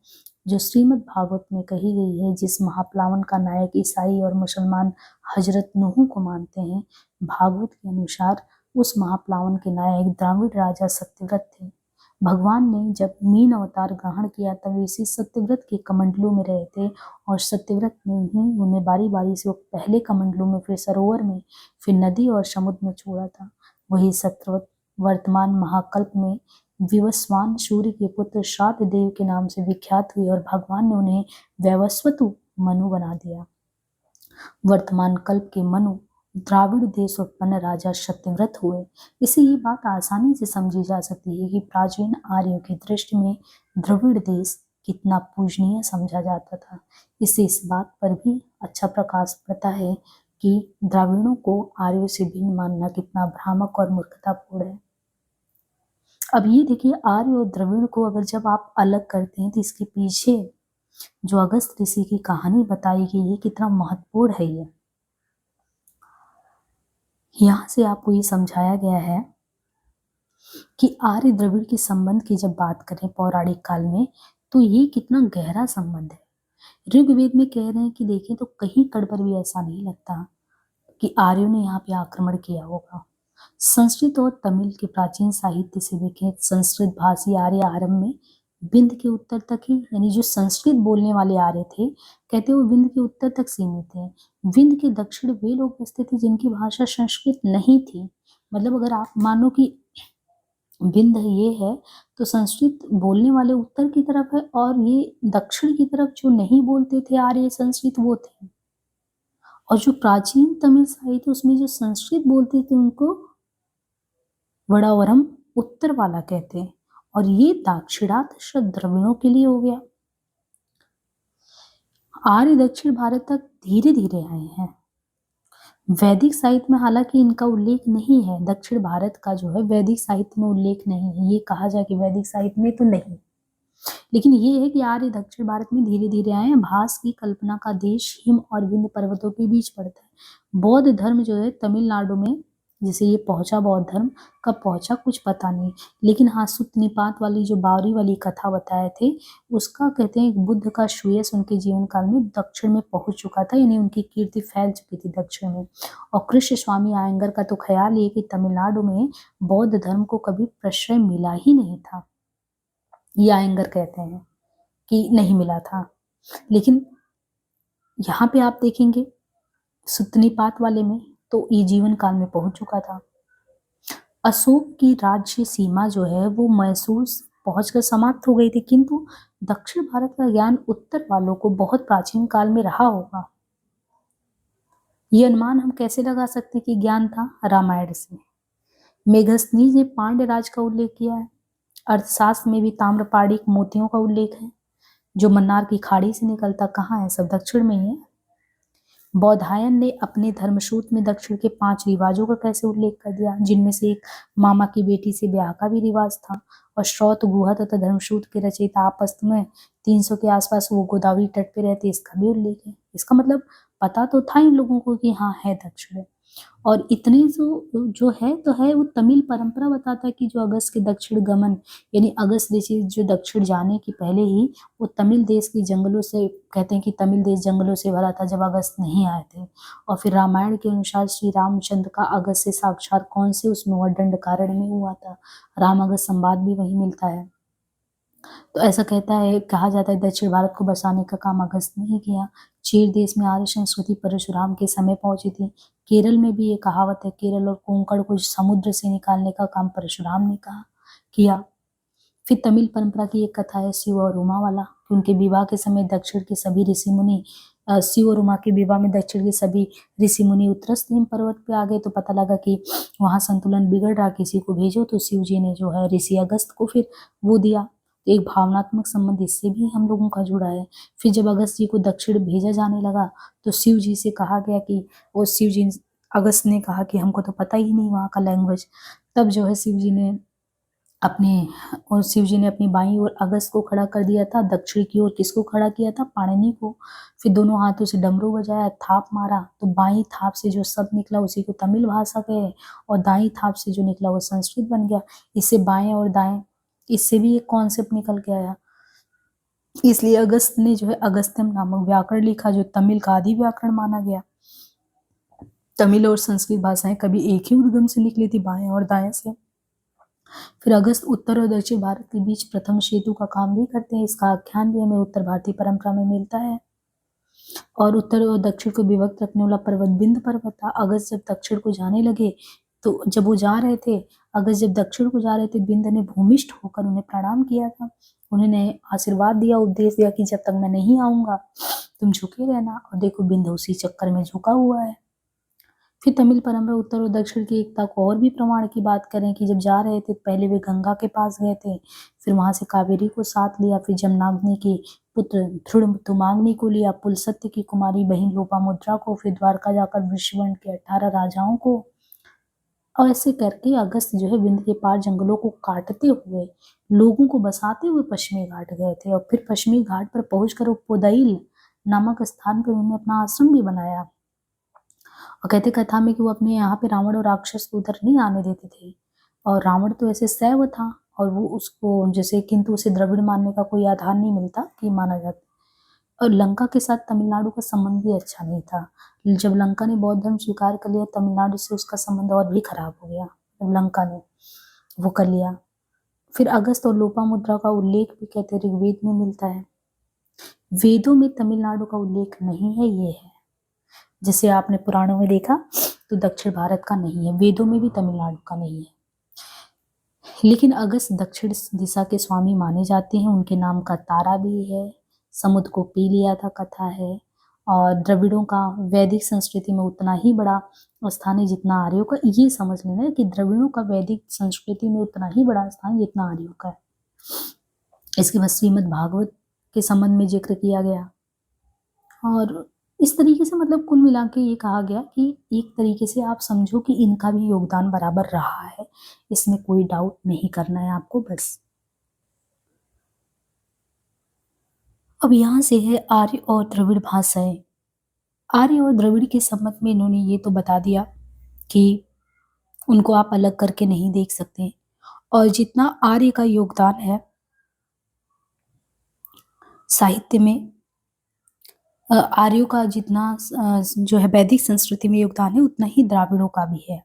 जो श्रीमद् भागवत में कही गई है, जिस महाप्लावन का नायक ईसाई और मुसलमान हजरत नूह को मानते हैं। भागवत के अनुसार उस महाप्लावन के नायक द्राविड़ राजा सत्यव्रत थे। भगवान ने जब मीन अवतार ग्रहण किया तब इसी सत्यव्रत के कमंडलू में रहे थे और सत्यव्रत ने ही उन्हें बारी बारी से पहले कमंडलू में, फिर सरोवर में, फिर नदी और समुद्र में छोड़ा था। वही सत्यव्रत वर्तमान महाकल्प में विवस्वान सूर्य के पुत्र श्राद्ध देव के नाम से विख्यात हुए और भगवान ने उन्हें वैवस्वतु मनु बना दिया। वर्तमान कल्प के मनु द्राविड़ देश उत्पन्न राजा सत्यव्रत हुए। इससे ये बात आसानी से समझी जा सकती है कि प्राचीन आर्यों की दृष्टि में द्रविड़ देश कितना पूजनीय समझा जाता था। इससे इस बात पर भी अच्छा प्रकाश पड़ता है कि द्राविड़ों को आर्यों से भिन्न मानना कितना भ्रामक और मूर्खतापूर्ण है। अब ये देखिए, आर्य और द्रविड़ को अगर जब आप अलग करते हैं तो इसके पीछे जो अगस्त ऋषि की कहानी बताई गई है कितना महत्वपूर्ण है। ये यहाँ से आपको ये समझाया गया है कि आर्य द्रविड़ के संबंध की जब बात करें पौराणिक काल में तो ये कितना गहरा संबंध है। ऋग्वेद में कह रहे हैं कि देखें तो कहीं कड़ पर भी ऐसा नहीं लगता कि आर्यों ने यहाँ पे आक्रमण किया होगा। संस्कृत और तमिल के प्राचीन साहित्य से देखें, संस्कृत भाषी आर्य आरंभ में विंध्य के उत्तर तक ही, यानी जो संस्कृत बोलने वाले आर्य थे कहते वो विंध्य के उत्तर तक सीमित थे। विंध्य के दक्षिण वे लोग बसते थे जिनकी भाषा संस्कृत नहीं थी। मतलब अगर आप मानो कि विंध्य ये है तो संस्कृत बोलने वाले उत्तर की तरफ है और ये दक्षिण की तरफ जो नहीं बोलते थे आर्य संस्कृत वो थे। और जो प्राचीन तमिल साहित्य उसमें जो संस्कृत बोलते थे उनको वड़ावरम उत्तर वाला कहते हैं और ये दाक्षिणात्य द्रविड़ों के लिए हो गया। आर्य दक्षिण भारत तक धीरे धीरे आए हैं। वैदिक साहित्य में हालांकि इनका उल्लेख नहीं है, दक्षिण भारत का जो है वैदिक साहित्य में उल्लेख नहीं है, ये कहा जाए कि वैदिक साहित्य में तो नहीं, लेकिन ये है कि आर्य दक्षिण भारत में धीरे धीरे आए हैं। भास की कल्पना का देश हिम और विंध्य पर्वतों के बीच पड़ता है। बौद्ध धर्म जो है तमिलनाडु में जैसे ये पहुंचा, बौद्ध धर्म कब पहुंचा कुछ पता नहीं, लेकिन हाँ सुत्त निपात वाली जो बावरी वाली कथा बताए थे उसका कहते हैं कि बुद्ध का श्रेयस उनके जीवन काल में दक्षिण में पहुंच चुका था, यानी उनकी कीर्ति फैल चुकी थी दक्षिण में। और कृष्ण स्वामी आयंगर का तो ख्याल ये कि तमिलनाडु में बौद्ध धर्म को कभी प्रश्रय मिला ही नहीं था, ये आयंगर कहते हैं कि नहीं मिला था। लेकिन यहाँ पे आप देखेंगे सुत्तनीपात वाले में तो ये जीवन काल में पहुंच चुका था। अशोक की राज्य सीमा जो है वो मैसूर पहुंचकर समाप्त हो गई थी, किंतु दक्षिण भारत का ज्ञान उत्तर वालों को बहुत प्राचीन काल में रहा होगा। ये अनुमान हम कैसे लगा सकते कि ज्ञान था? रामायण से। मेघसनीज ने पांड्य राज का उल्लेख किया है। अर्थशास्त्र में भी ताम्रपाड़ी मोतियों का उल्लेख है, जो मन्नार की खाड़ी से निकलता कहाँ है? सब दक्षिण में ही है। बौधायन ने अपने धर्मसूत्र में दक्षिण के 5 रिवाजों का कैसे उल्लेख कर दिया, जिनमें से एक मामा की बेटी से ब्याह का भी रिवाज था। और श्रौत गुहा तथा धर्मसूत्र के रचयिता आपस्त में 300 के आसपास वो गोदावरी तट पे रहते, इसका भी उल्लेख है। इसका मतलब पता तो था इन लोगों को कि हाँ है दक्षिण। और इतने जो है तो है, वो तमिल परंपरा बताता है कि जो अगस्त के दक्षिण गमन यानी अगस्त ऋषि जो दक्षिण जाने की पहले ही वो तमिल देश की जंगलों से, कहते हैं कि तमिल देश जंगलों से भरा था जब अगस्त नहीं आए थे। और फिर रामायण के अनुसार श्री रामचंद्र का अगस्त से साक्षात कौन से उसमें वह दंडकारण्य में हुआ था, राम अगस्त संवाद भी वही मिलता है। तो ऐसा कहा जाता है दक्षिण भारत को बसाने का काम अगस्त ने ही किया। चीर देश में आर्य संस्कृति परशुराम के समय पहुंची थी। केरल में भी ये कहावत है, केरल और कोंकण को समुद्र से निकालने का काम परशुराम ने किया। फिर तमिल परंपरा की एक कथा है शिव और उमा वाला, कि उनके विवाह के समय दक्षिण के सभी ऋषि मुनि, शिव और उमा के विवाह में दक्षिण के सभी ऋषि मुनि उत्तरस्थ हिम पर्वत पे आ गए। तो पता लगा कि वहां संतुलन बिगड़ रहा, किसी को भेजो, तो शिव जी ने जो है ऋषि अगस्त को फिर वो दिया। एक भावनात्मक संबंध इससे भी हम लोगों का जुड़ा है। फिर जब अगस्त जी को दक्षिण भेजा जाने लगा तो शिव जी से कहा गया कि वो शिव जी अगस्त ने कहा कि हमको तो पता ही नहीं वहाँ का लैंग्वेज। तब जो है शिव जी ने अपनी बाईं ओर अगस्त को खड़ा कर दिया था, दक्षिण की ओर किसको खड़ा किया था? पाणिनि को। फिर दोनों हाथों से डमरू बजाया, थाप मारा, तो बाईं थाप से जो शब्द निकला उसी को तमिल भाषा कहे, और दाईं थाप से जो निकला वो संस्कृत बन गया। इससे बाएं और दाएं, इससे भी एक कॉन्सेप्ट निकल के आया। इसलिए अगस्त ने जो है अगस्त्यम नामक व्याकरण लिखा, जो तमिल का आदि व्याकरण माना गया। तमिल और संस्कृत भाषाएं कभी एक ही उद्गम से निकली थी, बाएं और दाएं से। फिर अगस्त उत्तर और दक्षिण भारत के बीच प्रथम सेतु का काम भी करते हैं। इसका आख्यान भी हमें उत्तर भारतीय परंपरा में मिलता है। और उत्तर और दक्षिण को विभक्त रखने वाला पर्वत बिंद पर्वत था। अगस्त जब दक्षिण को जाने लगे तो जब वो जा रहे थे, अगस्त जब दक्षिण को जा रहे थे, बिंद ने भूमिष्ठ होकर उन्हें प्रणाम किया था। उन्होंने आशीर्वाद दिया, उपदेश दिया कि जब तक मैं नहीं आऊंगा तुम झुके रहना। और देखो बिंद उसी चक्कर में झुका हुआ है। फिर तमिल परंपरा उत्तर और दक्षिण की एकता को और भी प्रमाण की बात करें कि जब जा रहे थे पहले वे गंगा के पास गए थे, फिर वहां से कावेरी को साथ लिया, फिर जमनाग्नि के पुत्र ध्रुवमाग्नि को लिया, पुलसत्य की कुमारी बहन लोपामुद्रा को, फिर द्वारका जाकर वृषवर्ण के 18 राजाओं को। और ऐसे करके अगस्त जो है विंध्य के पार जंगलों को काटते हुए लोगों को बसाते हुए पश्चिमी घाट गए थे। और फिर पश्चिमी घाट पर पहुंचकर पोदाइल नामक स्थान पर उन्होंने अपना आश्रम भी बनाया। और कहते कथा में कि वो अपने यहाँ पे रावण और राक्षस को उधर नहीं आने देते थे। और रावण तो ऐसे शैव था और वो उसको जैसे, किंतु उसे द्रविड़ मानने का कोई आधार नहीं मिलता कि माना जाता। और लंका के साथ तमिलनाडु का संबंध भी अच्छा नहीं था। जब लंका ने बौद्ध धर्म स्वीकार कर लिया, तमिलनाडु से उसका संबंध और भी खराब हो गया। जब लंका ने वो कर लिया। फिर अगस्त और लोपामुद्रा का उल्लेख भी कहते ऋग्वेद में मिलता है। वेदों में तमिलनाडु का उल्लेख नहीं है, ये है। जैसे आपने पुराणों में देखा तो दक्षिण भारत का नहीं है, वेदों में भी तमिलनाडु का नहीं है। लेकिन अगस्त दक्षिण दिशा के स्वामी माने जाते हैं। उनके नाम का तारा भी है, समुद्र को पी लिया था कथा है। और द्रविड़ों का वैदिक संस्कृति में उतना ही बड़ा स्थान है जितना आर्यों का। ये समझ लेना कि द्रविड़ों का वैदिक संस्कृति में उतना ही बड़ा स्थान जितना आर्यों का है। इसके बाद श्रीमद् भागवत के संबंध में जिक्र किया गया। और इस तरीके से मतलब कुल मिला के ये कहा गया कि एक तरीके से आप समझो कि इनका भी योगदान बराबर रहा है, इसमें कोई डाउट नहीं करना है आपको बस। अब यहाँ से है आर्य और द्रविड़ भाषाएं। आर्य और द्रविड़ के संबंध में इन्होंने ये तो बता दिया कि उनको आप अलग करके नहीं देख सकते, और जितना आर्य का योगदान है साहित्य में, आर्यों का जितना जो है वैदिक संस्कृति में योगदान है, उतना ही द्राविड़ों का भी है।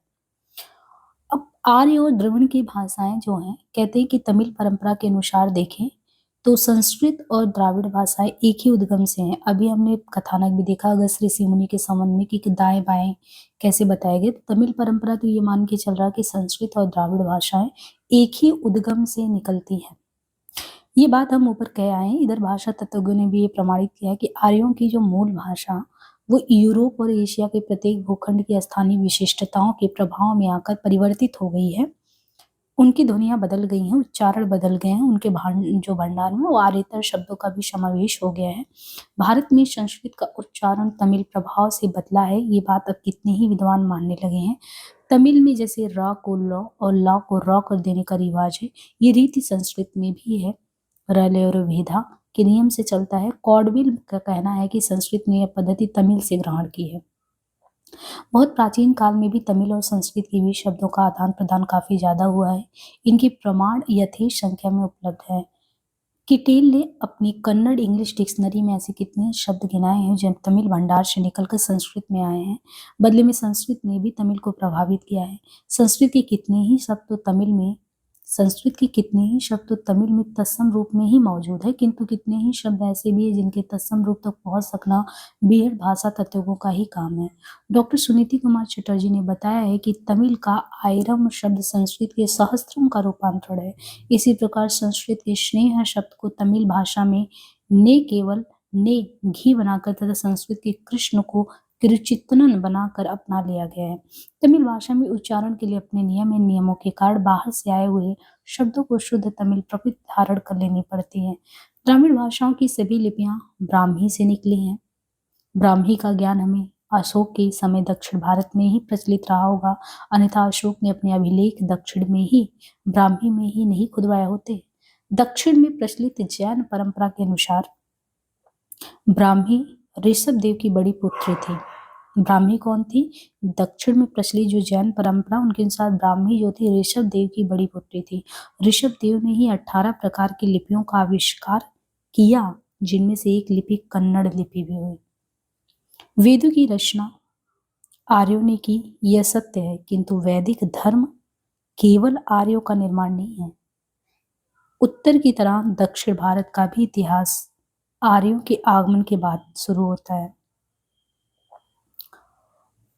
अब आर्य और द्रविड़ की भाषाएं जो हैं, कहते हैं कि तमिल परंपरा के अनुसार देखें तो संस्कृत और द्राविड़ भाषाएं एक ही उद्गम से हैं। अभी हमने कथानक भी देखा अगस्त्य ऋषि मुनि के संबंध में कि दाएं बाएं कैसे बताए गए। तो तमिल परंपरा तो ये मान के चल रहा है कि संस्कृत और द्राविड़ भाषाएं एक ही उद्गम से निकलती हैं। ये बात हम ऊपर कह आए हैं। इधर भाषा तत्वज्ञों ने भी ये प्रमाणित किया है कि आर्यों की जो मूल भाषा वो यूरोप और एशिया के प्रत्येक भूखंड की स्थानीय विशिष्टताओं के प्रभाव में आकर परिवर्तित हो गई है। उनकी ध्वनियां बदल गई हैं, उच्चारण बदल गए हैं, उनके जो भंडार में वो आर्यतर शब्दों का भी समावेश हो गया है। भारत में संस्कृत का उच्चारण तमिल प्रभाव से बदला है, ये बात अब कितने ही विद्वान मानने लगे हैं। तमिल में जैसे र को ल और ला को र कर देने का रिवाज है, ये रीति संस्कृत में भी है। र ले और भेदा के नियम से चलता है। कॉडविल का कहना है कि संस्कृत ने यह पद्धति तमिल से ग्रहण की है। बहुत प्राचीन काल में भी तमिल और संस्कृत के बीच शब्दों का आदान प्रदान काफी ज्यादा हुआ है। इनके प्रमाण यथेष्ट संख्या में उपलब्ध है। किटेल ने अपनी कन्नड़ इंग्लिश डिक्शनरी में ऐसे कितने शब्द गिनाए हैं जो तमिल भंडार से निकलकर संस्कृत में आए हैं। बदले में संस्कृत ने भी तमिल को प्रभावित किया है। संस्कृत के कितने ही शब्द तो तमिल में तत्सम रूप में ही मौजूद है, किंतु कितने ही शब्द ऐसे भी है जिनके तत्सम रूप तक पहुंच सकना बेहद भाषा तत्वों का ही काम है। डॉक्टर सुनीति कुमार चटर्जी ने बताया है कि तमिल का आयरम शब्द संस्कृत के सहस्त्रम का रूपांतरण है। इसी प्रकार संस्कृत के स्नेह शब्द को तमिल भाषा में ने केवल ने घी बनाकर तथा संस्कृत के कृष्ण को किरुचित्तनन बनाकर अपना लिया गया है। तमिल भाषा में उच्चारण के लिए अपने नियम एवं नियमों के कारण बाहर से आए हुए शब्दों को शुद्ध तमिल प्रकृति धारण कर लेनी पड़ती है। ग्रामीण भाषाओं की सभी लिपियां ब्राह्मी से निकली हैं। ब्राह्मी का ज्ञान हमें अशोक के समय दक्षिण भारत में ही प्रचलित रहा होगा, अन्यथा अशोक ने अपने अभिलेख दक्षिण में ही ब्राह्मी में ही नहीं खुदवाए होते। दक्षिण में प्रचलित जैन परंपरा के अनुसार ब्राह्मी ऋषभ देव की बड़ी पुत्री थी। ब्राह्मी कौन थी? दक्षिण में प्रचलित जो जैन परंपरा उनके अनुसार ब्राह्मी जो थी ऋषभ देव की बड़ी पुत्री थी। ऋषभ देव ने ही 18 प्रकार की लिपियों का आविष्कार किया, जिनमें से एक लिपि कन्नड़ लिपि भी हुई। वेदों की रचना आर्यों ने की, यह सत्य है, किंतु वैदिक धर्म केवल आर्यों का निर्माण नहीं है। उत्तर की तरह दक्षिण भारत का भी इतिहास आर्यों के आगमन के बाद शुरू होता है।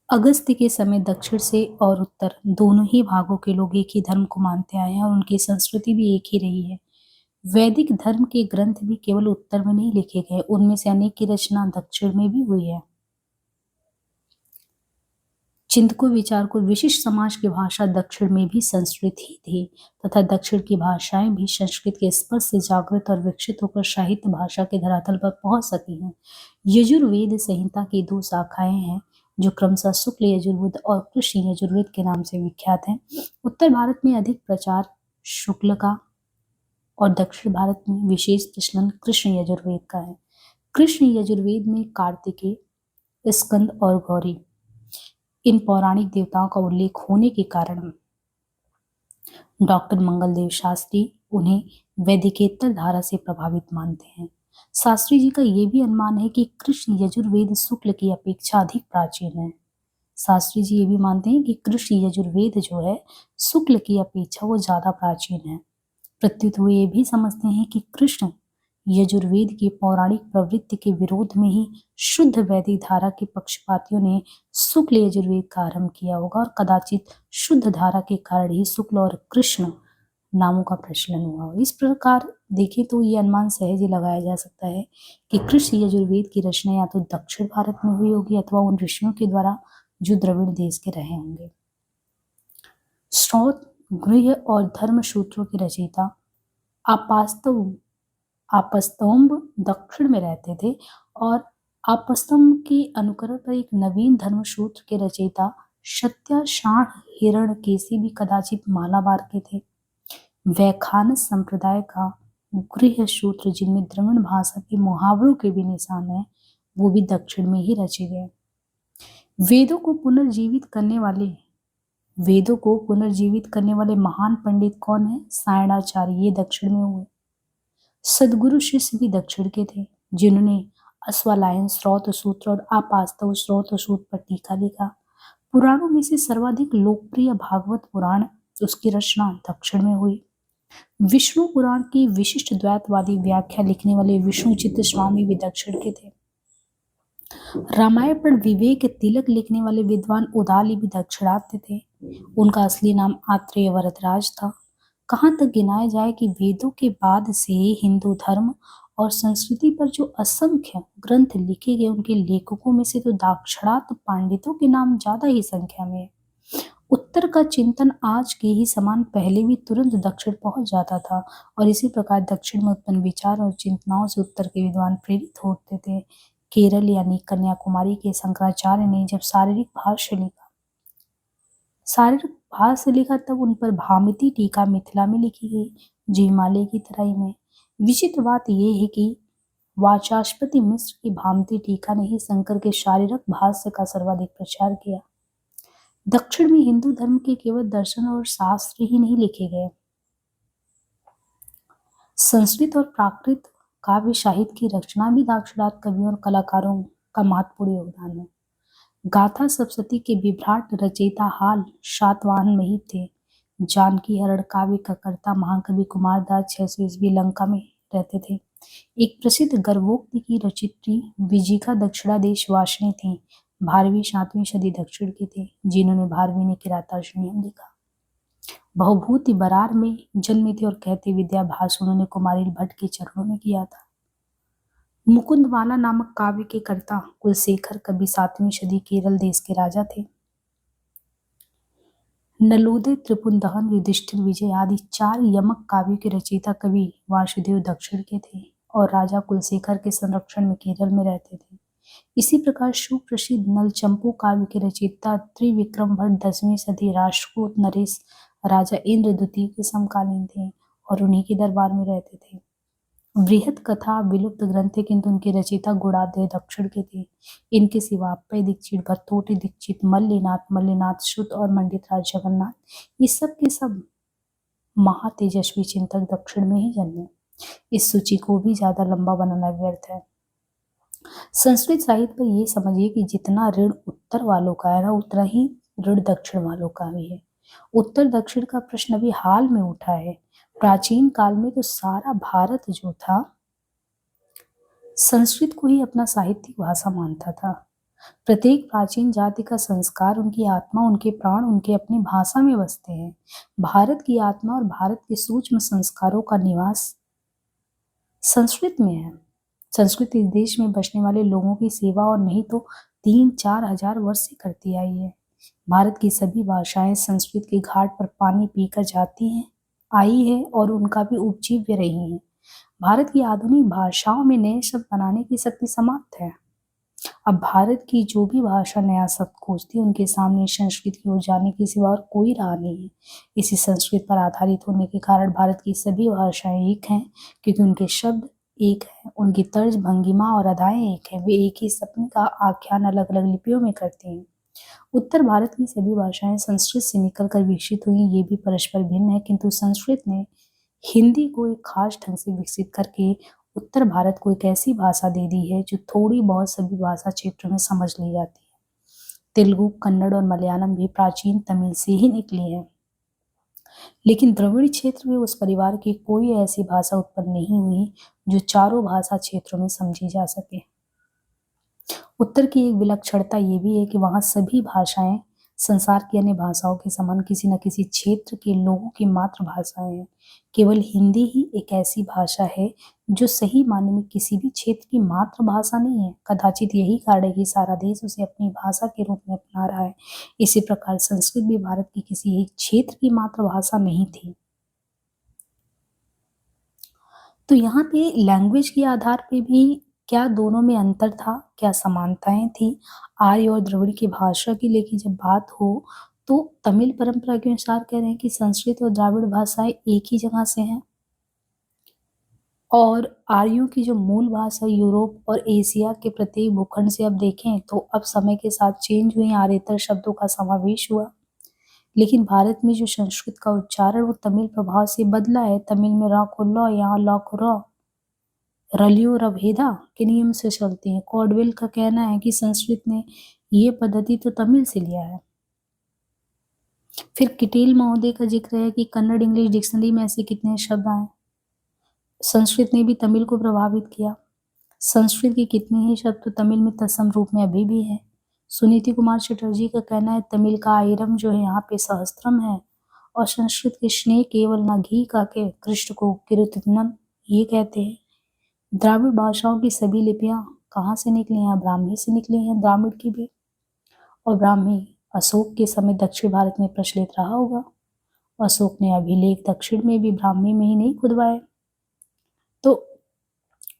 अगस्त्य के समय दक्षिण से और उत्तर दोनों ही भागों के लोग एक ही धर्म को मानते आए हैं और उनकी संस्कृति भी एक ही रही है। वैदिक धर्म के ग्रंथ भी केवल उत्तर में नहीं लिखे गए, उनमें से अनेक की रचना दक्षिण में भी हुई है। चिंतकों विचारकों विशिष्ट समाज की भाषा दक्षिण में भी संस्कृत ही थी तथा दक्षिण की भाषाएं भी संस्कृत के स्पर्श से जागृत और विकसित होकर साहित्य भाषा के धरातल पर पहुंच सकी हैं। यजुर्वेद संहिता की 2 शाखाएं हैं जो क्रमशः शुक्ल यजुर्वेद और कृष्ण यजुर्वेद के नाम से विख्यात हैं। उत्तर भारत में अधिक प्रचार शुक्ल का और दक्षिण भारत में विशेष प्रचलन कृष्ण यजुर्वेद का है। कृष्ण यजुर्वेद में कार्तिकेय, स्कंद और गौरी इन पौराणिक देवताओं का उल्लेख होने के कारण डॉक्टर मंगलदेव शास्त्री उन्हें वैदिकेतर धारा से प्रभावित मानते हैं। शास्त्री जी का यह भी अनुमान है कि कृष्ण यजुर्वेद शुक्ल की अपेक्षा अधिक प्राचीन है। शास्त्री जी ये भी मानते हैं कि कृष्ण यजुर्वेद जो है शुक्ल की अपेक्षा वो ज्यादा प्राचीन है। प्रत्युत वो ये भी समझते हैं कि कृष्ण यजुर्वेद की पौराणिक प्रवृत्ति के विरोध में ही शुद्ध वैदिक धारा के पक्षपातियों ने शुक्ल यजुर्वेद का आरंभ किया होगा और कदाचित शुद्ध धारा के कारण ही शुक्ल और कृष्ण नामों का प्रचलन हुआ हो। इस प्रकार देखें तो ये अनुमान सहज ही लगाया जा सकता है कि कृष्ण यजुर्वेद की रचना या तो दक्षिण भारत में हुई होगी अथवा उन ऋषियों के द्वारा जो द्रविड़ देश के रहे होंगे। स्रोत गृह और धर्म सूत्रों के रचयिता आपस्तम्ब दक्षिण में रहते थे और आपस्तम्ब के अनुकरण पर एक नवीन धर्मसूत्र के रचयिता सत्याषाढ़ हिरण्यकेशी भी कदाचित मालाबार के थे। वैखानस संप्रदाय का गृह सूत्र, जिनमें द्रविड़ भाषा के मुहावरों के भी निशान हैं, वो भी दक्षिण में ही रचे गए। वेदों को पुनर्जीवित करने वाले महान पंडित कौन है? सायणाचार्य, ये दक्षिण में हुए। सदगुरु शिष्य भी दक्षिण के थे, जिन्होंने अश्वालायन स्रोत सूत्र और आपास्तव स्रोत सूत्र पर टीका लिखा। पुराणों में से सर्वाधिक लोकप्रिय भागवत पुराण, उसकी रचना दक्षिण में हुई। विष्णु पुराण की विशिष्ट द्वैतवादी व्याख्या लिखने वाले विष्णु चित्त स्वामी भी दक्षिण के थे। रामायण पर विवेक तिलक लिखने वाले विद्वान उदाली भी दक्षिणात्य थे। उनका असली नाम आत्रेय वरदराज था। कहाँ तक गिनाया जाए कि वेदों के बाद से हिंदू धर्म और संस्कृति पर जो असंख्य ग्रंथ लिखे गए, उनके लेखकों में से तो दाक्षिणात्य पंडितों के नाम ज्यादा ही संख्या में है। उत्तर का चिंतन आज के ही समान पहले भी तुरंत दक्षिण पहुंच जाता था, और इसी प्रकार दक्षिण में उत्पन्न विचार और चिंतनाओं से उत्तर के विद्वान प्रेरित होते थे। केरल यानी कन्याकुमारी के शंकराचार्य ने जब शारीरिक भाष्य लिखा तब उन पर भामिति टीका मिथिला में लिखी गई, जो हिमालय की तराई में। विचित्र बात यह है कि वाचस्पति मिश्र की भामिति टीका ने ही शंकर के शारीरिक भाष्य का सर्वाधिक प्रचार किया। दक्षिण में हिंदू धर्म के केवल दर्शन और शास्त्र ही नहीं लिखे गए, संस्कृत और प्राकृत काव्य साहित्य की रचना भी दाक्षिणात्य कवियों और कलाकारों का महत्वपूर्ण योगदान है। गाथा सप्तशती के विभ्राट रचयिता हाल सातवाहन में ही थे। जानकी हरण काव्य का कर्ता महाकवि कुमारदास 600 ईस्वी लंका में रहते थे। एक प्रसिद्ध गर्भोक्ति की रचित्री विजिका दक्षिणादेश वासिनी थी। 12वीं-7वीं सदी दक्षिण के थे, जिन्होंने 12वीं ने किरातार्जुनीयम लिखा। बहुभूति बरार में जन्मे थे और कहते विद्या भास उन्होंने कुमारिल भट्ट के चरणों में किया था। मुकुंदमाला नामक काव्य के कर्ता कुलशेखर कवि 7वीं सदी केरल देश के राजा थे। नलोदय, त्रिपुंदहन, युधिष्ठिर, विजय आदि 4 यमक काव्य के रचयिता कवि वासुदेव दक्षिण के थे और राजा कुलशेखर के संरक्षण में केरल में रहते थे। इसी प्रकार सुप्रसिद्ध नलचंपू काव्य के रचयिता त्रिविक्रम भट्ट 10वीं सदी राष्ट्रकूट नरेश राजा इंद्र द्वितीय के समकालीन थे और उन्हीं के दरबार में रहते थे। बृहत कथा विलुप्त ग्रंथ है, किंतु उनके रचयिता गुणाध्याय दक्षिण के थे। इनके सिवा अप्पय दीक्षित, भरतोटी दीक्षित, मल्लिनाथ शुद्ध और मंडित राज जगन्नाथ, ये सब के सब महातेजस्वी चिंतक दक्षिण में ही जन्मे। इस सूची को भी ज्यादा लंबा बनाना व्यर्थ है। संस्कृत साहित्य पर यह समझिए कि जितना ऋण उत्तर वालों का है ना, उतना ही ऋण दक्षिण वालों का भी है। उत्तर दक्षिण का प्रश्न अभी हाल में उठा है। प्राचीन काल में तो सारा भारत जो था संस्कृत को ही अपना साहित्यिक भाषा मानता था। प्रत्येक प्राचीन जाति का संस्कार, उनकी आत्मा, उनके प्राण उनके अपनी भाषा में बसते हैं। भारत की आत्मा और भारत के सूक्ष्म संस्कारों का निवास संस्कृत में है। संस्कृत इस देश में बसने वाले लोगों की सेवा और नहीं तो 3-4 हजार वर्ष से करती आई है। भारत की सभी भाषाएं संस्कृत के घाट पर पानी पीकर जाती हैं, आई है और उनका भी उपजीव्य रही है। भारत की आधुनिक भाषाओं में नए शब्द बनाने की शक्ति समाप्त है। अब भारत की जो भी भाषा नया शब्द खोजती है, उनके सामने संस्कृत की ओर जाने के सिवा और कोई राह नहीं है। इसी संस्कृत पर आधारित होने के कारण भारत की सभी भाषाएं एक हैं, क्योंकि उनके शब्द एक है, उनकी तर्ज भंगिमा और अदाएं एक है। वे एक ही सपने का आख्यान अलग अलग लिपियों में करते हैं। उत्तर भारत की सभी भाषाएं संस्कृत से निकलकर विकसित हुई, ये भी परस्पर भिन्न है, किंतु संस्कृत ने हिंदी को एक खास ढंग से विकसित करके उत्तर भारत को एक ऐसी भाषा दे दी है जो थोड़ी बहुत सभी भाषा क्षेत्रों में समझ ली जाती है। तेलुगु, कन्नड़ और मलयालम भी प्राचीन तमिल से ही निकली है, लेकिन द्रविड़ क्षेत्र में उस परिवार की कोई ऐसी भाषा उत्पन्न नहीं हुई जो चारों भाषा क्षेत्रों में समझी जा सके। उत्तर की एक विलक्षणता ये भी है कि वहाँ सभी भाषाएं संसार की अन्य भाषाओं के समान किसी न किसी क्षेत्र के लोगों की मातृभाषाएं हैं। केवल हिंदी ही एक ऐसी भाषा है जो सही मायने में किसी भी क्षेत्र की मातृभाषा नहीं है। कदाचित यही कारण है कि सारा देश उसे अपनी भाषा के रूप में अपना रहा है। इसी प्रकार संस्कृत भी भारत की किसी एक क्षेत्र की मातृभाषा नहीं थी। तो यहाँ पे लैंग्वेज के आधार पे भी क्या दोनों में अंतर था, क्या समानताएं थी? आर्य और द्रविड़ की भाषा की लेकिन जब बात हो तो तमिल परंपरा के अनुसार कह रहे हैं कि संस्कृत और द्राविड़ भाषाएं एक ही जगह से हैं, और आर्यों की जो मूल भाषा यूरोप और एशिया के प्रत्येक भूखंड से अब देखें तो अब समय के साथ चेंज हुई, आर्यतर शब्दों का समावेश हुआ। लेकिन भारत में जो संस्कृत का उच्चारण वो तमिल प्रभाव से बदला है। तमिल में र को ल, यहाँ ल को र, रलियो रभेदा के नियम से चलती है। कॉडवेल का कहना है कि संस्कृत ने ये पद्धति तो तमिल से लिया है। फिर किटेल महोदय का जिक्र है कि कन्नड़ इंग्लिश डिक्शनरी में ऐसे कितने शब्द आए। संस्कृत ने भी तमिल को प्रभावित किया। संस्कृत के कितने ही शब्द तो तमिल में तत्सम रूप में अभी भी है। सुनीति कुमार चटर्जी का कहना है तमिल का आयरम जो है यहाँ पे सहस्त्रम है, और संस्कृत के स्नेह केवल ना घी का के कृष्ण को किरुतिनम ये कहते हैं। द्राविड़ भाषाओं की सभी लिपियां कहाँ से निकली हैं? ब्राह्मी से निकली हैं, द्राविड़ की भी। और ब्राह्मी अशोक के समय दक्षिण भारत में प्रचलित रहा होगा। अशोक ने अभिलेख दक्षिण में भी ब्राह्मी में ही नहीं खुदवाए। तो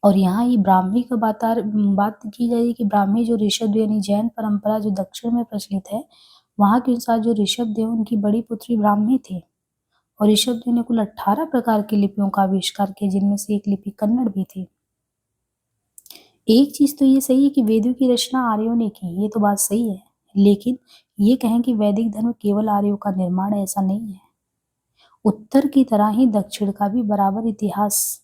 और यहाँ ये ब्राह्मी का बात की जाए कि ब्राह्मी जो ऋषभ यानी जैन परंपरा जो दक्षिण में प्रचलित है, वहाँ के अनुसार जो ऋषभ देव उनकी बड़ी पुत्री ब्राह्मी थी, और ऋषभ देव ने कुल 18 प्रकार की लिपियों का आविष्कार किया, जिनमें से एक लिपि कन्नड़ भी थी। एक चीज तो ये सही है कि वेदों की रचना आर्यों ने की, ये तो बात सही है, लेकिन ये कहें कि वैदिक धर्म केवल आर्यों का निर्माण है, ऐसा नहीं है। उत्तर की तरह ही दक्षिण का भी बराबर इतिहास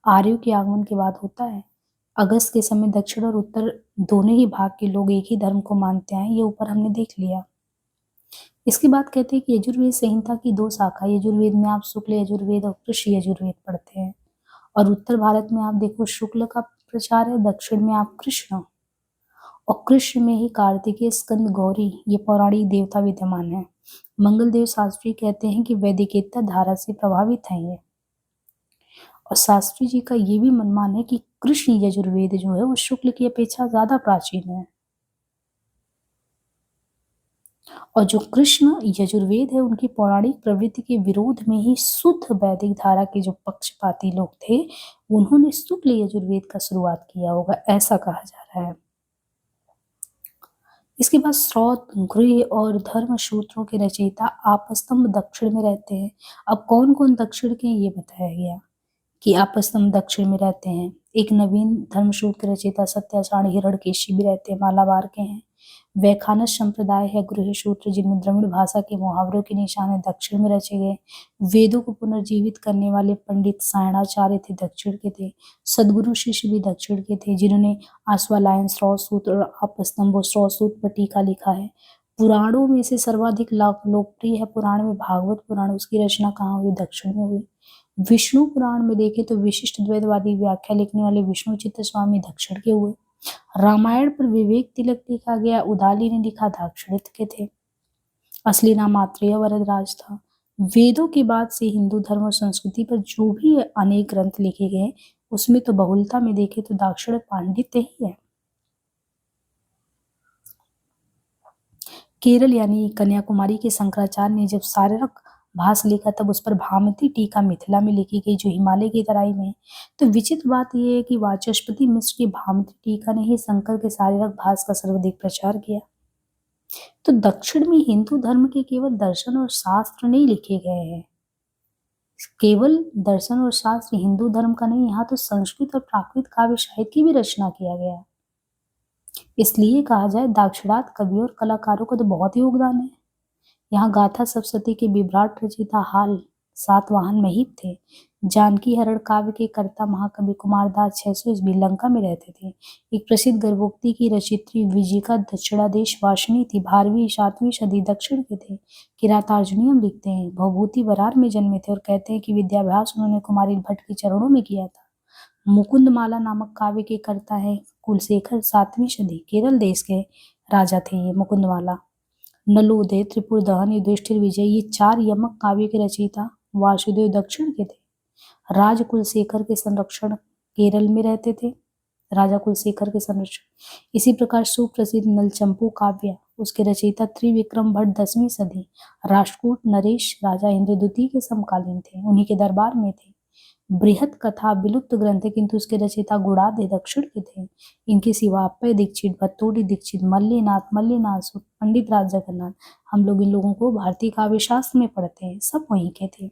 आर्यों के आगमन के बाद होता है। अगस्त के समय दक्षिण और उत्तर दोनों ही भाग के लोग एक ही धर्म को मानते हैं, ये ऊपर हमने देख लिया। इसके बाद कहते हैं कि यजुर्वेद संहिता की 2 शाखा, यजुर्वेद में आप शुक्ल यजुर्वेद और कृष्ण यजुर्वेद पढ़ते हैं, और उत्तर भारत में आप देखो शुक्ल का प्रचार है, दक्षिण में आप कृष्ण, और कृष्ण में ही कार्तिकेय स्कंद गौरी ये पौराणिक देवता विद्यमान है। मंगलदेव शास्त्री कहते हैं कि वैदिकेतर धारा से प्रभावित है ये, और शास्त्री जी का ये भी मनमान है कि कृष्ण यजुर्वेद जो है वो शुक्ल की अपेक्षा ज्यादा प्राचीन है, और जो कृष्ण यजुर्वेद है उनकी पौराणिक प्रवृत्ति के विरोध में ही शुद्ध वैदिक धारा के जो पक्षपाती लोग थे उन्होंने शुक्ल यजुर्वेद का शुरुआत किया होगा, ऐसा कहा जा रहा है। इसके बाद स्रोत गृह और धर्म सूत्रों के रचयिता आपस्तंभ दक्षिण में रहते हैं। अब कौन कौन दक्षिण के ये बताया गया कि आपस्तंभ दक्षिण में रहते हैं। एक नवीन धर्मसूत्र के रचयिता सत्याचार्य हिरण्यकेशी भी रहते हैं, मालाबार के हैं। वैखानस संप्रदाय है गृह सूत्र, जिनमें द्रविड़ भाषा के मुहावरों के निशान है, दक्षिण में रचे गए। वेदों को पुनर्जीवित करने वाले पंडित सायणाचार्य थे, दक्षिण के थे। सदगुरु शिष्य भी दक्षिण के थे, जिन्होंने आश्वालायन स्रोत सूत्र और आपस्तंभ स्रोत सूत्र पर टीका लिखा है। पुराणों में से सर्वाधिक लोकप्रिय है पुराण में भागवत पुराण, उसकी रचना कहाँ हुई? दक्षिण में हुई। विष्णु पुराण में देखें तो विशिष्ट द्वैतवादी व्याख्या लिखने वाले विष्णु चित्त स्वामी दक्षिण के हुए। रामायण पर विवेक तिलक लिखा गया, उदाली ने लिखा, दक्षिण के थे। असली नाम आत्रेय वरदराज था। वेदों के बाद से हिंदू धर्म और संस्कृति पर जो भी अनेक ग्रंथ लिखे गए उसमें तो बहुलता में देखें तो दाक्षिण पांडित्य ही है। केरल यानी कन्याकुमारी के शंकराचार्य ने जब शारीरक भास लिखा तब उस पर भामती टीका मिथिला में लिखी गई, जो हिमालय की तराई में। तो विचित्र बात यह है कि वाचस्पति मिश्र की भामती टीका ने ही शंकर के शारीरक भास का सर्वाधिक प्रचार किया। तो दक्षिण में हिंदू धर्म के केवल दर्शन और शास्त्र नहीं लिखे गए हैं, केवल दर्शन और शास्त्र हिंदू धर्म का नहीं, यहाँ तो संस्कृत और प्राकृत काव्य साहित्य की भी रचना किया गया। इसलिए कहा जाए दाक्षिणात्य कवियों और कलाकारों का तो बहुत योगदान है। यहाँ गाथा सप्तशती के विभ्राट रचयिता हाल सातवाहन महीप थे। जानकी हरण काव्य के कर्ता महाकवि कुमारदास 600 ईस्वी लंका में रहते थे। एक प्रसिद्ध गर्भोक्ति की रचित्री विजिका दक्षिणादेश वासिनी थी। 12वीं-7वीं सदी दक्षिण के थे। किरातार्जुनीयम लिखते हैं भवभूति बरार में जन्मे थे और कहते हैं कि विद्याभ्यास उन्होंने कुमारी भट्ट के चरणों में किया था। मुकुंदमाला नामक काव्य के कर्ता है कुलशेखर, 7वीं सदी केरल देश के राजा थे ये मुकुंदमाला। नलोदय, त्रिपुरदहन, युधिष्ठिर विजय ये 4 यमक काव्य के रचयिता वासुदेव दक्षिण के थे। राज कुलशेखर के संरक्षण केरल में रहते थे, राजा कुलशेखर के संरक्षण। इसी प्रकार सुप्रसिद्ध नलचंपू काव्य उसके रचयिता त्रिविक्रम भट्ट 10वीं सदी राष्ट्रकूट नरेश राजा इंद्रदुति के समकालीन थे, उन्हीं के दरबार में थे। बृहत कथा विलुप्त ग्रंथ है, किंतु उसके रचयिता गुणाढ्य दक्षिण के थे। इनके सिवा अप्पय दीक्षित, भत्तोड़ी दीक्षित, मल्लीनाथ, मल्लीनाथ, पंडित राज जगन्नाथ, हम लोग इन लोगों को भारतीय काव्य शास्त्र में पढ़ते हैं, सब वहीं के थे।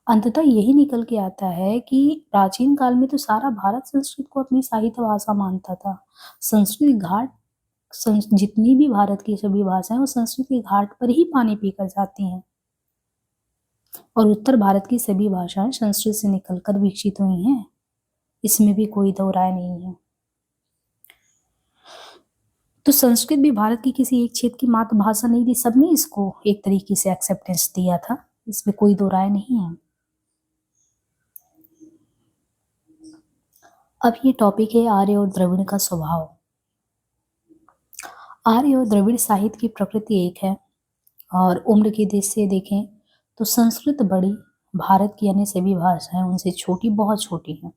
अंततः यही निकल के आता है कि प्राचीन काल में तो सारा भारत संस्कृत को अपनी साहित्य भाषा मानता था। संस्कृत घाट जितनी भी भारत की सभी भाषाएं वो संस्कृत के घाट पर ही पानी पीकर जाती हैं, और उत्तर भारत की सभी भाषाएं संस्कृत से निकलकर विकसित हुई हैं, इसमें भी कोई दो राय नहीं है। तो संस्कृत भी भारत की किसी एक क्षेत्र की मातृभाषा नहीं थी, सबने इसको एक तरीके से एक्सेप्टेंस दिया था, इसमें कोई दो राय नहीं है। अब ये टॉपिक है आर्य और द्रविड़ का स्वभाव। आर्य और द्रविड़ साहित्य की प्रकृति एक है, और उम्र की दृष्टि से देखें तो संस्कृत बड़ी, भारत की अन्य सभी भाषाएं उनसे छोटी, बहुत छोटी हैं।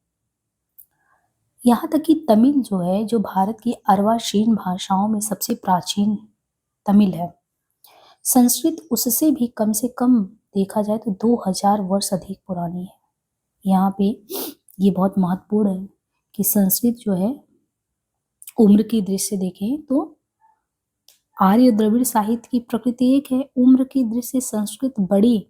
यहाँ तक कि तमिल जो है, जो भारत की अर्वाचीन भाषाओं में सबसे प्राचीन तमिल है, संस्कृत उससे भी कम से कम देखा जाए तो 2000 वर्ष अधिक पुरानी है। यहाँ पे ये बहुत महत्वपूर्ण है कि संस्कृत जो है उम्र की दृष्टि से देखें तो आर्य द्रविड़ साहित्य की प्रकृति एक है, उम्र की दृष्टि से संस्कृत बड़ी,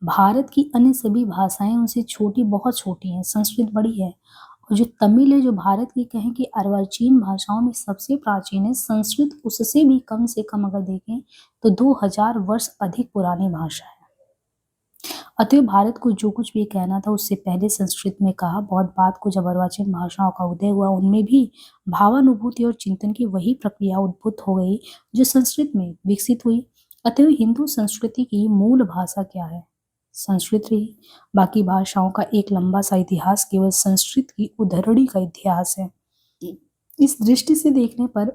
भारत की अन्य सभी भाषाएं उनसे छोटी, बहुत छोटी हैं, संस्कृत बड़ी है। और जो तमिल है, जो भारत की कहें कि अर्वाचीन भाषाओं में सबसे प्राचीन है, संस्कृत उससे भी कम से कम अगर देखें तो 2000 वर्ष अधिक पुरानी भाषा है। अतएव भारत को जो कुछ भी कहना था उससे पहले संस्कृत में कहा। बहुत बात को जब अर्वाचीन भाषाओं का उदय हुआ, उनमें भी भावानुभूति और चिंतन की वही प्रक्रिया उद्भुत हो गई जो संस्कृत में विकसित हुई। अतएव हिंदू संस्कृति की मूल भाषा क्या है? संस्कृत रही। बाकी भाषाओं का एक लंबा सा इतिहास केवल संस्कृत की उद्धरणी का इतिहास है। इस दृष्टि से देखने पर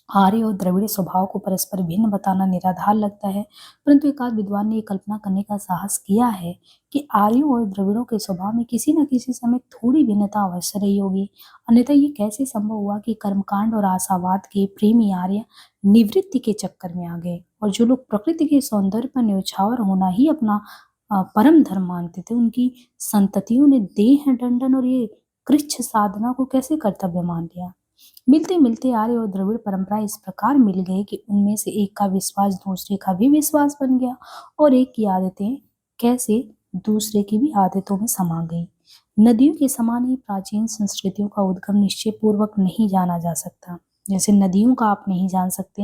आर्य और द्रविड़ स्वभाव को परस्पर भिन्न बताना निराधार लगता है, परंतु एकाध विद्वान ने कल्पना करने का साहस किया है कि आर्यों और द्रविड़ों के स्वभाव में किसी न किसी समय थोड़ी भिन्नता अवश्य रही होगी, अन्यथा ये कैसे संभव हुआ कि कर्मकांड और आशावाद के प्रेमी आर्य निवृत्ति के चक्कर में आ गए, और जो लोग प्रकृति के सौंदर्य पर न्यौछावर होना ही अपना परम धर्म मानते थे, उनकी संततियों ने देह दंडन और ये कृच्छ साधना को कैसे कर्तव्य मान लिया। मिलते मिलते आर्य और द्रविड़ परंपरा इस प्रकार मिल गई कि उनमें से एक का विश्वास दूसरे का भी विश्वास बन गया, और एक की आदतें कैसे दूसरे की भी आदतों में समा गई। नदियों के समान ही प्राचीन संस्कृतियों का उद्गम निश्चय पूर्वक नहीं जाना जा सकता। जैसे नदियों का आप नहीं जान सकते,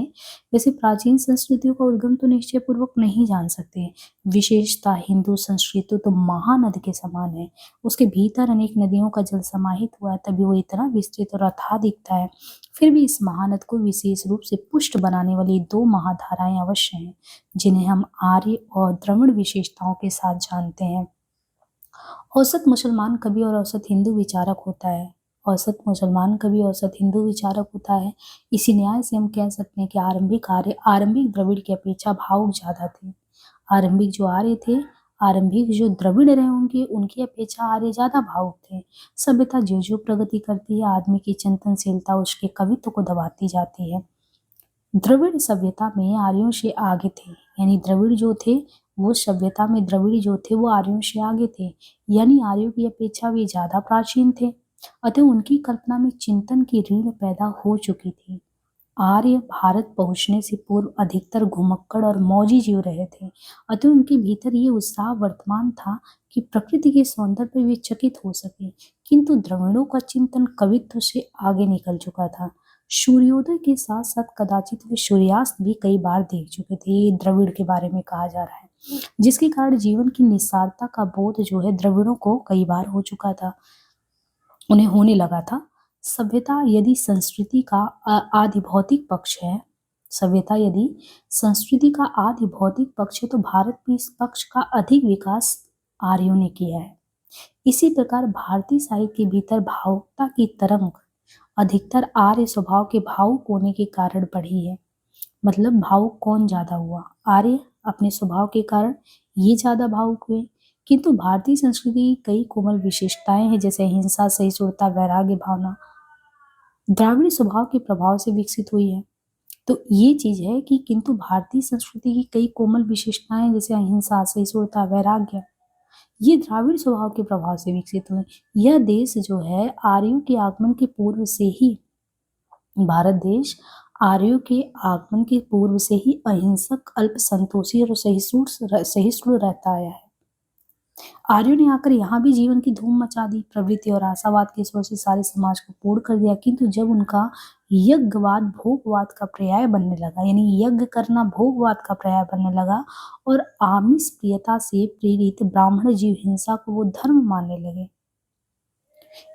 वैसे प्राचीन संस्कृतियों का उद्गम तो निश्चय पूर्वक नहीं जान सकते। विशेषता हिंदू संस्कृति तो महानद के समान है, उसके भीतर अनेक नदियों का जल समाहित हुआ है, तभी वो इतना विस्तृत और अथाह दिखता है। फिर भी इस महानद को विशेष रूप से पुष्ट बनाने वाली दो महाधाराएं अवश्य हैं, जिन्हें हम आर्य और द्रविड़ विशेषताओं के साथ जानते हैं। औसत मुसलमान कवि और औसत हिंदू विचारक होता है। औसत मुसलमान कवि औसत हिंदू विचारक होता है। इसी न्याय से हम कह सकते हैं कि आरंभिक द्रविड़ की अपेक्षा भावुक ज्यादा थे। आरंभिक जो आर्य थे, आरंभिक जो द्रविड़ रहे होंगे, उनकी अपेक्षा आर्य ज्यादा भावुक थे। सभ्यता जो जो प्रगति करती है, आदमी की चिंतनशीलता उसके कवित्व को दबाती जाती है। द्रविड़ सभ्यता में आर्यों से आगे थे, यानी द्रविड़ जो थे वो सभ्यता में द्रविड़ जो थे वो आर्यों से आगे थे, यानी आर्यों की अपेक्षा वे ज्यादा प्राचीन थे। अतः उनकी कल्पना में चिंतन की रीढ़ पैदा हो चुकी थी। आर्य भारत पहुंचने से पूर्व अधिकतर घुमक्कड़ और मौजी जीव रहे थे, अतः उनके भीतर ये उत्साह वर्तमान था कि प्रकृति के सौंदर्य पर वे चकित हो सके। किंतु द्रविड़ों का चिंतन कवित्व से आगे निकल चुका था। सूर्योदय के साथ साथ कदाचित वे सूर्यास्त भी कई बार देख चुके थे, ये द्रविड़ के बारे में कहा जा रहा है, जिसके कारण जीवन की निस्सारता का बोध जो है द्रविड़ों को कई बार हो चुका था, उन्हें होने लगा था। सभ्यता यदि संस्कृति का आदि भौतिक पक्ष है, सभ्यता यदि संस्कृति का आदि भौतिक पक्ष है, तो भारत में इस पक्ष का अधिक विकास आर्यों ने किया है। इसी प्रकार भारतीय साहित्य के भीतर भावुकता की तरंग अधिकतर आर्य स्वभाव के भावुक होने के कारण बढ़ी है। मतलब भावुक कौन ज्यादा हुआ? आर्य अपने स्वभाव के कारण ये ज्यादा भावुक हुए। किंतु भारतीय संस्कृति की कई कोमल विशेषताएं हैं, जैसे हिंसा, सहिष्णुता, वैराग्य भावना द्राविड़ स्वभाव के प्रभाव से विकसित हुई है। तो ये चीज है कि किंतु भारतीय संस्कृति की कई कोमल विशेषताएं जैसे अहिंसा, सहिष्णुता, वैराग्य ये द्राविड़ स्वभाव के प्रभाव से विकसित हुए। यह देश जो है आर्यों के आगमन के पूर्व से ही, भारत देश आर्यों के आगमन के पूर्व से ही अहिंसक, अल्पसंतोषी और सहिष्णु रहता आया है। आर्यों ने आकर यहाँ भी जीवन की धूम मचा दी, प्रवृत्ति और आशावाद के स्वर से सारे समाज को पूर्ण कर दिया। किंतु जब उनका यज्ञवाद भोगवाद का पर्याय बनने लगा, यानी यज्ञ करना भोगवाद का पर्याय बनने लगा, और आमिष प्रियता से प्रेरित ब्राह्मण जीव हिंसा को वो धर्म मानने लगे,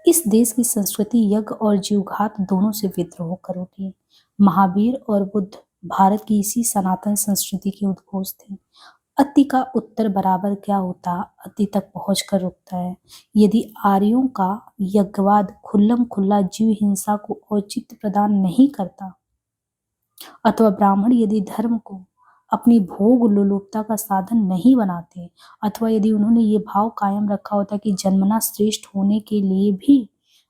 इस देश की संस्कृति यज्ञ और जीवघात दोनों से विद्रोह कर उठी। महावीर और बुद्ध भारत की इसी सनातन संस्कृति के उद्घोष थे। अति का उत्तर बराबर क्या होता, अति तक पहुंचकर रुकता है। यदि आर्यों का यज्ञवाद खुल्लम खुल्ला जीव हिंसा को औचित्य प्रदान नहीं करता, अथवा ब्राह्मण यदि धर्म को अपनी भोग लोलुपता का साधन नहीं बनाते, अथवा यदि उन्होंने ये भाव कायम रखा होता कि जन्मना श्रेष्ठ होने के लिए भी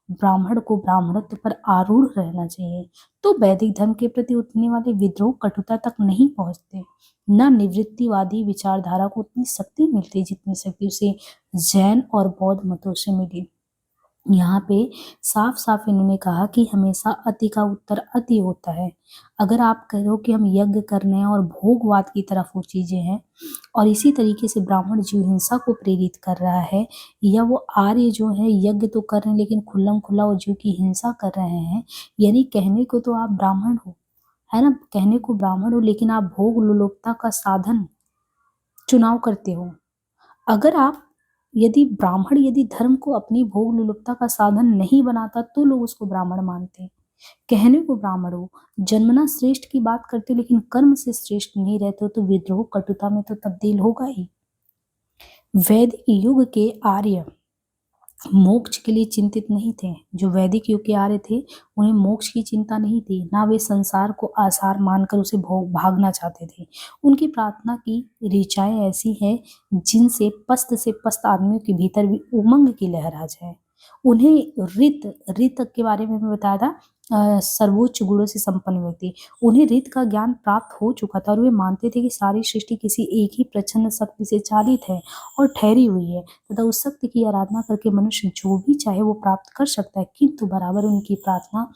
ब्राह्मण को ब्राह्मणत्व पर आरूढ़ रहना चाहिए, तो वैदिक धर्म के प्रति उठने वाले विद्रोह कटुता तक नहीं पहुंचते। न निवृत्तिवादी विचारधारा को उतनी शक्ति मिलती जितनी शक्ति उसे जैन और बौद्ध मतों से मिली। यहाँ पे साफ साफ इन्होंने कहा कि हमेशा अति का उत्तर अति होता है। अगर आप कहो कि हम यज्ञ कर रहे हैं और भोगवाद की तरफ वो चीजें हैं, और इसी तरीके से ब्राह्मण जीव हिंसा को प्रेरित कर रहा है, या वो आर्य जो है यज्ञ तो कर रहे हैं लेकिन खुल्लम खुल्ला वो जीव की हिंसा कर रहे हैं, यानी कहने को तो आप ब्राह्मण हो, है ना, कहने को ब्राह्मण हो, लेकिन आप भोग लोलुपता का साधन चुनाव करते हो। अगर आप यदि ब्राह्मण यदि धर्म को अपनी भोग लोलुपता का साधन नहीं बनाता तो लोग उसको ब्राह्मण मानते। कहने को ब्राह्मण हो, जन्मना श्रेष्ठ की बात करते लेकिन कर्म से श्रेष्ठ नहीं रहते, तो विद्रोह कटुता में तो तब्दील होगा ही। वैदिक युग के आर्य मोक्ष के लिए चिंतित नहीं थे। जो वैदिक युग के आर्य थे उन्हें मोक्ष की चिंता नहीं थी, ना वे संसार को आसार मानकर उसे भागना चाहते थे। उनकी प्रार्थना की ऋचाएं ऐसी हैं जिनसे पस्त से पस्त आदमियों के भीतर भी उमंग की लहर आ जाए। उन्हें रित के बारे में मैं बताया था, सर्वोच्च गुणों से संपन्न व्यक्ति, उन्हें रित का ज्ञान प्राप्त हो चुका था और वे मानते थे कि सारी सृष्टि किसी एक ही प्रचंड शक्ति से चालित है और ठहरी हुई है, तथा उस शक्ति की आराधना करके मनुष्य जो भी चाहे वो प्राप्त कर सकता है। किंतु बराबर उनकी प्रार्थना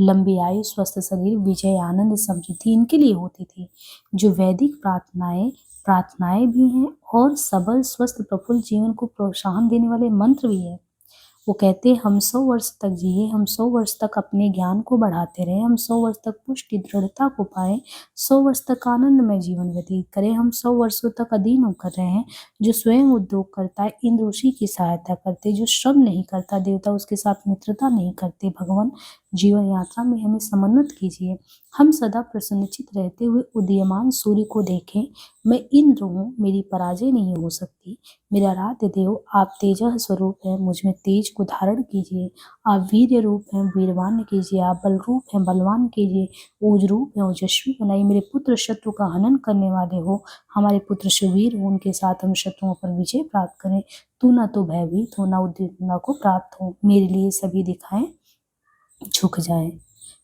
लंबी आयु, स्वस्थ शरीर, विजय, आनंद, समृद्धि इनके लिए होती थी। जो वैदिक प्रार्थनाएं भी हैं और सबल, स्वस्थ, प्रफुल्ल जीवन को प्रोत्साहन देने वाले मंत्र भी है। वो कहते हैं हम 100 वर्ष तक जिए, हम 100 वर्ष तक अपने ज्ञान को बढ़ाते रहे, हम 100 वर्ष तक पुष्टि दृढ़ता को पाए, 100 वर्ष तक आनंद में जीवन व्यतीत करें, हम 100 वर्षों तक अधीन होकर रहे हैं। जो स्वयं उद्योग करता है इंद्र उसी की सहायता करते, जो श्रम नहीं करता देवता उसके साथ मित्रता नहीं करते। भगवान जीवन यात्रा में हमें समन्वित कीजिए, हम सदा प्रसन्नचित रहते हुए उदीयमान सूर्य को देखें। मैं इंद्र हूँ, मेरी पराजय नहीं हो सकती। मेरा आराध्य देव आप तेजः स्वरूप है, मुझ में तेज को धारण कीजिए। आप वीर्य रूप हैं, वीरवान कीजिए। आप बल रूप हैं, बलवान कीजिए। ओज रूप है, ओजस्वी बनाइए। मेरे पुत्र शत्रु का हनन करने वाले हो, हमारे पुत्र सुवीर हो, उनके साथ हम शत्रुओं पर विजय प्राप्त करें। तू ना तो भयभीत हो, ना उद्विग्नता को प्राप्त हो, मेरे लिए सभी दिखाएं झुक जाए।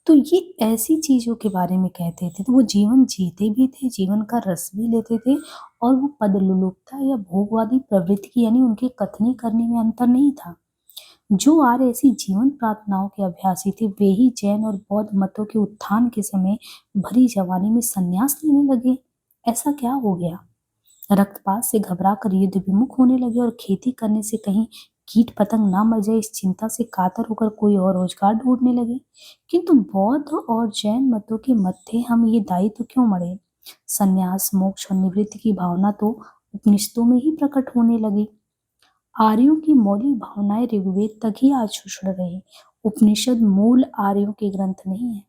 तो ये ऐसी चीजों के बारे में कहते थे, तो वो जीवन जीते भी थे, जीवन का रस भी लेते थे, और वो पदलोलुपता या भोगवादी प्रवृत्ति की यानी उनके कथनी करने में अंतर नहीं था। जो आर्य ऐसी जीवन प्रार्थनाओं के अभ्यासी थे वे ही जैन और बौद्ध मतों के उत्थान के समय भरी जवानी में संन्यास लेने लगे। ऐसा क्या हो गया? रक्तपात से घबराकर युद्ध विमुख होने लगे और खेती करने से कहीं कीट पतंग ना मर जाए इस चिंता से कातर होकर कोई और रोजगार ढूंढने लगे। किंतु बौद्ध और जैन मतों के मध्य हम ये दायित्व क्यों मरे? संन्यास, मोक्ष और निवृत्ति की भावना तो उपनिषदों में ही प्रकट होने लगी। आर्यों की मौलिक भावनाएं ऋग्वेद तक ही आज सुषण रही। उपनिषद मूल आर्यों के ग्रंथ नहीं है।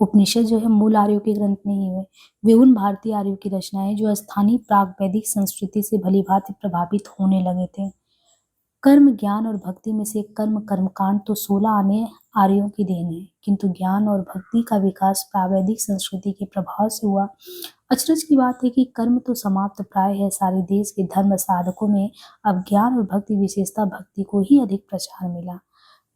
उपनिषद जो है मूल आर्यों के ग्रंथ नहीं है, वे उन भारतीय आर्यों की रचनाएं जो स्थानीय प्राग वैदिक संस्कृति से भलीभांति प्रभावित होने लगे थे। कर्म, ज्ञान और भक्ति में से कर्मकांड तो 16 आने आर्यों की देन है, किंतु ज्ञान और भक्ति का विकास प्रावैदिक संस्कृति के प्रभाव से हुआ। अचरज की बात है कि कर्म तो समाप्त प्राय है, सारे देश के धर्म साधकों में अब ज्ञान और भक्ति, विशेषता भक्ति को ही अधिक प्रचार मिला।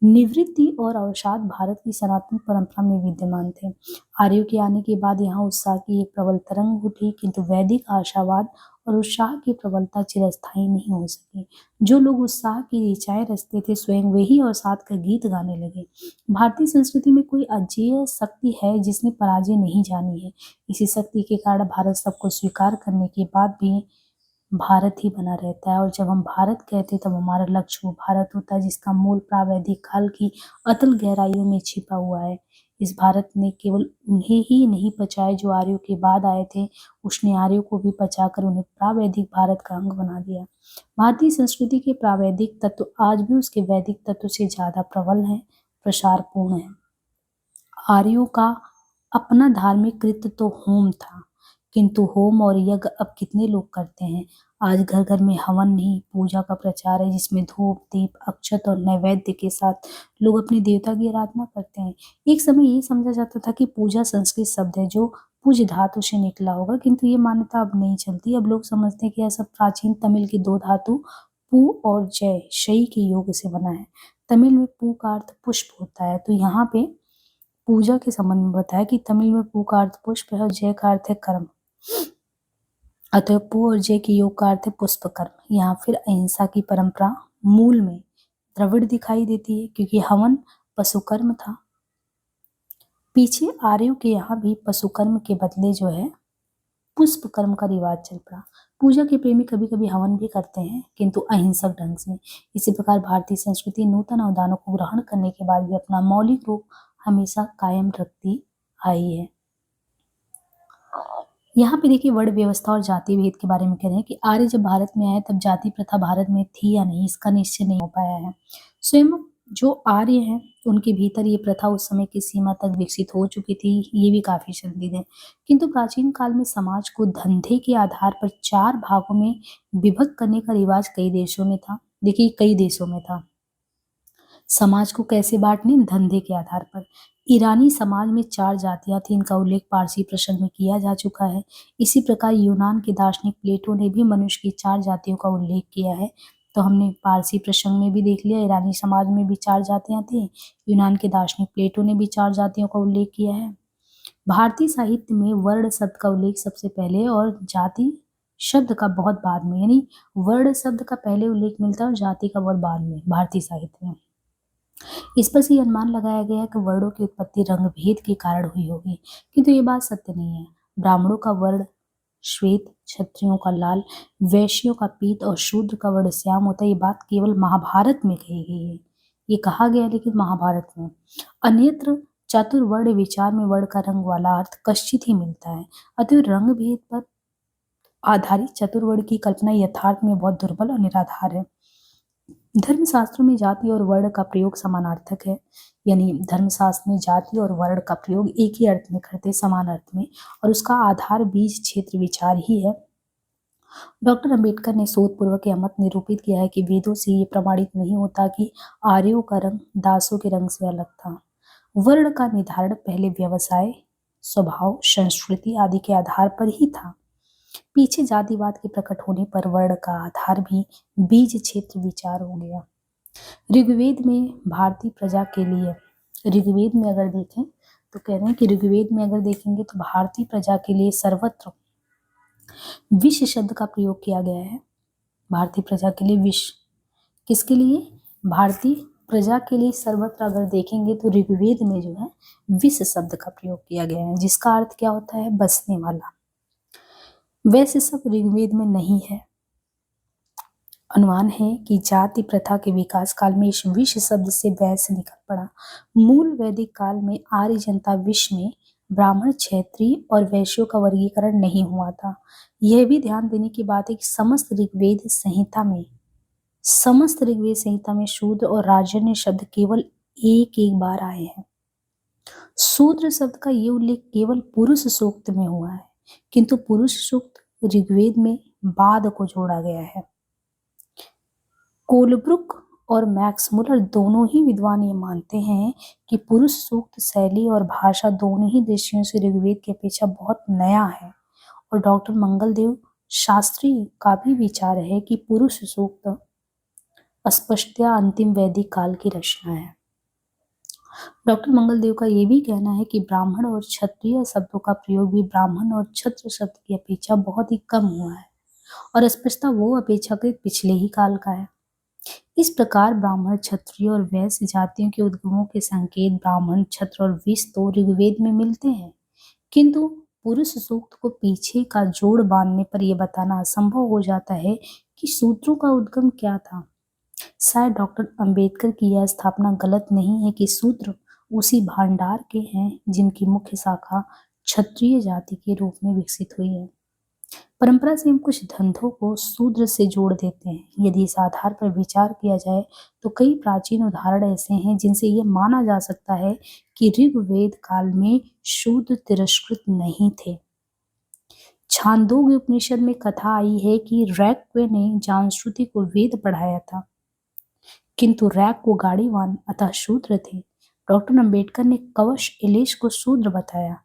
निवृत्ति और अवसाद भारत की सनातन परंपरा में विद्यमान थे। आर्यों के आने के बाद यहाँ उत्साह की एक प्रबल तरंग उठी, किंतु वैदिक आशावाद और उत्साह की प्रबलता चिरस्थायी नहीं हो सकी। जो लोग उत्साह की ऋचाएं रचते थे, स्वयं वही अवसाद का गीत गाने लगे। भारतीय संस्कृति में कोई अजेय शक्ति है जिसने पराजय नहीं जानी है। इसी शक्ति के कारण भारत सबको स्वीकार करने के बाद भी भारत ही बना रहता है। और जब हम भारत कहते हैं तब हमारा लक्ष्य वो भारत होता है जिसका मूल प्रावैधिक काल की अतल गहराइयों में छिपा हुआ है। इस भारत ने केवल उन्हें ही नहीं पचाया जो आर्यों के बाद आए थे, उसने आर्यों को भी पचाकर उन्हें प्रावैधिक भारत का अंग बना दिया। भारतीय संस्कृति के प्रावैधिक तत्व आज भी उसके वैदिक तत्व से ज्यादा प्रबल है, प्रसारपूर्ण है। आर्यों का अपना धार्मिक कृत्य तो होम था, किंतु होम और यज्ञ अब कितने लोग करते हैं। आज घर घर में हवन नहीं, पूजा का प्रचार है जिसमें धूप दीप अक्षत और नैवेद्य के साथ लोग अपने देवता की आराधना करते हैं। एक समय ये समझा जाता था कि पूजा संस्कृत शब्द है जो पूज धातु से निकला होगा, किंतु ये मान्यता अब नहीं चलती। अब लोग समझते हैं कि यह सब प्राचीन तमिल की दो धातु पू और जय शई के योग से बना है। तमिल में पू का अर्थ पुष्प होता है, तो यहाँ पे पूजा के संबंध में बताया कि तमिल में पू का अर्थ पुष्प है और जय का अर्थ है कर्म। अतः पू और जय के योग का अर्थ है पुष्प कर्म। यहाँ फिर अहिंसा की परंपरा मूल में द्रविड़ दिखाई देती है, क्योंकि हवन पशुकर्म था। पीछे आर्यों के यहाँ भी पशुकर्म के बदले जो है पुष्प कर्म का रिवाज चल पड़ा। पूजा के प्रेमी कभी कभी हवन भी करते हैं, किंतु अहिंसक ढंग से। इसी प्रकार भारतीय संस्कृति नूतन अवदानों को ग्रहण करने के बाद भी अपना मौलिक रूप हमेशा कायम रखती आई है। यहाँ पे देखिए वर्ण व्यवस्था और जाति भेद के बारे में कह रहे हैं कि आर्य जब भारत में आए तब जाति प्रथा भारत में थी या नहीं, इसका निश्चय नहीं हो पाया है। स्वयं जो आर्य हैं उनके भीतर ये प्रथा उस समय की सीमा तक विकसित हो चुकी थी, ये भी काफी संदिग्ध है। किंतु प्राचीन काल में समाज को धंधे के आधार पर 4 भागों में विभक्त करने का रिवाज कई देशों में था। देखिए कई देशों में था। समाज को कैसे बांटने? धंधे के आधार पर। ईरानी समाज में 4 जातियां थी, इनका उल्लेख पारसी प्रसंग में किया जा चुका है। इसी प्रकार यूनान के दार्शनिक प्लेटो ने भी मनुष्य की 4 जातियों का उल्लेख किया है। तो हमने पारसी प्रसंग में भी देख लिया, ईरानी समाज में भी 4 जातियां थी, यूनान के दार्शनिक प्लेटो ने भी 4 जातियों का उल्लेख किया है। भारतीय साहित्य में वर्ण शब्द का उल्लेख सबसे पहले और जाति शब्द का बहुत बाद में, यानी वर्ण शब्द का पहले उल्लेख मिलता है और जाति का बहुत बाद में भारतीय साहित्य में। इस पर से ये अनुमान लगाया गया है कि वर्णों की उत्पत्ति रंग भेद के कारण हुई होगी, किंतु ये बात सत्य नहीं है। ब्राह्मणों का वर्ण श्वेत, क्षत्रियों का लाल, वैश्यों का पीत और शूद्र का वर्ण श्याम होता है। ये बात केवल महाभारत में कही गई है, ये कहा गया लेकिन महाभारत में। अन्यत्र चातुर्वर्ण विचार में वर्ण का रंग वाला अर्थ कश्चित ही मिलता है। अतः रंग भेद पर आधारित चतुर्वर्ण की कल्पना यथार्थ में बहुत दुर्बल और निराधार है। धर्मशास्त्रों में जाति और वर्ण का प्रयोग समानार्थक है, यानी धर्मशास्त्र में जाति और वर्ण का प्रयोग एक ही अर्थ में करते, समान अर्थ में, और उसका आधार बीज क्षेत्र विचार ही है। डॉक्टर अंबेडकर ने शोधपूर्वक यह मत निरूपित किया है कि वेदों से ये प्रमाणित नहीं होता कि आर्यों का रंग दासों के रंग से अलग था। वर्ण का निर्धारण पहले व्यवसाय, स्वभाव, संस्कृति आदि के आधार पर ही था। पीछे जातिवाद के प्रकट होने पर वर्ण का आधार भी बीज क्षेत्र विचार हो गया। ऋग्वेद में भारतीय प्रजा के लिए, ऋग्वेद में अगर देखें तो कह रहे हैं कि ऋग्वेद में अगर देखेंगे तो भारतीय प्रजा के लिए सर्वत्र विश्व शब्द का प्रयोग किया गया है। भारतीय प्रजा के लिए विश्व, किसके लिए? भारतीय प्रजा के लिए सर्वत्र अगर देखेंगे तो ऋग्वेद में जो है विश्व शब्द का प्रयोग किया गया है, जिसका अर्थ क्या होता है? बसने वाला। वैसे सब ऋग्वेद में नहीं है। अनुमान है कि जाति प्रथा के विकास काल में इस विश्व शब्द से वैश्य निकल पड़ा। मूल वैदिक काल में आर्य जनता विश्व में ब्राह्मण, क्षत्रिय और वैश्यों का वर्गीकरण नहीं हुआ था। यह भी ध्यान देने की बात है कि समस्त ऋग्वेद संहिता में शूद्र और राजन्य शब्द केवल एक बार आए हैं। शूद्र शब्द का ये उल्लेख केवल पुरुष सूक्त में हुआ है, किंतु पुरुष सूक्त ऋग्वेद में बाद को जोड़ा गया है। कोलब्रुक और मैक्स मुलर दोनों ही विद्वान ये मानते हैं कि पुरुष सूक्त शैली और भाषा दोनों ही दृष्टियों से ऋग्वेद की अपेक्षा बहुत नया है। और डॉक्टर मंगलदेव शास्त्री का भी विचार है कि पुरुष सूक्त स्पष्टतया अंतिम वैदिक काल की रचना है। डॉक्टर मंगलदेव का ये भी कहना है कि ब्राह्मण और क्षत्रिय शब्दों का प्रयोग भी ब्राह्मण और क्षत्र शब्द की अपेक्षा बहुत ही कम हुआ है और स्पष्टता वो अपेक्षाकृत पिछले ही काल का है। इस प्रकार ब्राह्मण, क्षत्रिय और वैश्य जातियों के उद्गमों के संकेत ब्राह्मण, क्षत्र और वैश्य तो ऋग्वेद में मिलते हैं, किंतु पुरुष सूक्त को पीछे का जोड़ बांधने पर यह बताना असंभव हो जाता है कि सूत्रों का उद्गम क्या था। शायद डॉक्टर अंबेडकर की यह स्थापना गलत नहीं है कि सूत्र उसी भांडार के हैं जिनकी मुख्य शाखा क्षत्रिय जाति के रूप में विकसित हुई है। परंपरा से हम कुछ धंधों को शूद्र से जोड़ देते हैं। यदि इस आधार पर विचार किया जाए तो कई प्राचीन उदाहरण ऐसे हैं जिनसे यह माना जा सकता है कि ऋग्वेद काल में शूद्र तिरस्कृत नहीं थे। छांदोग्य उपनिषद में कथा आई है कि रैक्वे ने जानश्रुति को वेद पढ़ाया था, किंतु रैक को गाड़ीवान अतः शूद्र थे। डॉक्टर अंबेडकर ने कवश एलेश को शूद्र बताया,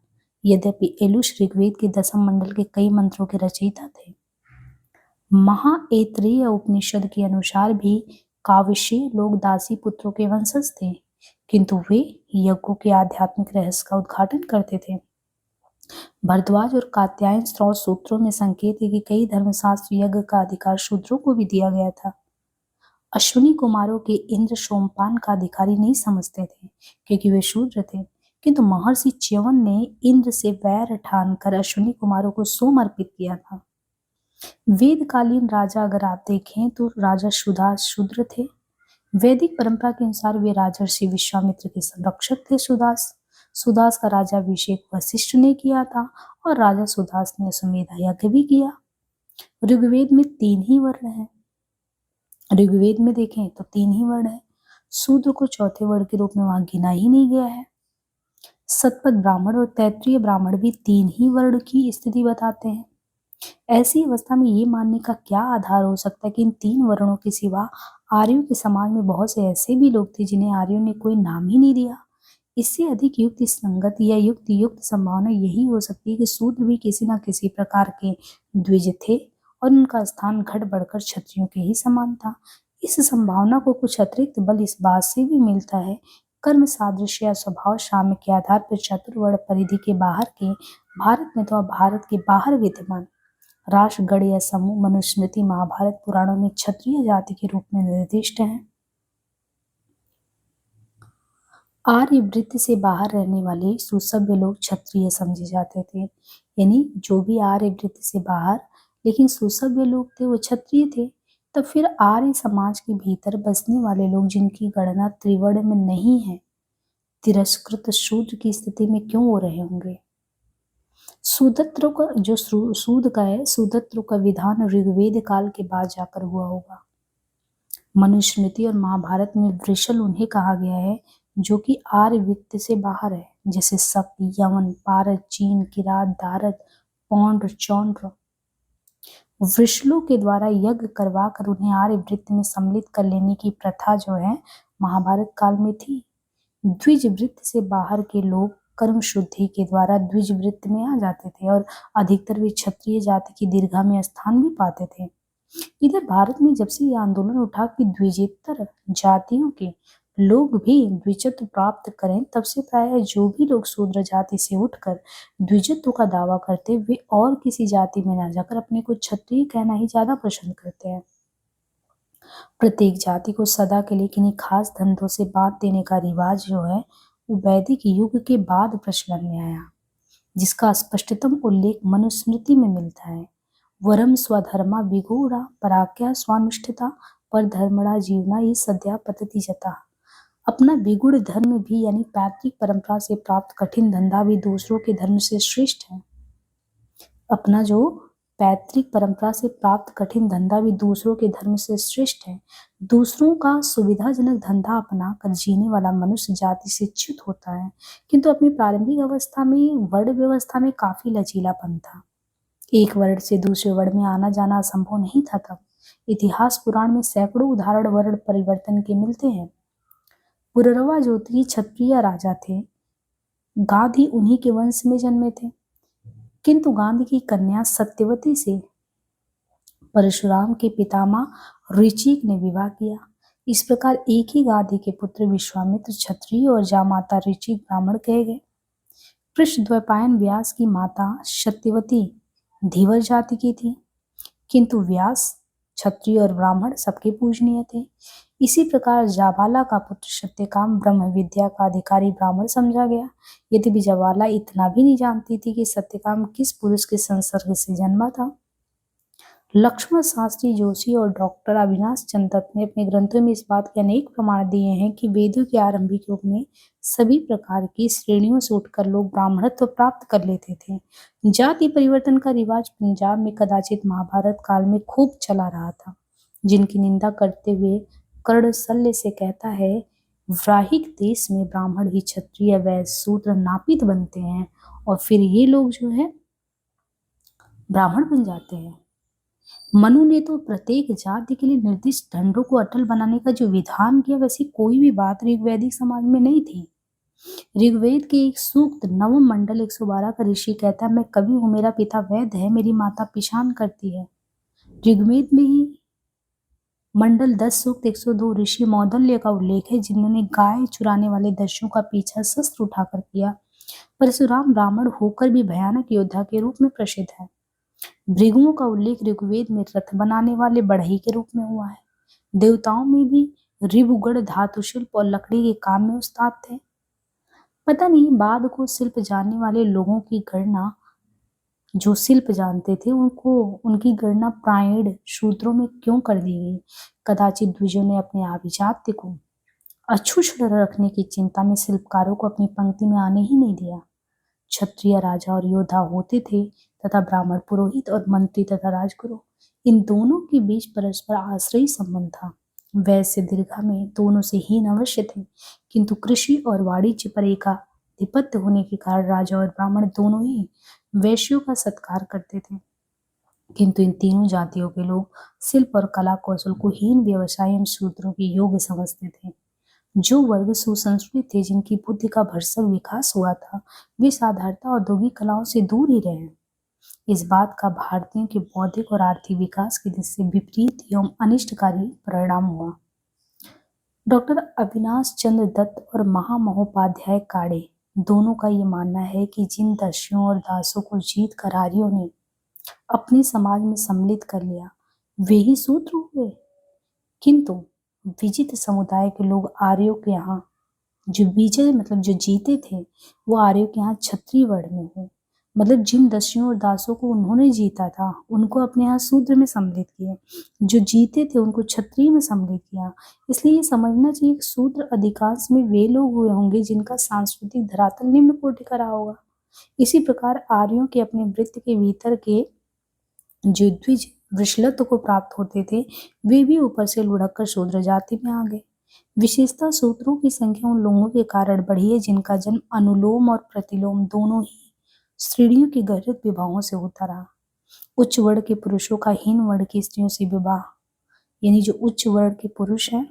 यद्यपि एलुश ऋग्वेद के दशम मंडल के कई मंत्रों के रचयिता थे। महाऐतरेय उपनिषद के अनुसार भी काव्यशीय लोग दासी पुत्रों के वंशज थे, किंतु वे यज्ञों के आध्यात्मिक रहस्य का उद्घाटन करते थे। भरद्वाज और कात्यायन स्रोत सूत्रों में संकेत है कि कई धर्मशास्त्र यज्ञ का अधिकार शूद्रों को भी दिया गया था। अश्विनी कुमारों के इंद्र सोमपान का अधिकारी नहीं समझते थे क्योंकि वे शूद्र थे, किंतु महर्षि च्यवन ने इंद्र से वैर ठानकर अश्विनी कुमारों को सोम अर्पित किया था। वेदकालीन राजा अगर आप देखें तो राजा सुदास शूद्र थे। वैदिक परंपरा के अनुसार वे राजर्षि विश्वामित्र के संरक्षक थे। सुदास का राजाभिषेक वशिष्ठ ने किया था और राजा सुदास ने अश्वमेध यज्ञ भी किया। ऋग्वेद में 3 ही वर्ण है। ऋग्वेद में देखें तो 3 ही वर्ण है। शूद्र को चौथे वर्ण के रूप में वहां गिना ही नहीं गया है। सतपथ ब्राह्मण और तैत्रीय ब्राह्मण भी 3 ही वर्ण की स्थिति बताते हैं। ऐसी अवस्था में ये मानने का क्या आधार हो सकता है कि इन 3 वर्णों के सिवा आर्यों के समाज में बहुत से ऐसे भी लोग थे जिन्हें आर्यों ने कोई नाम ही नहीं दिया। इससे अधिक युक्त संगत या युक्त संभावना यही हो सकती है कि शूद्र भी किसी न किसी प्रकार के द्विज थे और उनका स्थान घट बढ़कर क्षत्रियों के ही समान था। इस संभावना को कुछ अतिरिक्त बल इस बात से भी मिलता है कर्म सादृश्य या स्वभाव साम्य के आधार पर चतुर्वर्ण परिधि के बाहर के भारत में तो भारत के बाहर विद्यमान राष्ट्र, गण या समूह मनुस्मृति, महाभारत, पुराणों में क्षत्रिय जाति के रूप में निर्दिष्ट हैं। आर्य वृत्ति से बाहर रहने वाले सुसभ्य लोग क्षत्रिय समझे जाते थे। यानी जो भी आर्य वृत्ति से बाहर लेकिन सुसभ्य लोग थे वो क्षत्रिय थे। तब फिर आर्य समाज के भीतर बसने वाले लोग जिनकी गणना त्रिवर्ण में नहीं है, तिरस्कृत शूद्र की स्थिति में क्यों हो रहे होंगे? सूदत्रों का जो सूद का है, सूदत्रों का विधान ऋग्वेद काल के बाद जाकर हुआ होगा। मनुस्मृति और महाभारत में वृषल उन्हें कहा गया है जो कि आर्य वृत्ति से बाहर है, जैसे शक, यवन, पारद, चीन, किरात, दारद, पौंड्र, चौंड्र। वृषलों के द्वारा यज्ञ करवा कर उन्हें आर्य वृत्ति में सम्मिलित कर लेने की प्रथा जो है महाभारत काल में थी। द्विज वृत्ति से बाहर के लोग कर्म शुद्धि के द्वारा द्विज वृत्ति में आ जाते थे और अधिकतर वे क्षत्रिय जाति की दीर्घा में स्थान भी पाते थे। इधर भारत में जब से यह आंदोलन उठा कि द्विजेतर जातियों के लोग भी द्विजत्व प्राप्त करें, तब से प्रायः जो भी लोग शूद्र जाति से उठकर द्विजत्व का दावा करते वे और किसी जाति में ना जाकर अपने को क्षत्रिय कहना ही ज्यादा पसंद करते हैं। प्रत्येक जाति को सदा के लिए किन्हीं खास धंधों से बांध देने का रिवाज जो है वो वैदिक युग के बाद प्रचलन में आया, जिसका स्पष्टतम उल्लेख मनुस्मृति में मिलता है। वरम स्वधर्मा विगूढ़ा पराख्या स्वानुष्ठिता पर धर्मड़ा जीवना ही सद्या पतति जता। अपना विगुढ़ धर्म भी यानी पैतृक परंपरा से प्राप्त कठिन धंधा भी दूसरों के धर्म से श्रेष्ठ है। अपना जो पैतृक परंपरा से प्राप्त कठिन धंधा भी दूसरों के धर्म से श्रेष्ठ है। दूसरों का सुविधाजनक धंधा अपना कर जीने वाला मनुष्य जाति से च्युत होता है, किंतु अपनी प्रारंभिक अवस्था में वर्ण व्यवस्था में काफी लचीलापन था। एक वर्ण से दूसरे वर्ण में आना जाना असंभव नहीं था। तब इतिहास पुराण में सैकड़ों उदाहरण वर्ण परिवर्तन के मिलते हैं। पुररवा ज्योति क्षत्रिय राजा थे। गांधी उन्हीं के वंश में जन्मे थे, किंतु गांधी की कन्या सत्यवती से परशुराम के पितामह ऋचिक ने विवाह किया। इस प्रकार एक ही गादी के पुत्र विश्वामित्र क्षत्रिय और जामाता ऋचि ब्राह्मण कहे गए। कृष्णद्वैपायन व्यास की माता सत्यवती धीवर जाति की थी, किंतु व्यास क्षत्रिय और ब्राह्मण सबके पूजनीय थे। इसी प्रकार जाबाला का पुत्र सत्यकाम ब्रह्म विद्या का अधिकारी ब्राह्मण समझा गया। यद्यपि जाबाला इतना भी नहीं जानती थी कि सत्यकाम किस पुरुष के संसर्ग से जन्मा था। लक्ष्मण शास्त्री जोशी और डॉक्टर अविनाश चंद्र दत्त ने अपने ग्रंथों में इस बात के अनेक प्रमाण दिए हैं कि वेदों के आरंभिक युग में सभी प्रकार की श्रेणियों से उठकर लोग ब्राह्मणत्व प्राप्त कर लेते थे। जाति परिवर्तन का रिवाज पंजाब में कदाचित महाभारत काल में खूब चला रहा था, जिनकी निंदा करते हुए कर्ण शल्य से कहता है, वैहिक देश में ब्राह्मण ही क्षत्रिय वैश्य शूद्र नापित बनते हैं और फिर ये लोग जो है ब्राह्मण बन जाते हैं। मनु ने तो प्रत्येक जाति के लिए निर्दिष्ट दंडों को अटल बनाने का जो विधान किया, वैसी कोई भी बात ऋग्वैदिक समाज में नहीं थी। ऋग्वेद के एक सूक्त नवम मंडल 112 का ऋषि कहता है, मैं कवि हूँ, मेरा पिता वैद्य है, मेरी माता पिशान करती है। ऋग्वेद में ही मंडल 10 सूक्त 102 ऋषि मौदल्य का उल्लेख है, जिन्होंने गाय चुराने वाले दस्युओं का पीछा शस्त्र उठाकर किया। परशुराम ब्राह्मण होकर भी भयानक योद्धा के रूप में प्रसिद्ध है। भृगुओं का उल्लेख ऋग्वेद में रथ बनाने वाले बढ़ई के रूप में हुआ है। देवताओं में भी ऋभुगण धातु शिल्प और लकड़ी के काम में उस्ताद थे। पता नहीं बाद को शिल्प जानने वाले लोगों की गणना, जो शिल्प जानते थे उनकी गणना प्रायण शूद्रों में क्यों कर दी गई। कदाचित द्विजों ने अपने आभिजात्य को अक्षुण्ण रखने की चिंता में शिल्पकारों को अपनी पंक्ति में आने ही नहीं दिया। क्षत्रिय राजा और योद्धा होते थे तथा ब्राह्मण पुरोहित और मंत्री तथा राजगुरु, इन दोनों के बीच परस्पर आश्रयी संबंध था। वैश्य दीर्घा में दोनों से हीन अवश्य थे, किंतु कृषि और वाणिज्य पर एकाधिपत्य होने के कारण राजा और ब्राह्मण दोनों ही वैश्यों का सत्कार करते थे। किंतु इन तीनों जातियों के लोग शिल्प और कला कौशल को हीन व्यवसाय एवं शूद्रों के योग्य समझते थे। जो वर्ग सुसंस्कृत थे, जिनकी बुद्धि का भरसक विकास हुआ था, वे साधारणतः औद्योगिक कलाओं से दूर ही रहे। इस बात का भारतीयों के बौद्धिक और आर्थिक विकास की दृष्टि से विपरीत एवं अनिष्टकारी परिणाम हुआ। डॉक्टर अविनाश चंद्र दत्त और महामहोपाध्याय काड़े दोनों का ये मानना है कि जिन दस्युओं और दासों को जीत कर आर्यों ने अपने समाज में सम्मिलित कर लिया, वे ही शूद्र हुए। किंतु विजित समुदाय के लोग आर्यों के यहाँ जो विजय मतलब जो जीते थे, वो आर्यों के यहाँ क्षत्रिय वर्ण में हुए। मतलब जिन दस्युओं और दासों को उन्होंने जीता था, उनको अपने यहाँ शूद्र में सम्मिलित किया, जो जीते थे उनको क्षत्रिय में सम्मिलित किया। इसलिए ये समझना चाहिए कि शूद्र अधिकांश में वे लोग हुए होंगे जिनका सांस्कृतिक धरातल निम्न कोटि का रहा होगा। इसी प्रकार आर्यों के अपने वृत्त के भीतर के जो द्विज वृषलत्व को प्राप्त होते थे, वे भी ऊपर से लुढ़क कर शूद्र जाति में आ गए। विशेषतः शूद्रों की संख्या उन लोगों के कारण बढ़ी है जिनका जन्म अनुलोम और प्रतिलोम दोनों ही श्रेणियों के गहरे विवाहों से होता रहा। उच्च वर्ण के पुरुषों का हीन वर्ण की स्त्रियों से विवाह, यानी जो उच्च वर्ण के पुरुष हैं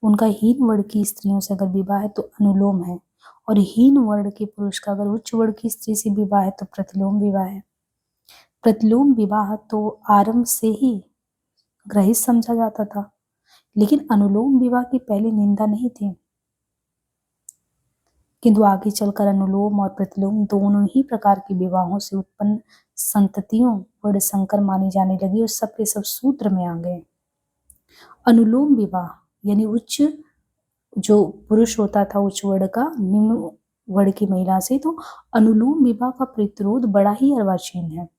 उनका हीन वर्ण की स्त्रियों से अगर विवाह है तो अनुलोम है, और हीन वर्ण के पुरुष का अगर उच्च वर्ण की स्त्री से विवाह है तो प्रतिलोम विवाह है। प्रतिलोम विवाह तो आरंभ से ही ग्रहित समझा जाता था, लेकिन अनुलोम विवाह की पहले निंदा नहीं थी, किंतु आगे चलकर अनुलोम और प्रतिलोम दोनों ही प्रकार के विवाहों से उत्पन्न संततियों वर्ण संकर मानी जाने लगी और सब के सब सूत्र में आ गए। अनुलोम विवाह यानी उच्च जो पुरुष होता था उच्च वर्ण का निम्न वर्ण की महिला से, तो अनुलोम विवाह का प्रतिरोध बड़ा ही अर्वाचीन है।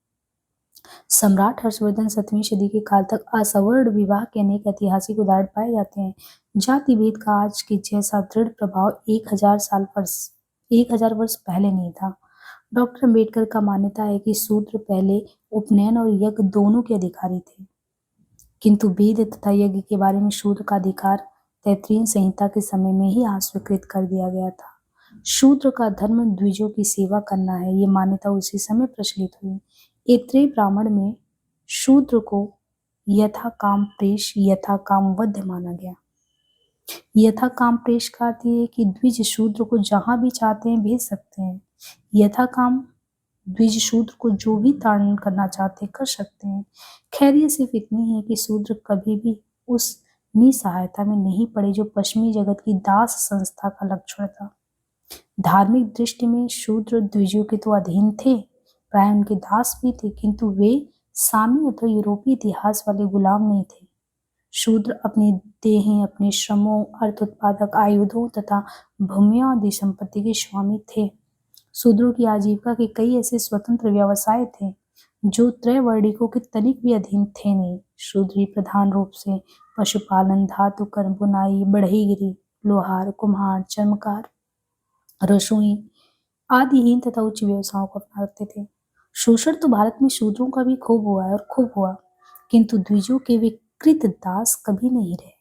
सम्राट हर्षवर्धन 7वीं सदी के काल तक असवर्ण विवाह के अनेक ऐतिहासिक उदाहरण पाए जाते हैं। जाति भेद का आज के जैसा दृढ़ प्रभाव 1000 वर्ष पहले नहीं था। डॉक्टर अम्बेडकर का मान्यता है कि शूद्र पहले उपनयन और यज्ञ दोनों के अधिकारी थे, किंतु वेद तथा यज्ञ के बारे में शूद्र का अधिकार तैत्तिरीय संहिता के समय में ही अस्वीकृत कर दिया गया था। शूद्र का धर्म द्विजों की सेवा करना है, ये मान्यता उसी समय प्रचलित हुई। ऐत्रेय ब्राह्मण में शूद्र को यथा काम प्रेष यथा काम वध्य माना गया। यथा काम प्रेष का अर्थ ये है कि द्विज शूद्र को जहां भी चाहते हैं भेज सकते हैं। यथा काम द्विज शूद्र को जो भी ताड़न करना चाहते कर सकते हैं। खैर ये सिर्फ इतनी है कि शूद्र कभी भी उस निसहायता में नहीं पड़े, जो पश्चिमी जगत की दास संस्था का लक्षण था। धार्मिक दृष्टि में शूद्र द्विजों के तो अधीन थे, प्राय उनके दास भी थे, किंतु वे सामी अथवा यूरोपीय इतिहास वाले गुलाम नहीं थे। शूद्र अपनी देहें, अपने श्रमों, अर्थ उत्पादक आयुधों तथा भूमियों आदि संपत्ति के स्वामी थे। शूद्रों की आजीविका के कई ऐसे स्वतंत्र व्यवसाय थे जो त्रैवर्णिकों के तनिक भी अधीन थे नहीं। शूद्र प्रधान रूप से पशुपालन, धातु कर्म, बुनाई, बढ़ईगिरी, लोहार, कुम्हार, चर्मकार, रसोई आदि हीन तथा उच्च व्यवसायों को अपनाते थे। शोषण तो भारत में शूद्रों का भी खूब हुआ है और खूब हुआ, किंतु द्विजों के वे कृत दास कभी नहीं रहे।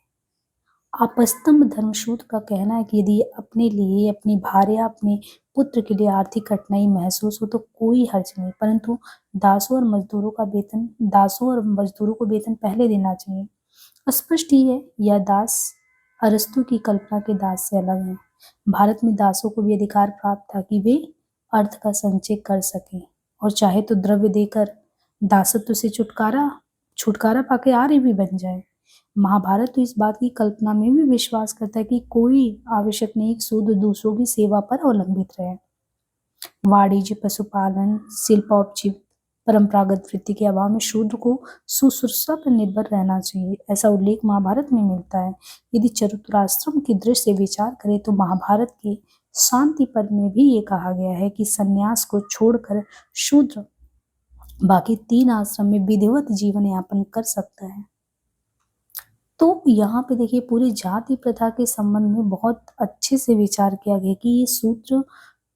आपस्तंभ धर्मसूत्र का कहना है कि यदि अपने लिए, अपनी भार्या, अपने पुत्र के लिए आर्थिक कठिनाई महसूस हो तो कोई हर्ज नहीं, परंतु दासों और मजदूरों को वेतन पहले देना चाहिए। स्पष्ट ही है, यह दास अरस्तु की कल्पना के दास से अलग है। भारत में दासों को भी अधिकार प्राप्त था कि वे अर्थ का संचय कर सकें और चाहे तो द्रव्य देकर दासत्व से छुटकारा पाके आर्य भी बन जाए। महाभारत तो इस बात की कल्पना में भी विश्वास करता है कि कोई आवश्यक नहीं कि शूद्र दूसरों की सेवा पर अवलंबित रहे। वाणिज्य, पशुपालन, शिल्पोपजीविका, परंपरागत वृत्ति के अभाव में शूद्र को सुश्रूषा पर निर्भर रहना चाहिए, ऐसा उल्लेख महाभारत में मिलता है। यदि चतुराश्रम की दृष्टि से विचार करें तो महाभारत के शांति पर्व में भी ये कहा गया है कि संन्यास को छोड़कर शूद्र बाकी 3 आश्रम में विधिवत जीवन यापन कर सकता है। तो यहाँ पे देखिए पूरी जाति प्रथा के संबंध में बहुत अच्छे से विचार किया गया कि ये सूत्र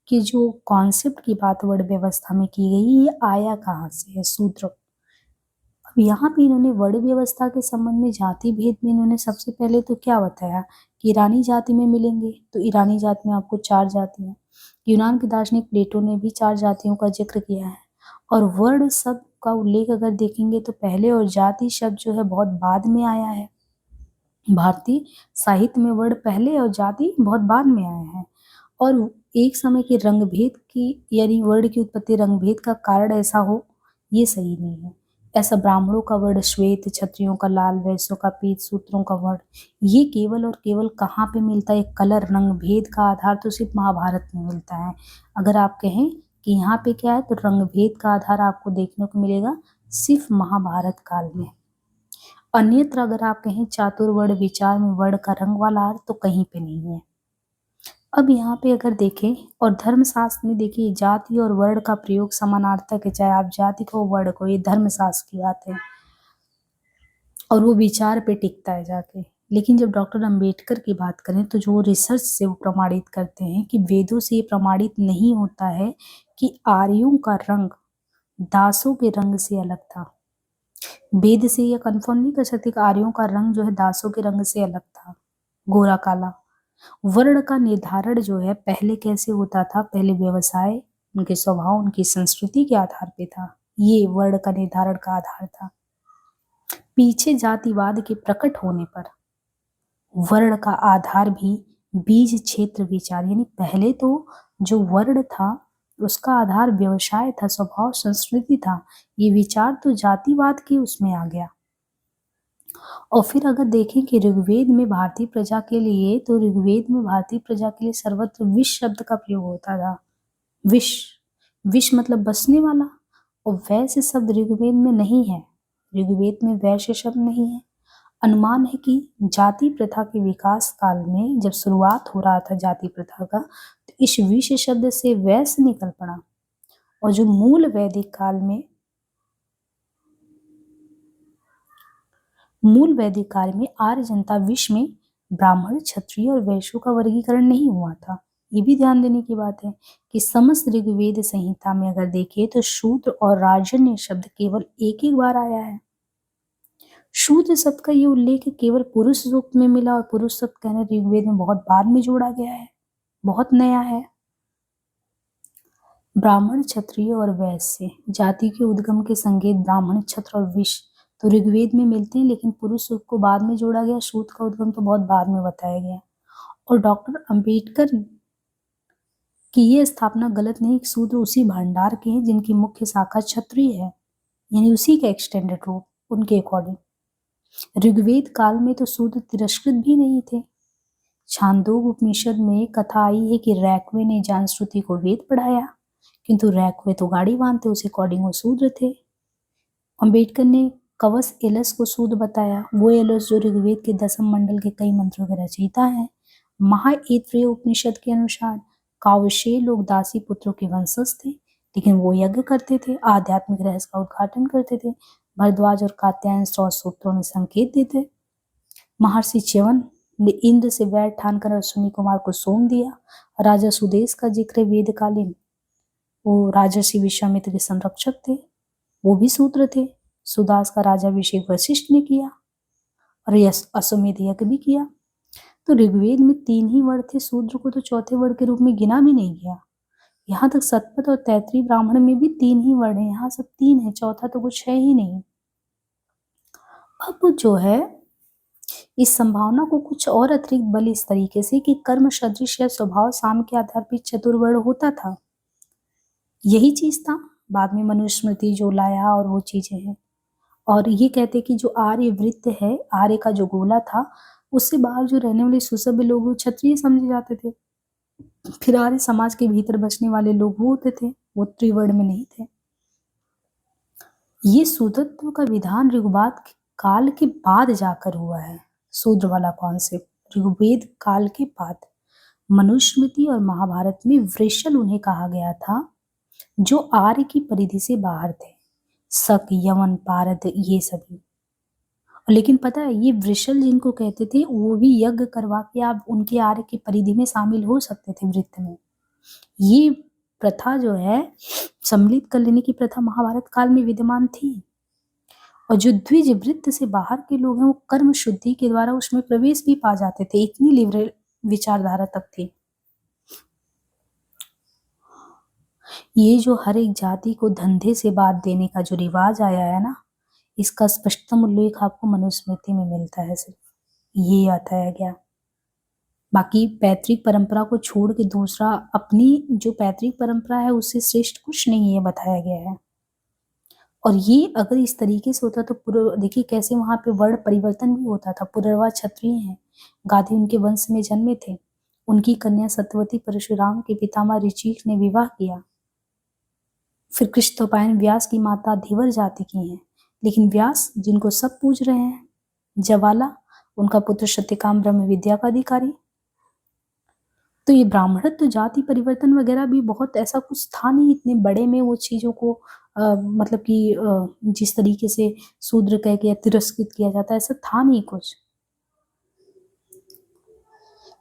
की जो कॉन्सेप्ट की बात वर्ण व्यवस्था में की गई, ये आया कहाँ से है सूत्र। अब यहाँ पे इन्होंने वर्ण व्यवस्था के संबंध में जाति भेद में इन्होंने सबसे पहले तो क्या बताया कि ईरानी जाति में मिलेंगे, तो ईरानी जाति में आपको 4 जातियां। यूनान के दार्शनिक प्लेटो ने भी 4 जातियों का जिक्र किया है। और वर्ण शब्द का उल्लेख अगर देखेंगे तो पहले, और जाति शब्द जो है बहुत बाद में आया है। भारतीय साहित्य में वर्ण पहले और जाति बहुत बाद में आया है। और एक समय के रंगभेद की, यानी वर्ण की उत्पत्ति रंगभेद का कारण ऐसा हो, ये सही नहीं है। ऐसा ब्राह्मणों का वर्ण श्वेत, क्षत्रियों का लाल, वैश्यों का पीत, शूद्रों का वर्ण, ये केवल और केवल कहाँ पे मिलता है? कलर, रंगभेद का आधार तो सिर्फ महाभारत में मिलता है। अगर आप कहें कि यहाँ पे क्या है, तो रंगभेद का आधार आपको देखने को मिलेगा सिर्फ महाभारत काल में। अन्यत्र अगर आप कहें चातुर्वर्ण विचार में वर्ण का रंग वाला अर्थ तो कहीं पे नहीं है। अब यहाँ पे अगर देखें, और धर्मशास्त्र में देखिए जाति और वर्ण का प्रयोग समानार्थक है, चाहे आप जाति को वर्ण को, ये धर्मशास्त्र की बात है और वो विचार पे टिकता है जाके। लेकिन जब डॉक्टर अंबेडकर की बात करें तो जो रिसर्च से वो प्रमाणित करते हैं कि वेदों से ये प्रमाणित नहीं होता है कि आर्यों का रंग दासों के रंग से अलग था। वेद से यह कंफर्म नहीं कर सकते कि आर्यों का रंग जो है दासों के रंग से अलग था, गोरा काला। वर्ण का निर्धारण जो है पहले कैसे होता था? पहले व्यवसाय, उनके स्वभाव, उनकी संस्कृति के आधार पे था। ये वर्ण का निर्धारण का आधार था। पीछे जातिवाद के प्रकट होने पर वर्ण का आधार भी बीज क्षेत्र विचार, यानी पहले तो जो वर्ण था उसका आधार व्यवसाय था, स्वभाव, संस्कृति था। ये विचार तो जातिवाद के उसमें आ गया। और फिर अगर देखें कि ऋग्वेद में भारतीय प्रजा के लिए, तो ऋग्वेद में भारतीय प्रजा के लिए सर्वत्र विश शब्द का प्रयोग होता था। विश मतलब बसने वाला, और वैश्य शब्द ऋग्वेद में नहीं है। ऋग्वेद में वैश्य शब्द नहीं है। अनुमान है कि जाति प्रथा के विकास काल में जब शुरुआत हो रहा था जाति प्रथा का, तो इस विश शब्द से वैश्य निकल पड़ा। और जो मूल वैदिक काल में आर्य जनता विश्व में ब्राह्मण, क्षत्रिय और वैश्यों का वर्गीकरण नहीं हुआ था। ये भी ध्यान देने की बात है कि समस्त ऋग्वेद संहिता में अगर देखें तो शूद्र और राजन्य शब्द केवल एक ही बार आया है। शूद्र शब्द का ये उल्लेख केवल पुरुष सूक्त में मिला, और पुरुष शब्द कहना ऋग्वेद में बहुत बाद में जोड़ा गया है, बहुत नया है। ब्राह्मण, क्षत्रिय और वैश्य जाति के उद्गम के संकेत ब्राह्मण, क्षत्र और वैश्य तो ऋग्वेद में मिलते हैं, लेकिन पुरुष सूक्त को बाद में जोड़ा गया। शूद्र का उद्गम तो बहुत बाद में बताया गया। और डॉक्टर अंबेडकर की ये स्थापना गलत नहीं कि शूद्र उसी भंडार के हैं जिनकी मुख्य शाखा क्षत्रिय है, यानी उसी का एक्सटेंडेड रूप उनके अकॉर्डिंग। ऋग्वेद काल में तो शूद्र तिरस्कृत भी नहीं थे। छांदोग उपनिषद में कथा आई है कि रैक्वे ने जानश्रुति को वेद पढ़ाया, किंतु रैक्वे तो गाड़ीवान थे, उस अकॉर्डिंग वो शूद्र थे। अंबेडकर ने कवच एलस को शूद्र बताया, वो एलस जो ऋग्वेद के दसम मंडल के कई मंत्रों के रचयिता है। महाऐतरेय उपनिषद के अनुसार काव्यशेय लोग दासी पुत्रों के वंशज थे, लेकिन वो यज्ञ करते थे, आध्यात्मिक रहस्य का उद्घाटन करते थे। भरद्वाज और कात्यायन 100 सूत्रों में संकेत देते। महर्षि च्यवन ने इंद्र से वैर ठानकर अश्विनी कुमार को सोम दिया। राजा सुदेश का जिक्र वेदकालीन, वो राजर्षि विश्वामित्र के संरक्षक थे, वो भी शूद्र थे। सुदास का राजाभिषेक वशिष्ठ ने किया और यश अश्वमेध यज्ञ भी किया। तो ऋग्वेद में 3 ही वर्ण थे, शूद्र को तो चौथे वर्ण के रूप में गिना भी नहीं गया। यहाँ तक सतपथ और तैतृय ब्राह्मण में भी 3 ही वर्ण है, यहाँ सब 3 है, चौथा तो कुछ है ही नहीं। अब जो है इस संभावना को कुछ और अतिरिक्त बल इस तरीके से कि कर्म सदृश या स्वभाव साम के आधार पर चतुर्वर्ण होता था, यही चीज था। बाद में मनुस्मृति जो लाया और वो चीजें हैं। और ये कहते कि जो आर्य वृत्त है, आर्य का जो गोला था, उससे बाहर जो रहने वाले सुसभ्य लोग क्षत्रिय समझे जाते थे। फिर आर्य समाज के भीतर बसने वाले लोग वो होते थे, वो त्रिवर्ण में नहीं थे। ये शूद्रत्व का विधान ऋग्वेद काल के बाद जाकर हुआ है। शूद्र वाला कॉन्सेप्ट ऋग्वेद काल के बाद। मनुस्मृति और महाभारत में वृषल उन्हें कहा गया था जो आर्य की परिधि से बाहर थे, शक, यवन, पारद, ये सभी। लेकिन पता है ये वृषल जिनको कहते थे वो भी यज्ञ करवा के आप उनके आर्य की परिधि में शामिल हो सकते थे वृत्त में। ये प्रथा जो है सम्मिलित कर लेने की प्रथा महाभारत काल में विद्यमान थी। और जो द्विज वृत्त से बाहर के लोग हैं वो कर्म शुद्धि के द्वारा उसमें प्रवेश भी पा जाते थे, इतनी लिबरल विचारधारा तक थी। ये जो हर एक जाति को धंधे से बात देने का जो रिवाज आया है ना, इसका स्पष्टतम उल्लेख आपको मनुस्मृति में मिलता है। सिर्फ ये आता है क्या, बाकी पैतृक परंपरा को छोड़ के दूसरा अपनी जो पैतृक परंपरा है उससे श्रेष्ठ कुछ नहीं है बताया गया है। और ये अगर इस तरीके से होता तो पूर्व देखिए कैसे वहां पे वर्ण परिवर्तन भी होता था। पुररवा क्षत्रिय हैं, गाधी उनके वंश में जन्मे थे, उनकी कन्या सत्यवती परशुराम के पितामह ऋचिक ने विवाह किया। फिर कृष्णोपायन व्यास की माता धीवर जाति की हैं, लेकिन व्यास जिनको सब पूज रहे हैं, जवाला उनका पुत्र सत्यकाम ब्रह्म विद्या का अधिकारी। तो ये ब्राह्मणत्व जाति परिवर्तन वगैरह भी बहुत ऐसा कुछ था नहीं इतने बड़े में वो चीजों को मतलब कि जिस तरीके से शूद्र कह के तिरस्कृत किया जाता है ऐसा था नहीं कुछ।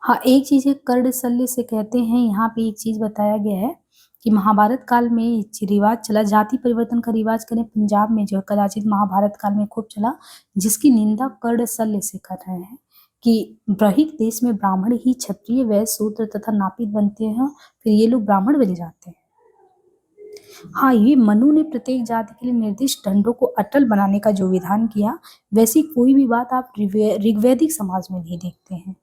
हाँ, एक चीज है कर्ण शल्य से कहते हैं, यहाँ पे एक चीज बताया गया है कि महाभारत काल में रिवाज चला, जाति परिवर्तन का रिवाज करें पंजाब में जो कदाचित महाभारत काल में खूब चला, जिसकी निंदा कर्ण शल्य से कर रहे हैं कि ब्रहिक देश में ब्राह्मण ही क्षत्रिय, वैश्य, शूद्र तथा नापित बनते हैं, फिर ये लोग ब्राह्मण बन जाते हैं। हाँ, ये मनु ने प्रत्येक जाति के लिए निर्दिष्ट दंडों को अटल बनाने का जो विधान किया, वैसी कोई भी बात आप ऋग्वैदिक समाज में नहीं देखते हैं।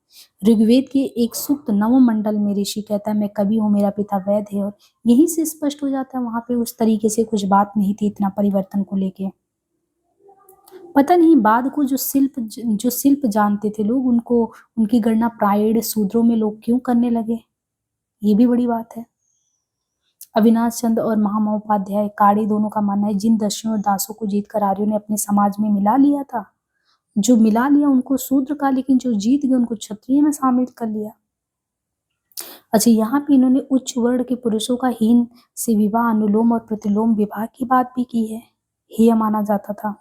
ऋग्वेद के एक सूक्त 9 मंडल में ऋषि कहता है मैं कवि हूँ, मेरा पिता वैद्य है, और यहीं से स्पष्ट हो जाता है वहां पे उस तरीके से कुछ बात नहीं थी इतना परिवर्तन को लेके। पता नहीं बाद को जो शिल्प जानते थे लोग, उनको उनकी गणना प्रायण शूद्रों में लोग क्यों करने लगे, ये भी बड़ी बात है। अविनाश चंद्र और महामहोपाध्याय काड़ी दोनों का मानना है जिन दस्युओं और दासों को जीतकर आर्यों ने अपने समाज में मिला लिया था, जो मिला लिया उनको शूद्र का, लेकिन जो जीत गए उनको क्षत्रिय में शामिल कर लिया। अच्छा, यहाँ पे इन्होंने उच्च वर्ण के पुरुषों का हीन से विवाह, अनुलोम और प्रतिलोम विवाह की बात भी की है, हेय माना जाता था।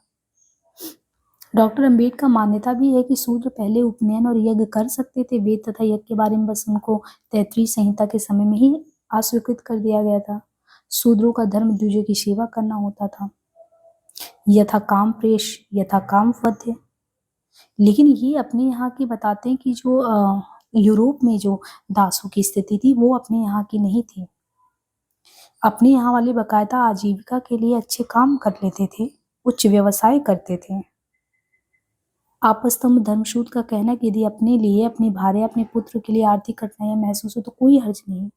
डॉक्टर अम्बेडकर का मान्यता भी है कि शूद्र पहले उपनयन और यज्ञ कर सकते थे, वेद तथा यज्ञ के बारे में बस उनको तैतृय संहिता के समय में ही अस्वीकृत कर दिया गया था। शूद्रों का धर्म द्विजों की सेवा करना होता था, यथा काम प्रेष यथा काम वध्य। लेकिन ये अपने यहाँ की बताते हैं कि जो यूरोप में जो दासों की स्थिति थी वो अपने यहाँ की नहीं थी। अपने यहाँ वाले बाकायदा आजीविका के लिए अच्छे काम कर लेते थे, उच्च व्यवसाय करते थे। आपस्तम्भ धर्मसूत्र का कहना कि यदि अपने लिए, अपनी भार्या, अपने पुत्र के लिए आर्थिक कठिनाइयां महसूस हो तो कोई हर्ज नहीं।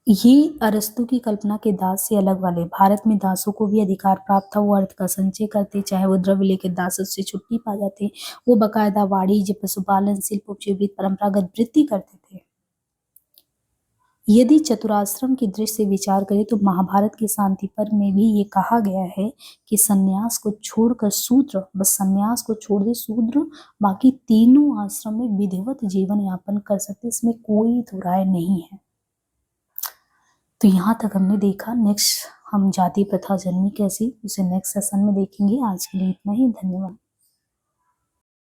ये अरस्तु की कल्पना के दास से अलग वाले। भारत में दासों को भी अधिकार प्राप्त था, वो अर्थ का संचय करते, चाहे वो द्रव्य लेकर दासत्व से छुट्टी पा जाते, वो बकायदा वाणिज्य, पशुपालन, शिल्प, उपजीवित, परंपरागत वृत्ति करते थे। यदि चतुराश्रम की दृष्टि से विचार करें तो महाभारत के शांति पर्व में भी ये कहा गया है कि संन्यास को छोड़कर शूद्र, बस संन्यास को छोड़ दे शूद्र बाकी तीनों आश्रम में विधिवत जीवन यापन कर सकते, इसमें कोई दो राय नहीं है। तो यहाँ तक हमने देखा। नेक्स्ट हम जाति प्रथा जन्मी कैसी, उसे नेक्स्ट सेशन में देखेंगे। आज के लिए इतना ही, धन्यवाद।